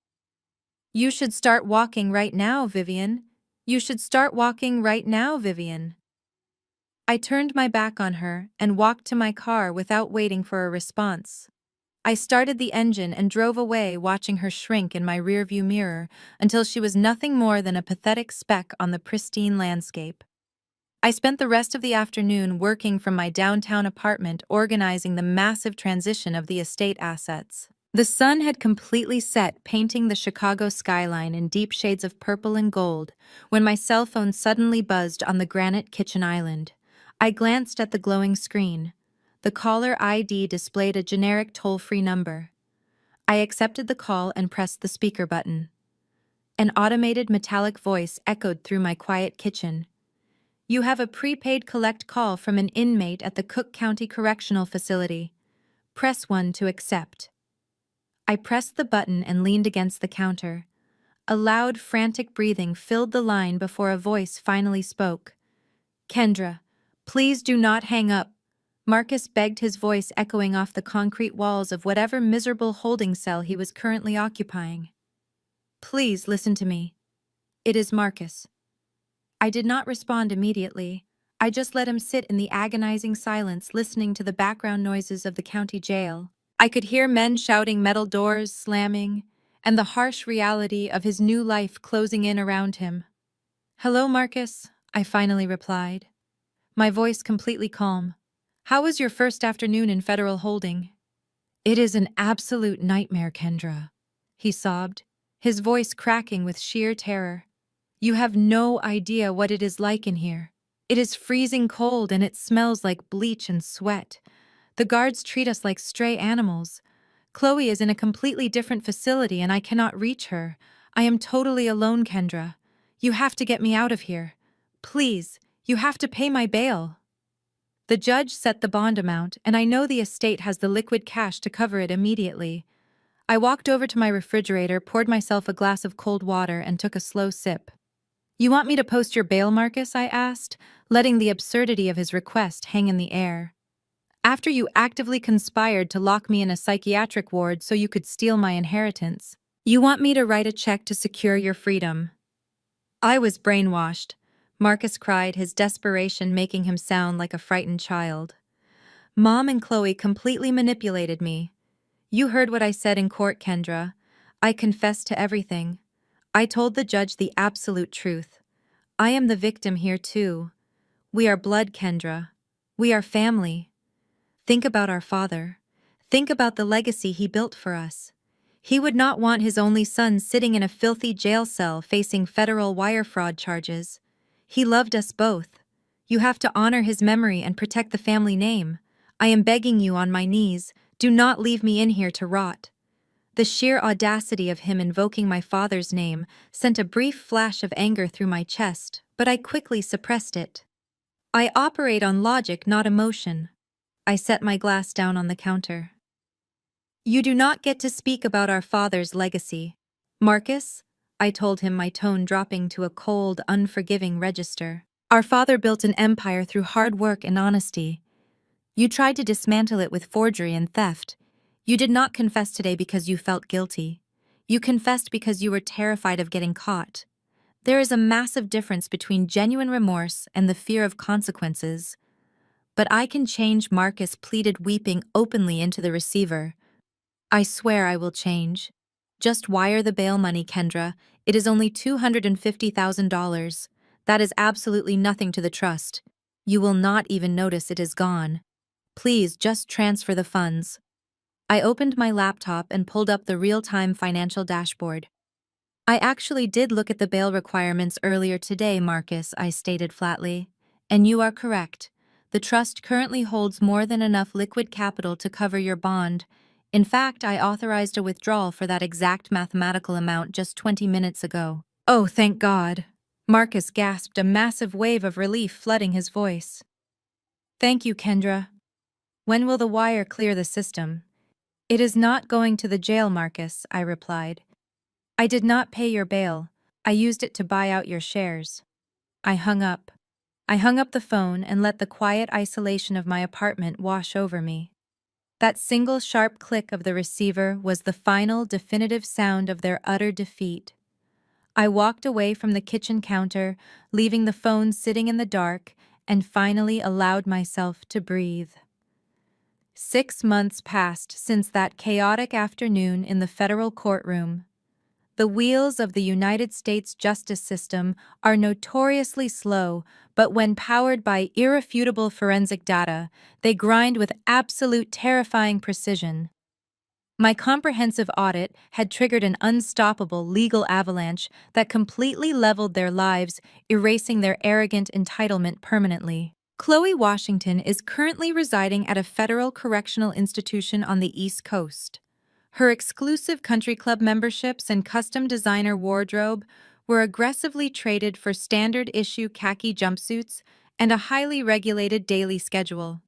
"You should start walking right now, Vivian. You should start walking right now, Vivian." I turned my back on her and walked to my car without waiting for a response. I started the engine and drove away, watching her shrink in my rearview mirror until she was nothing more than a pathetic speck on the pristine landscape. I spent the rest of the afternoon working from my downtown apartment, organizing the massive transition of the estate assets. The sun had completely set, painting the Chicago skyline in deep shades of purple and gold, when my cell phone suddenly buzzed on the granite kitchen island. I glanced at the glowing screen. The caller ID displayed a generic toll-free number. I accepted the call and pressed the speaker button. An automated metallic voice echoed through my quiet kitchen. "You have a prepaid collect call from an inmate at the Cook County Correctional Facility. Press 1 to accept." I pressed the button and leaned against the counter. A loud, frantic breathing filled the line before a voice finally spoke. "Kendra, please do not hang up." Marcus begged, his voice echoing off the concrete walls of whatever miserable holding cell he was currently occupying. "Please listen to me. It is Marcus." I did not respond immediately. I just let him sit in the agonizing silence, listening to the background noises of the county jail. I could hear men shouting, metal doors slamming, and the harsh reality of his new life closing in around him. "Hello, Marcus," I finally replied, my voice completely calm. "How was your first afternoon in federal holding?" "It is an absolute nightmare, Kendra," he sobbed, his voice cracking with sheer terror. "You have no idea what it is like in here. It is freezing cold and it smells like bleach and sweat. The guards treat us like stray animals. Chloe is in a completely different facility and I cannot reach her. I am totally alone, Kendra. You have to get me out of here. Please, you have to pay my bail." The judge set the bond amount, and I know the estate has the liquid cash to cover it immediately. I walked over to my refrigerator, poured myself a glass of cold water, and took a slow sip. "You want me to post your bail, Marcus?" I asked, letting the absurdity of his request hang in the air. "After you actively conspired to lock me in a psychiatric ward so you could steal my inheritance. You want me to write a check to secure your freedom." "I was brainwashed," Marcus cried, his desperation making him sound like a frightened child. "Mom and Chloe completely manipulated me. You heard what I said in court, Kendra. I confessed to everything. I told the judge the absolute truth. I am the victim here too. We are blood, Kendra. We are family. Think about our father. Think about the legacy he built for us. He would not want his only son sitting in a filthy jail cell facing federal wire fraud charges. He loved us both. You have to honor his memory and protect the family name. I am begging you on my knees, do not leave me in here to rot." The sheer audacity of him invoking my father's name sent a brief flash of anger through my chest, but I quickly suppressed it. I operate on logic, not emotion. I set my glass down on the counter. "You do not get to speak about our father's legacy. Marcus," I told him, my tone dropping to a cold, unforgiving register. "Our father built an empire through hard work and honesty. You tried to dismantle it with forgery and theft. You did not confess today because you felt guilty. You confessed because you were terrified of getting caught. There is a massive difference between genuine remorse and the fear of consequences. But I can change," Marcus pleaded, weeping openly into the receiver. "I swear I will change. Just wire the bail money, Kendra. It is only $250,000. That is absolutely nothing to the trust. You will not even notice it is gone. Please just transfer the funds." I opened my laptop and pulled up the real-time financial dashboard. "I actually did look at the bail requirements earlier today, Marcus," I stated flatly. "And you are correct. The trust currently holds more than enough liquid capital to cover your bond. In fact, I authorized a withdrawal for that exact mathematical amount just 20 minutes ago." "Oh, thank God." Marcus gasped, a massive wave of relief flooding his voice. "Thank you, Kendra. When will the wire clear the system?" "It is not going to the jail, Marcus," I replied. "I did not pay your bail. I used it to buy out your shares." I hung up. I hung up the phone and let the quiet isolation of my apartment wash over me. That single sharp click of the receiver was the final, definitive sound of their utter defeat. I walked away from the kitchen counter, leaving the phone sitting in the dark, and finally allowed myself to breathe. 6 months passed since that chaotic afternoon in the federal courtroom. The wheels of the United States justice system are notoriously slow, but when powered by irrefutable forensic data, they grind with absolute terrifying precision. My comprehensive audit had triggered an unstoppable legal avalanche that completely leveled their lives, erasing their arrogant entitlement permanently. Chloe Washington is currently residing at a federal correctional institution on the East Coast. Her exclusive country club memberships and custom designer wardrobe were aggressively traded for standard issue khaki jumpsuits and a highly regulated daily schedule.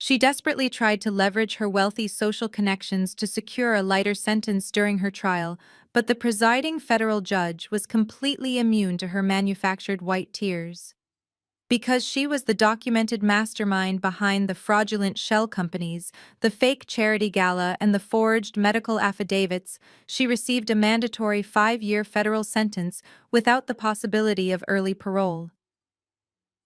She desperately tried to leverage her wealthy social connections to secure a lighter sentence during her trial, but the presiding federal judge was completely immune to her manufactured white tears. Because she was the documented mastermind behind the fraudulent shell companies, the fake charity gala, and the forged medical affidavits, she received a mandatory 5-year federal sentence without the possibility of early parole.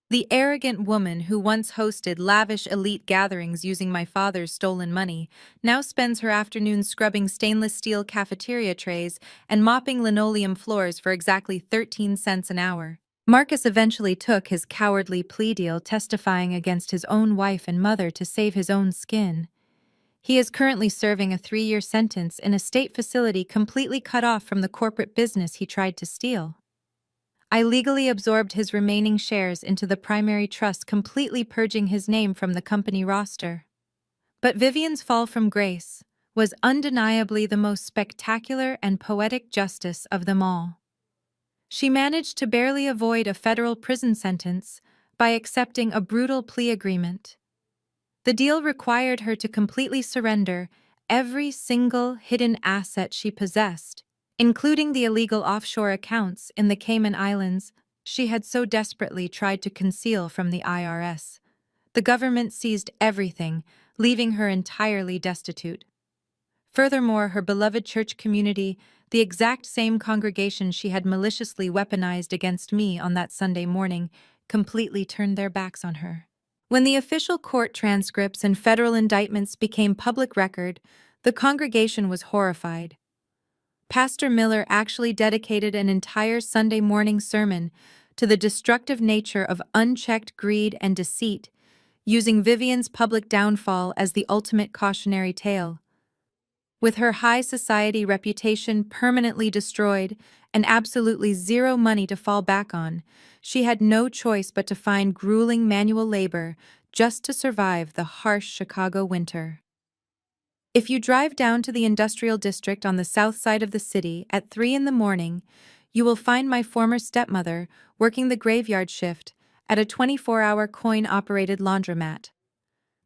The arrogant woman who once hosted lavish elite gatherings using my father's stolen money now spends her afternoons scrubbing stainless steel cafeteria trays and mopping linoleum floors for exactly 13 cents an hour. Marcus eventually took his cowardly plea deal, testifying against his own wife and mother to save his own skin. He is currently serving a 3-year sentence in a state facility completely cut off from the corporate business he tried to steal. I legally absorbed his remaining shares into the primary trust, completely purging his name from the company roster. But Vivian's fall from grace was undeniably the most spectacular and poetic justice of them all. She managed to barely avoid a federal prison sentence by accepting a brutal plea agreement. The deal required her to completely surrender every single hidden asset she possessed, including the illegal offshore accounts in the Cayman Islands she had so desperately tried to conceal from the IRS. The government seized everything, leaving her entirely destitute. Furthermore, her beloved church community, the exact same congregation she had maliciously weaponized against me on that Sunday morning, completely turned their backs on her. When the official court transcripts and federal indictments became public record, the congregation was horrified. Pastor Miller actually dedicated an entire Sunday morning sermon to the destructive nature of unchecked greed and deceit, using Vivian's public downfall as the ultimate cautionary tale. With her high society reputation permanently destroyed and absolutely zero money to fall back on, she had no choice but to find grueling manual labor just to survive the harsh Chicago winter. If you drive down to the industrial district on the south side of the city at 3 in the morning, you will find my former stepmother working the graveyard shift at a 24-hour coin-operated laundromat.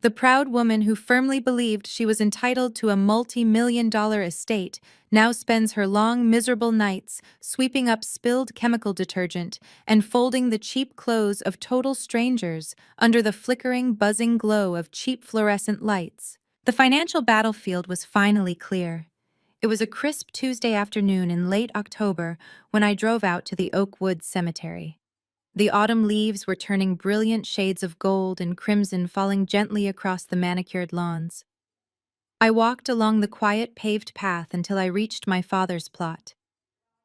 The proud woman who firmly believed she was entitled to a multi-million-dollar estate now spends her long, miserable nights sweeping up spilled chemical detergent and folding the cheap clothes of total strangers under the flickering, buzzing glow of cheap fluorescent lights. The financial battlefield was finally clear. It was a crisp Tuesday afternoon in late October when I drove out to the Oak Woods Cemetery. The autumn leaves were turning brilliant shades of gold and crimson, falling gently across the manicured lawns. I walked along the quiet paved path until I reached my father's plot.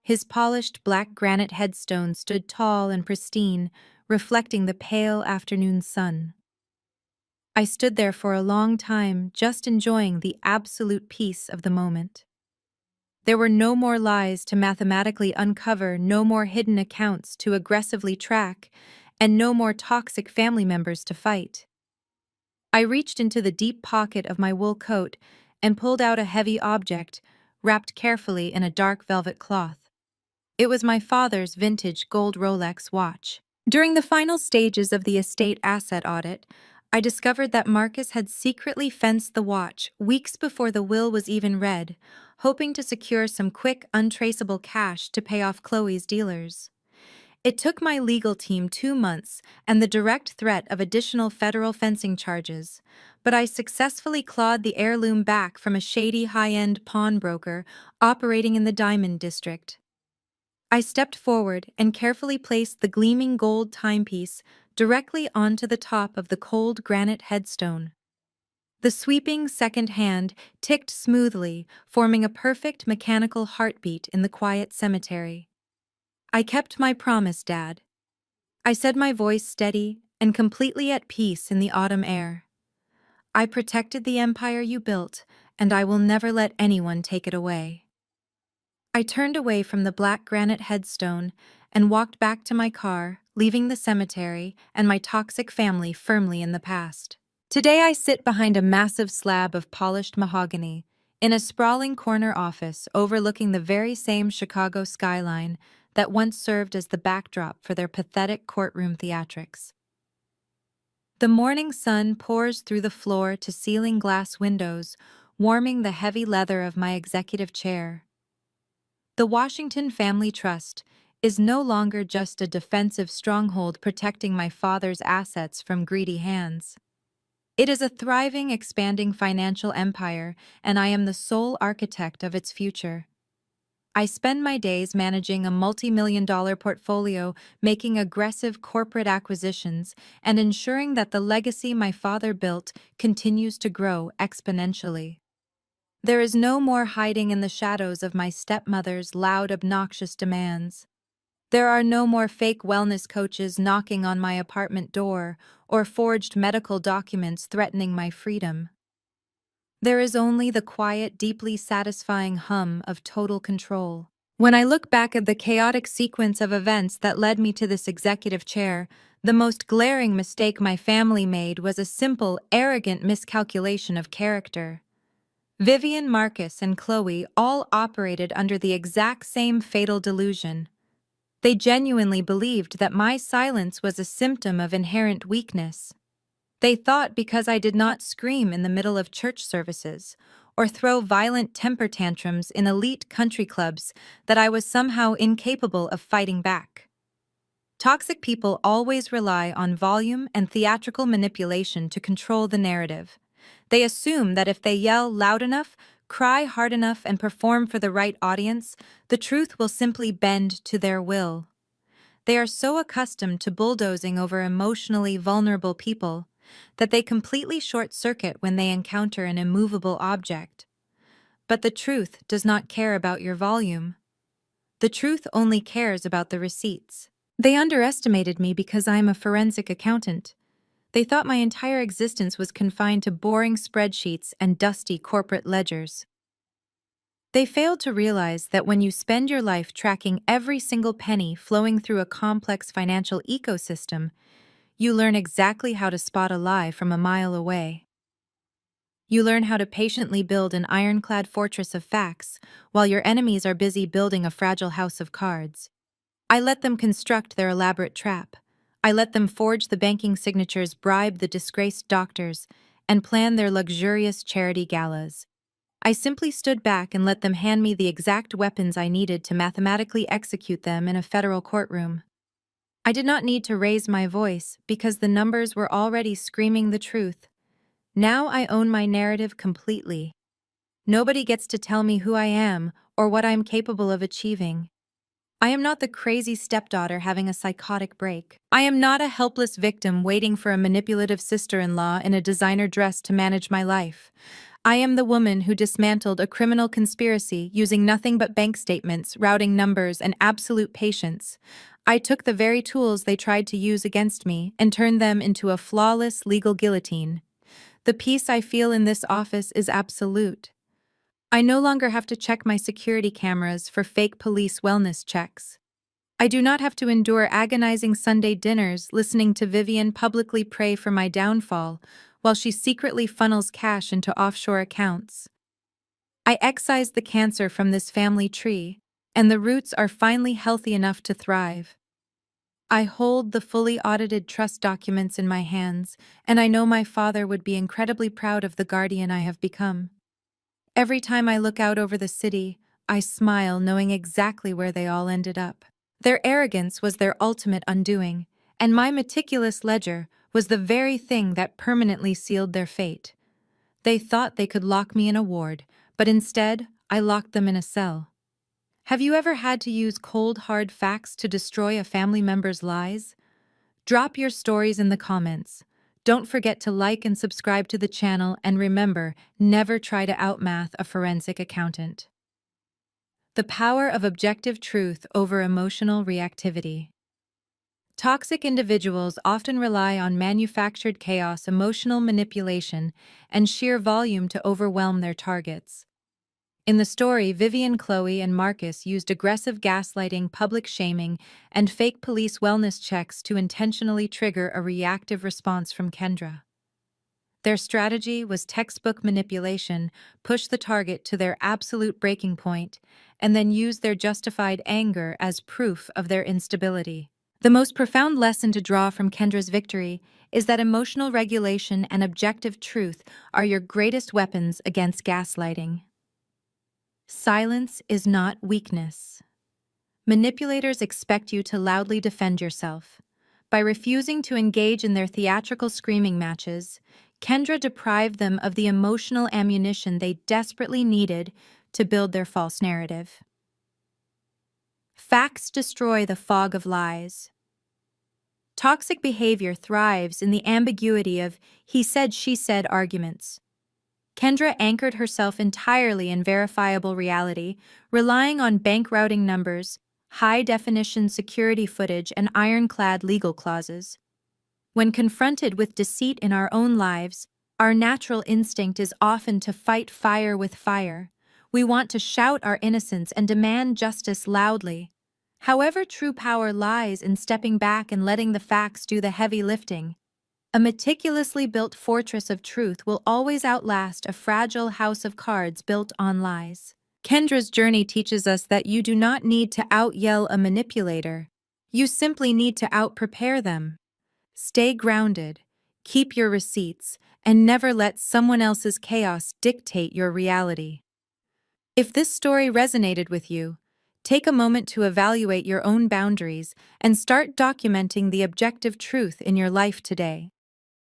His polished black granite headstone stood tall and pristine, reflecting the pale afternoon sun. I stood there for a long time, just enjoying the absolute peace of the moment. There were no more lies to mathematically uncover, no more hidden accounts to aggressively track, and no more toxic family members to fight. I reached into the deep pocket of my wool coat and pulled out a heavy object, wrapped carefully in a dark velvet cloth. It was my father's vintage gold Rolex watch. During the final stages of the estate asset audit, I discovered that Marcus had secretly fenced the watch weeks before the will was even read, hoping to secure some quick, untraceable cash to pay off Chloe's dealers. It took my legal team 2 months and the direct threat of additional federal fencing charges, but I successfully clawed the heirloom back from a shady high-end pawnbroker operating in the Diamond District. I stepped forward and carefully placed the gleaming gold timepiece directly onto the top of the cold granite headstone. The sweeping second hand ticked smoothly, forming a perfect mechanical heartbeat in the quiet cemetery. "I kept my promise, Dad," I said, my voice steady and completely at peace in the autumn air. "I protected the empire you built, and I will never let anyone take it away." I turned away from the black granite headstone and walked back to my car, leaving the cemetery and my toxic family firmly in the past. Today I sit behind a massive slab of polished mahogany, in a sprawling corner office overlooking the very same Chicago skyline that once served as the backdrop for their pathetic courtroom theatrics. The morning sun pours through the floor to ceiling glass windows, warming the heavy leather of my executive chair. The Washington Family Trust is no longer just a defensive stronghold protecting my father's assets from greedy hands. It is a thriving, expanding financial empire, and I am the sole architect of its future. I spend my days managing a multi-million-dollar portfolio, making aggressive corporate acquisitions, and ensuring that the legacy my father built continues to grow exponentially. There is no more hiding in the shadows of my stepmother's loud, obnoxious demands. There are no more fake wellness coaches knocking on my apartment door or forged medical documents threatening my freedom. There is only the quiet, deeply satisfying hum of total control. When I look back at the chaotic sequence of events that led me to this executive chair, the most glaring mistake my family made was a simple, arrogant miscalculation of character. Vivian, Marcus, and Chloe all operated under the exact same fatal delusion. They genuinely believed that my silence was a symptom of inherent weakness. They thought because I did not scream in the middle of church services or throw violent temper tantrums in elite country clubs that I was somehow incapable of fighting back. Toxic people always rely on volume and theatrical manipulation to control the narrative. They assume that if they yell loud enough, cry hard enough, and perform for the right audience, the truth will simply bend to their will. They are so accustomed to bulldozing over emotionally vulnerable people that they completely short-circuit when they encounter an immovable object. But the truth does not care about your volume. The truth only cares about the receipts. They underestimated me because I am a forensic accountant. They thought my entire existence was confined to boring spreadsheets and dusty corporate ledgers. They failed to realize that when you spend your life tracking every single penny flowing through a complex financial ecosystem, you learn exactly how to spot a lie from a mile away. You learn how to patiently build an ironclad fortress of facts while your enemies are busy building a fragile house of cards. I let them construct their elaborate trap. I let them forge the banking signatures, bribe the disgraced doctors, and plan their luxurious charity galas. I simply stood back and let them hand me the exact weapons I needed to mathematically execute them in a federal courtroom. I did not need to raise my voice because the numbers were already screaming the truth. Now I own my narrative completely. Nobody gets to tell me who I am or what I am capable of achieving. I am not the crazy stepdaughter having a psychotic break. I am not a helpless victim waiting for a manipulative sister-in-law in a designer dress to manage my life. I am the woman who dismantled a criminal conspiracy using nothing but bank statements, routing numbers, and absolute patience. I took the very tools they tried to use against me and turned them into a flawless legal guillotine. The peace I feel in this office is absolute. I no longer have to check my security cameras for fake police wellness checks. I do not have to endure agonizing Sunday dinners listening to Vivian publicly pray for my downfall while she secretly funnels cash into offshore accounts. I excised the cancer from this family tree, and the roots are finally healthy enough to thrive. I hold the fully audited trust documents in my hands, and I know my father would be incredibly proud of the guardian I have become. Every time I look out over the city, I smile knowing exactly where they all ended up. Their arrogance was their ultimate undoing, and my meticulous ledger was the very thing that permanently sealed their fate. They thought they could lock me in a ward, but instead, I locked them in a cell. Have you ever had to use cold, hard facts to destroy a family member's lies? Drop your stories in the comments. Don't forget to like and subscribe to the channel, and remember, never try to outmath a forensic accountant. The power of objective truth over emotional reactivity. Toxic individuals often rely on manufactured chaos, emotional manipulation, and sheer volume to overwhelm their targets. In the story, Vivian, Chloe, and Marcus used aggressive gaslighting, public shaming, and fake police wellness checks to intentionally trigger a reactive response from Kendra. Their strategy was textbook manipulation, push the target to their absolute breaking point, and then use their justified anger as proof of their instability. The most profound lesson to draw from Kendra's victory is that emotional regulation and objective truth are your greatest weapons against gaslighting. Silence is not weakness. Manipulators expect you to loudly defend yourself. By refusing to engage in their theatrical screaming matches, Kendra deprived them of the emotional ammunition they desperately needed to build their false narrative. Facts destroy the fog of lies. Toxic behavior thrives in the ambiguity of he said, she said arguments. Kendra anchored herself entirely in verifiable reality, relying on bank routing numbers, high-definition security footage, and ironclad legal clauses. When confronted with deceit in our own lives, our natural instinct is often to fight fire with fire. We want to shout our innocence and demand justice loudly. However, true power lies in stepping back and letting the facts do the heavy lifting. A meticulously built fortress of truth will always outlast a fragile house of cards built on lies. Kendra's journey teaches us that you do not need to out-yell a manipulator. You simply need to out-prepare them. Stay grounded, keep your receipts, and never let someone else's chaos dictate your reality. If this story resonated with you, take a moment to evaluate your own boundaries and start documenting the objective truth in your life today.